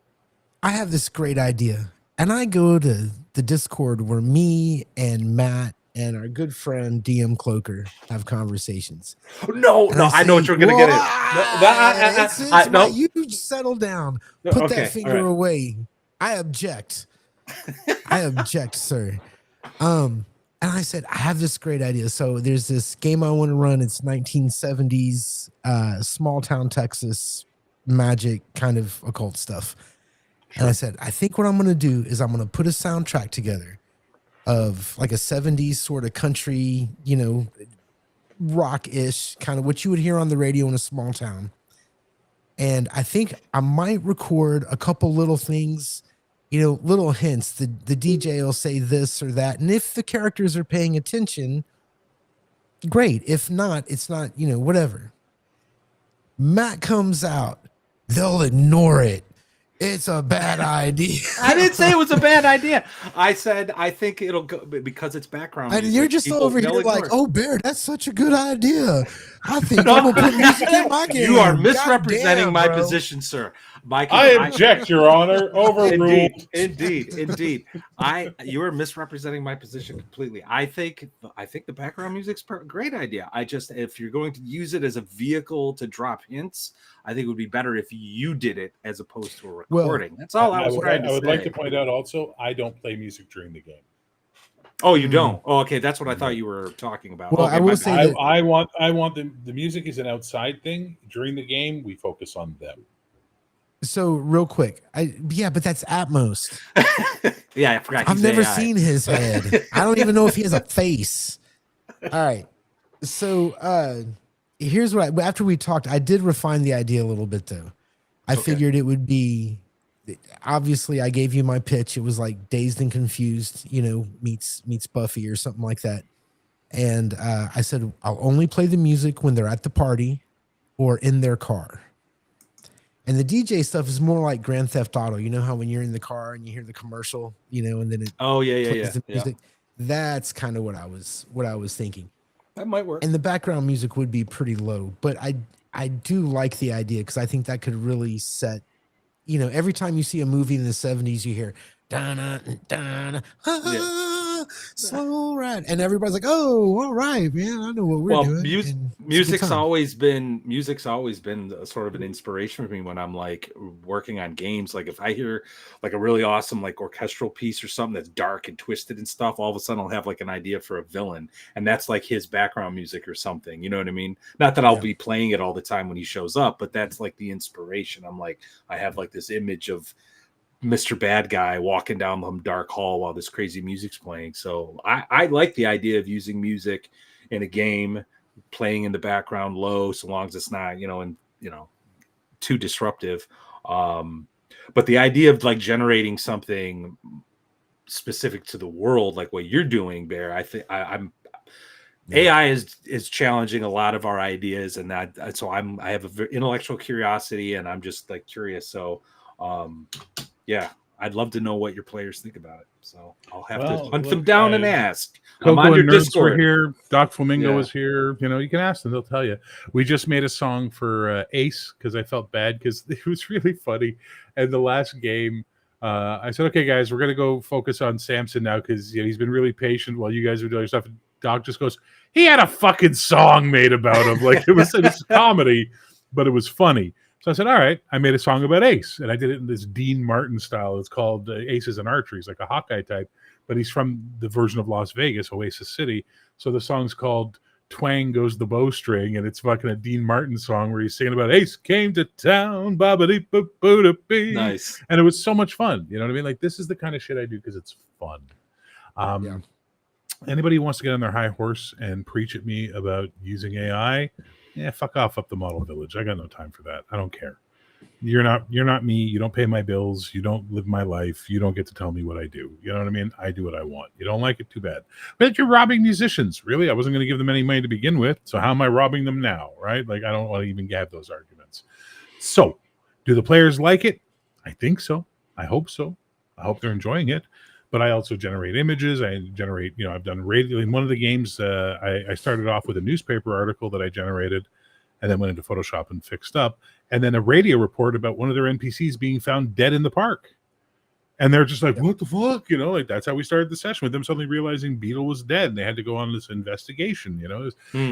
I have this great idea. And I go to the Discord where me and Matt and our good friend DM Cloaker have conversations. No, I know what you're going to get at. No, you settle down. Put that finger away. I object. I object, sir. And I said, I have this great idea. So there's this game I want to run. It's 1970s, small town Texas magic kind of occult stuff. Sure. And I said, I think what I'm going to do is I'm going to put a soundtrack together of like a 70s sort of country, rock-ish, kind of what you would hear on the radio in a small town. And I think I might record a couple little things, little hints. The DJ will say this or that. And if the characters are paying attention, great. If not, it's not, whatever. Matt comes out. They'll ignore it. It's a bad idea. I didn't say it was a bad idea. I said, I think it'll go because it's background. And you're just over here like, oh, Bear, that's such a good idea. I think I'm going to put music in my game. You are misrepresenting my position, sir. I object, Your Honor. Overruled. Indeed. You are misrepresenting my position completely. I think the background music's a great idea. If you're going to use it as a vehicle to drop hints, I think it would be better if you did it as opposed to a recording. That's all I was trying to say. I would like to point out also, I don't play music during the game. Oh, you don't? Oh, okay. That's what I thought you were talking about. Well, okay, I will say that I want the music is an outside thing. During the game, we focus on them. So real quick, but that's Atmos. Yeah, I forgot. I've never seen his head. I don't even know if he has a face. All right. So here's what after we talked, I did refine the idea a little bit though. I figured it would be, obviously I gave you my pitch. It was like Dazed and Confused, meets Buffy or something like that. And I said, I'll only play the music when they're at the party or in their car. And the DJ stuff is more like Grand Theft Auto. You know how when you're in the car and you hear the commercial, and then it plays the music. That's kind of what I was thinking. That might work. And the background music would be pretty low, but I do like the idea because I think that could really set, every time you see a movie in the 70s, you hear slow ride, and everybody's like, "Oh, all right, man, I know what we're doing." Music's always been sort of an inspiration for me when I'm like working on games. Like if I hear like a really awesome like orchestral piece or something that's dark and twisted and stuff, all of a sudden I'll have like an idea for a villain, and that's like his background music or something. You know what I mean? Not that I'll be playing it all the time when he shows up, but that's like the inspiration. I'm like, I have like this image of Mr. Bad Guy walking down some dark hall while this crazy music's playing. So I like the idea of using music in a game, playing in the background low, so long as it's not, too disruptive. But the idea of like generating something specific to the world, like what you're doing, Bear, I think AI is challenging a lot of our ideas, and so I have an intellectual curiosity, and I'm just like curious. So, yeah, I'd love to know what your players think about it. So I'll have to hunt them down and ask. Coco I'm on your Discord here. Doc Flamingo is here. You can ask them; they'll tell you. We just made a song for Ace because I felt bad because it was really funny. And the last game, I said, okay, guys, we're going to go focus on Samson now because he's been really patient while you guys are doing stuff. And Doc just goes, he had a fucking song made about him. Like it was comedy, but it was funny. So I said, all right, I made a song about Ace. And I did it in this Dean Martin style. It's called Aces and Archery. It's like a Hawkeye type, but he's from the version of Las Vegas, Oasis City. So the song's called Twang Goes the Bowstring, and it's fucking a Dean Martin song where he's singing about Ace came to town, ba-ba-dee-ba-boo-da-bee. Nice. And it was so much fun. You know what I mean? Like, this is the kind of shit I do because it's fun. Anybody who wants to get on their high horse and preach at me about using AI, fuck off up the model village. I got no time for that. I don't care. You're not me. You don't pay my bills. You don't live my life. You don't get to tell me what I do. You know what I mean? I do what I want. You don't like it, too bad. But you're robbing musicians. Really? I wasn't going to give them any money to begin with. So how am I robbing them now? Right? Like, I don't want to even have those arguments. So do the players like it? I think so. I hope so. I hope they're enjoying it. But I also generate images. I generate, I've done radio. In one of the games, I started off with a newspaper article that I generated and then went into Photoshop and fixed up. And then a radio report about one of their NPCs being found dead in the park. And they're just like, what the fuck? Like that's how we started the session, with them suddenly realizing Beetle was dead. And they had to go on this investigation,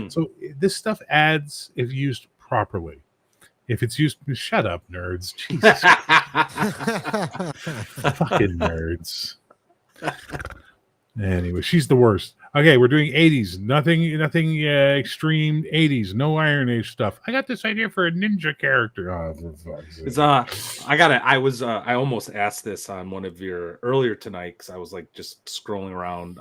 So this stuff adds if used properly. If it's used, shut up, nerds. Jesus. Fucking nerds. Anyway, she's the worst. Okay, we're doing 80s. Nothing extreme 80s. No Iron Age stuff. I got this idea for a ninja character. Oh, for fuck's sake. I almost asked this on one of your earlier tonight because I was like just scrolling around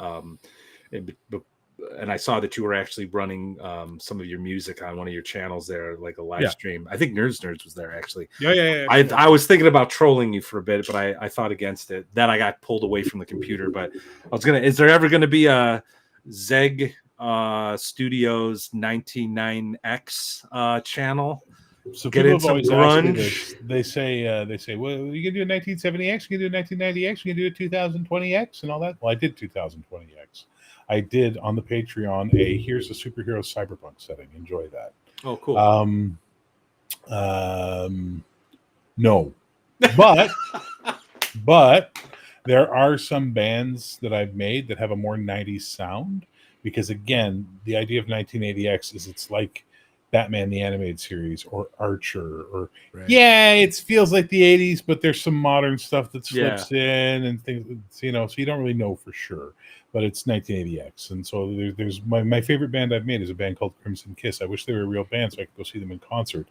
and I saw that you were actually running some of your music on one of your channels there, like a live stream. I think Nerds was there actually. Yeah. I was thinking about trolling you for a bit, but I thought against it. Then I got pulled away from the computer. But is there ever gonna be a Zeg Studios 99X channel? So get in some grunge. They say, well, you can do a 1970X, you can do a 1990X, you can do a 2020X, and all that. Well, I did 2020X. I did on the Patreon here's a superhero cyberpunk setting. Enjoy that. Oh, cool. No, but there are some bands that I've made that have a more 90s sound, because again, the idea of 1980X is it's like Batman the Animated Series or Archer or it feels like the 80s, but there's some modern stuff that slips in and things, so you don't really know for sure, but it's 1980X. And so there's my favorite band I've made is a band called Crimson Kiss. I wish they were a real band so I could go see them in concert.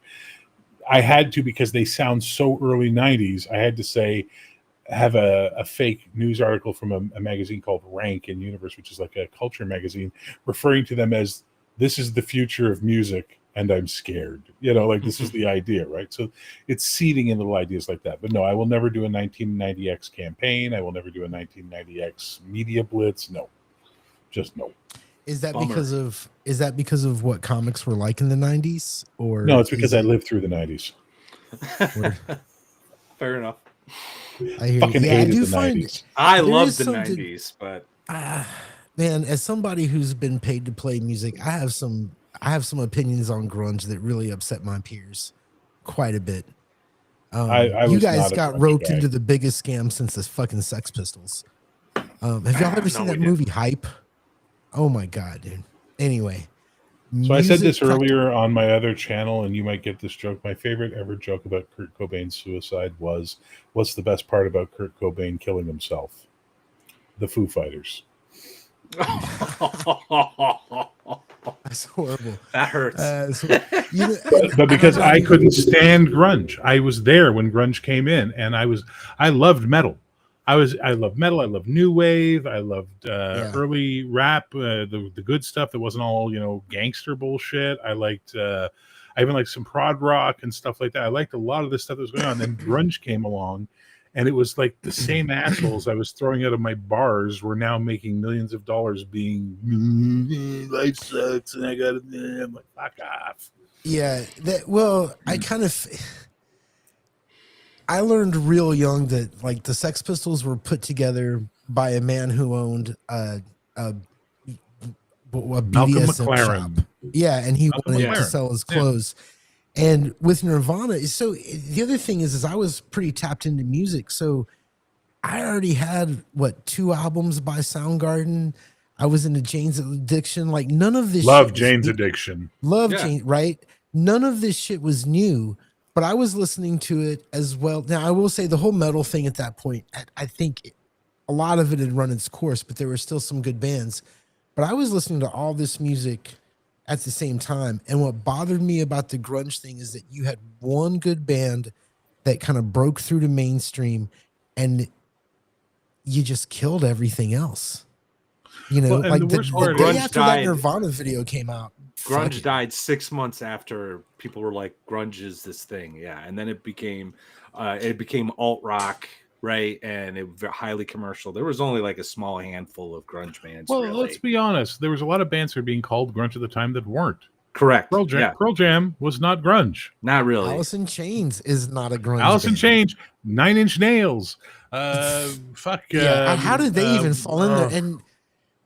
I had to, because they sound so early 90s. I had to have a fake news article from a magazine called Rank in Universe, which is like a culture magazine, referring to them as this is the future of music and I'm scared. This is the idea, right? So it's seeding in little ideas like that. But no, I will never do a 1990X campaign. I will never do a 1990X media blitz. No, just no. Is that because of what comics were like in the 90s? Or no, it's because I lived through the 90s. Fair enough. I hear fucking hated the 90s. I love the 90s, but man, as somebody who's been paid to play music, I have some opinions on grunge that really upset my peers quite a bit. You guys got roped into the biggest scam since the fucking Sex Pistols. Have y'all ever seen that movie Hype? Oh my god, dude. Anyway, so I said this earlier on my other channel, and you might get this joke. My favorite ever joke about Kurt Cobain's suicide was, what's the best part about Kurt Cobain killing himself? The Foo Fighters. That's horrible. That hurts. But because I couldn't stand grunge. I was there when grunge came in, and I loved metal. I loved metal. I loved new wave. I loved early rap, the good stuff that wasn't all gangster bullshit. I even liked some prog rock and stuff like that. I liked a lot of the stuff that was going on. Then grunge came along, and it was like the same assholes I was throwing out of my bars were now making millions of dollars being life sucks, and I'm like, fuck off. Yeah, I learned real young that like the Sex Pistols were put together by a man who owned a BDSM shop. Yeah, and he wanted to sell his clothes. And with Nirvana, so the other thing is I was pretty tapped into music. So I already had 2 albums by Soundgarden. I was into Jane's Addiction. Like none of this Love shit was Jane's new. Addiction. Love Yeah. Jane, right? None of this shit was new, but I was listening to it as well. Now I will say the whole metal thing at that point, I think a lot of it had run its course, but there were still some good bands. But I was listening to all this music at the same time. And what bothered me about the grunge thing is that you had one good band that kind of broke through to mainstream and you just killed everything else. You know, Well, and like the the worst part day Grunge after died. that Nirvana video came out, fuck Grunge it. died 6 months after people were like, grunge is this thing. Yeah. And then it became alt rock, right? And it was highly commercial. There was only like a small handful of grunge bands. Well, really. let's be honest. There was a lot of bands that were being called grunge at the time that weren't. Correct. Pearl Jam was not grunge. Not really. Alice in Chains is not a grunge Alice in band. Chains, 9 Inch Nails. How did they even fall in there? And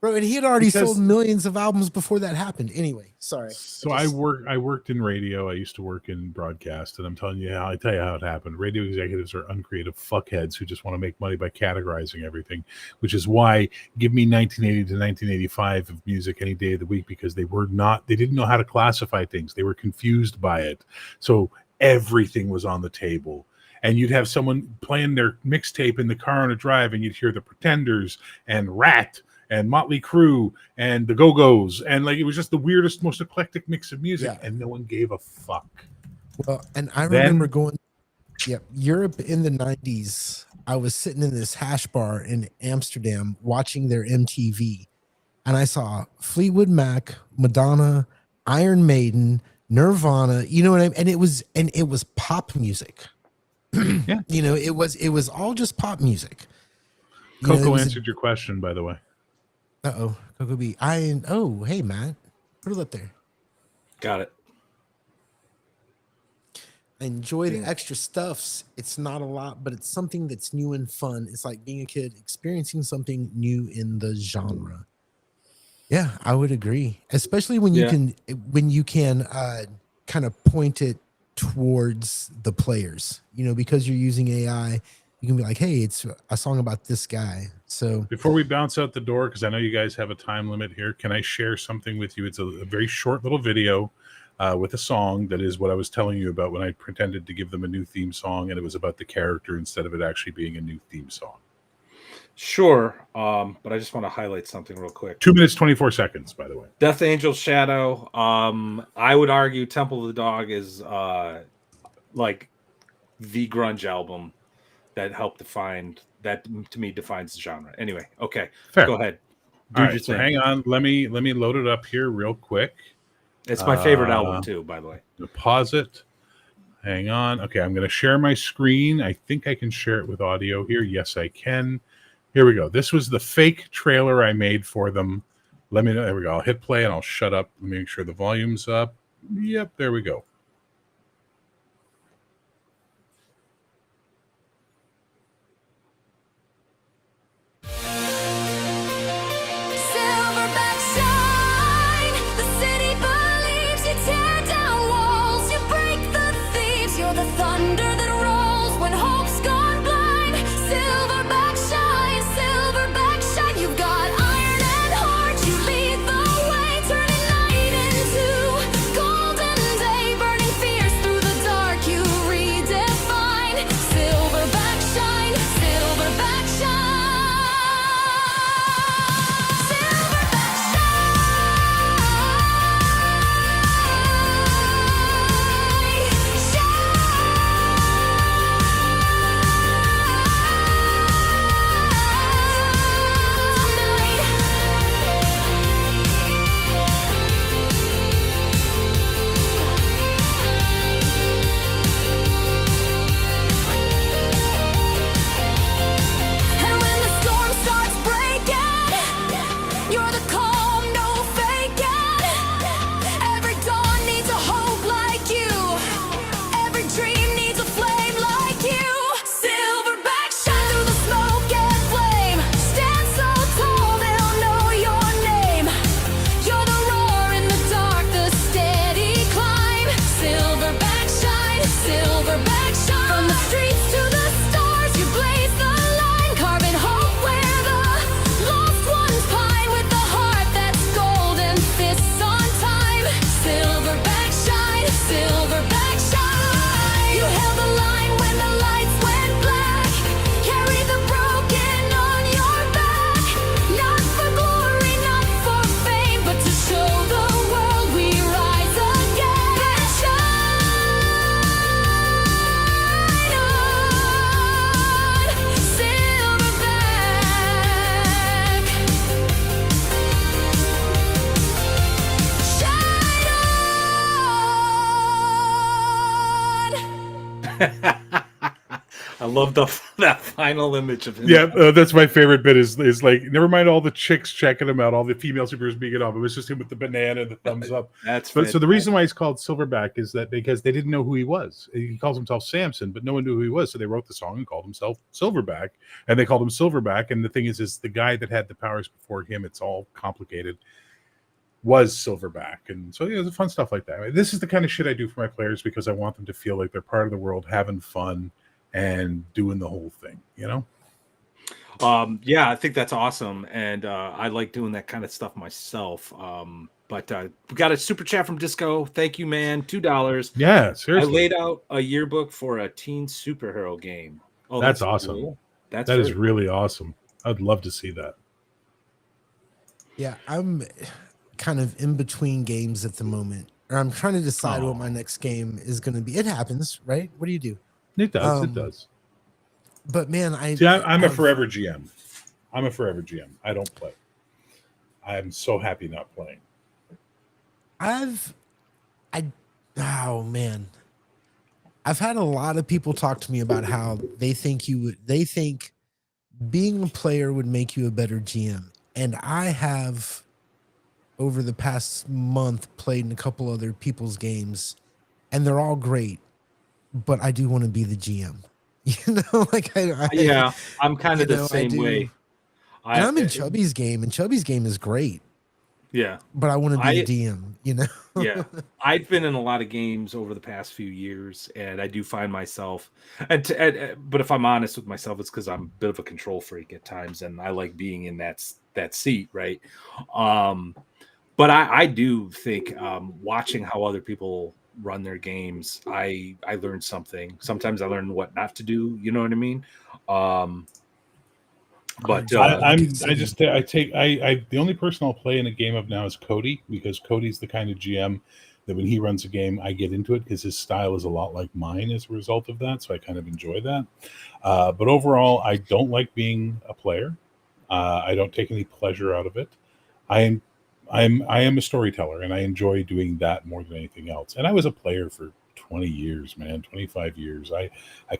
bro, and he had already sold millions of albums before that happened. Anyway, sorry. So I worked in radio. I used to work in broadcast, and I'm telling you how it happened. Radio executives are uncreative fuckheads who just want to make money by categorizing everything, which is why give me 1980 to 1985 of music any day of the week, because they didn't know how to classify things. They were confused by it. So everything was on the table. And you'd have someone playing their mixtape in the car on a drive, and you'd hear the Pretenders and Rat and Motley Crue and the Go-Go's, and like it was just the weirdest, most eclectic mix of music, and no one gave a fuck. Well, and I remember going, Europe in the 90s. I was sitting in this hash bar in Amsterdam watching their MTV, and I saw Fleetwood Mac, Madonna, Iron Maiden, Nirvana. You know what I mean? And it was pop music. Yeah, you know, it was all just pop music. Coco answered your question, by the way. Coco B. Hey Matt, put it up there. Got it. I enjoy the extra stuffs. It's not a lot, but it's something that's new and fun. It's like being a kid experiencing something new in the genre. Yeah, I would agree, especially when you can kind of point it towards the players, you know, because you're using AI, you can be like, hey, it's a song about this guy. So before we bounce out the door, because I know you guys have a time limit here, can I share something with you? It's a very short little video with a song that is what I was telling you about when I pretended to give them a new theme song, and it was about the character instead of it actually being a new theme song. Sure, but I just want to highlight something real quick. 2 minutes, 24 seconds, by the way. Death Angel Shadow. I would argue Temple of the Dog is like the grunge album that helped defines the genre. Anyway, okay, fair. Go ahead. All right, so hang on. Let me load it up here real quick. It's my favorite album too, by the way. Pause it. Hang on. Okay, I'm going to share my screen. I think I can share it with audio here. Yes, I can. Here we go. This was the fake trailer I made for them. Let me know. There we go. I'll hit play and I'll shut up. Let me make sure the volume's up. Yep, there we go. I love that final image of him. Yeah, that's my favorite bit. Is like, never mind all the chicks checking him out, all the female superheroes being it off. It was just him with the banana and the thumbs up. That's But so the reason why he's called Silverback is that because they didn't know who he was. He calls himself Samson, but no one knew who he was. So they wrote the song and called himself Silverback, and they called him Silverback. And the thing is the guy that had the powers before him, it's all complicated, was Silverback. And so there's fun stuff like that. This is the kind of shit I do for my players because I want them to feel like they're part of the world, having fun and doing the whole thing, you know? Yeah, I think that's awesome. And I like doing that kind of stuff myself. But we got a super chat from Disco. Thank you, man. $2. Yeah, seriously. I laid out a yearbook for a teen superhero game. Oh, that's awesome. Cool. That is really awesome. I'd love to see that. Yeah, I'm kind of in between games at the moment. Or I'm trying to decide what my next game is going to be. It happens, right? What do you do? It does. It does. But man, I'm a forever GM. I'm a forever GM. I don't play. I'm so happy not playing. Oh man, I've had a lot of people talk to me about how they think being a player would make you a better GM, and I have over the past month played in a couple other people's games, and they're all great, but I do want to be the GM. You know, like I'm kind of the same way. And I'm in Chubby's game, and Chubby's game is great. Yeah, but I want to be the DM. You know. Yeah, I've been in a lot of games over the past few years, and I do find myself. But if I'm honest with myself, it's because I'm a bit of a control freak at times, and I like being in that seat, right? But I do think watching how other people run their games, I learned something. Sometimes I learn what not to do. You know what I mean? But the only person I'll play in a game of now is Cody, because Cody's the kind of GM that when he runs a game, I get into it because his style is a lot like mine as a result of that. So I kind of enjoy that. But overall, I don't like being a player. I don't take any pleasure out of it. I am a storyteller, and I enjoy doing that more than anything else. And I was a player for 20 years, man, 25 years. I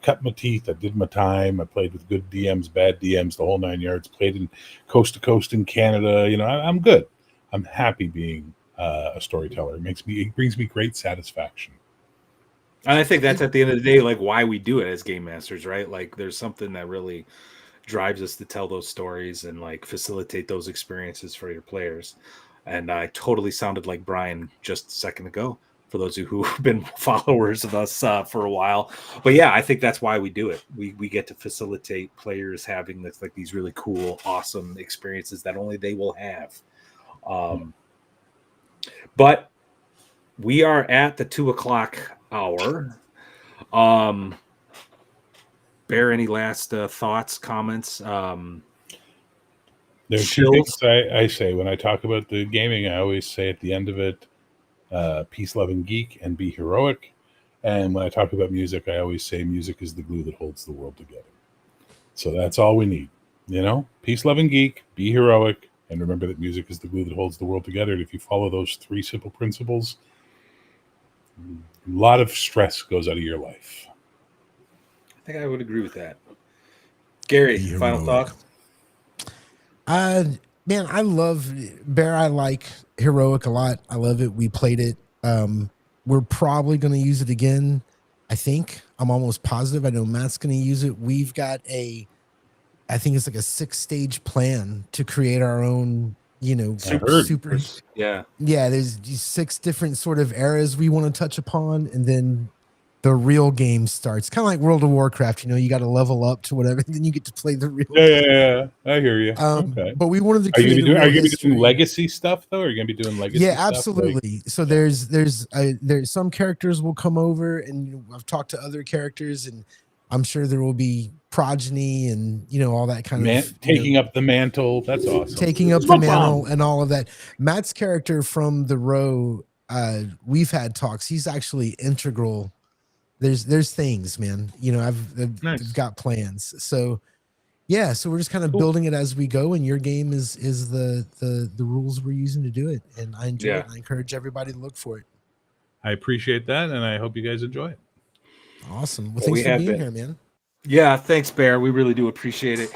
cut my teeth. I did my time. I played with good DMs, bad DMs, the whole 9 yards, played in coast to coast in Canada. You know, I'm good. I'm happy being a storyteller. It brings me great satisfaction. And I think that's at the end of the day, like why we do it as game masters, right? Like there's something that really drives us to tell those stories and like facilitate those experiences for your players. And I totally sounded like Brian just a second ago, for those of you who've been followers of us for a while. But yeah, I think that's why we do it. We get to facilitate players having this, like these really cool, awesome experiences that only they will have. But we are at the 2:00 hour. Bear, any last thoughts, comments? There's two things I say when I talk about the gaming. I always say at the end of it, peace, love, and geek, and be heroic. And when I talk about music, I always say music is the glue that holds the world together. So that's all we need, you know? Peace, love, and geek, be heroic, and remember that music is the glue that holds the world together. And if you follow those 3 simple principles, a lot of stress goes out of your life. I think I would agree with that. Gary, final thoughts? Man, I love Bear. I like Heroic a lot. I love it. We played it. We're probably going to use it again. I think I'm almost positive. I know Matt's going to use it. We've got I think it's like a 6-stage plan to create our own, you know, super. Yeah. Yeah. There's 6 different sort of eras we want to touch upon. And then the real game starts, kind of like World of Warcraft. You know, you got to level up to whatever, and then you get to play the real. Yeah. I hear you. Okay. But we wanted to. Are you going to be doing legacy stuff though? Are you going to be doing legacy? Yeah, stuff? absolutely. So there's some characters will come over, and I've talked to other characters, and I'm sure there will be progeny and all that kind of taking up the mantle. That's awesome. Taking up the mantle and all of that. Matt's character from the row. We've had talks. He's actually integral. There's things, man. I've got plans. So yeah, so we're just kind of building it as we go, and your game is the rules we're using to do it, and I enjoy it. And I encourage everybody to look for it. I appreciate that, and I hope you guys enjoy it. Awesome. Well, Well, thanks we for have being been. here, man. Yeah, thanks, Bear. We really do appreciate it.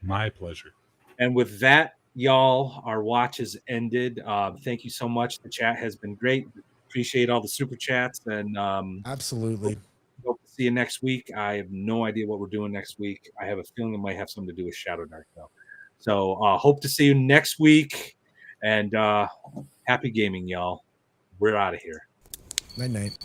My pleasure. And with that, y'all, our watch has ended. Thank you so much. The chat has been great. Appreciate all the super chats, and Absolutely. hope to see you next week. I have no idea what we're doing next week. I have a feeling it might have something to do with Shadow Dark, though. So hope to see you next week, and happy gaming, y'all. We're out of here. Night night.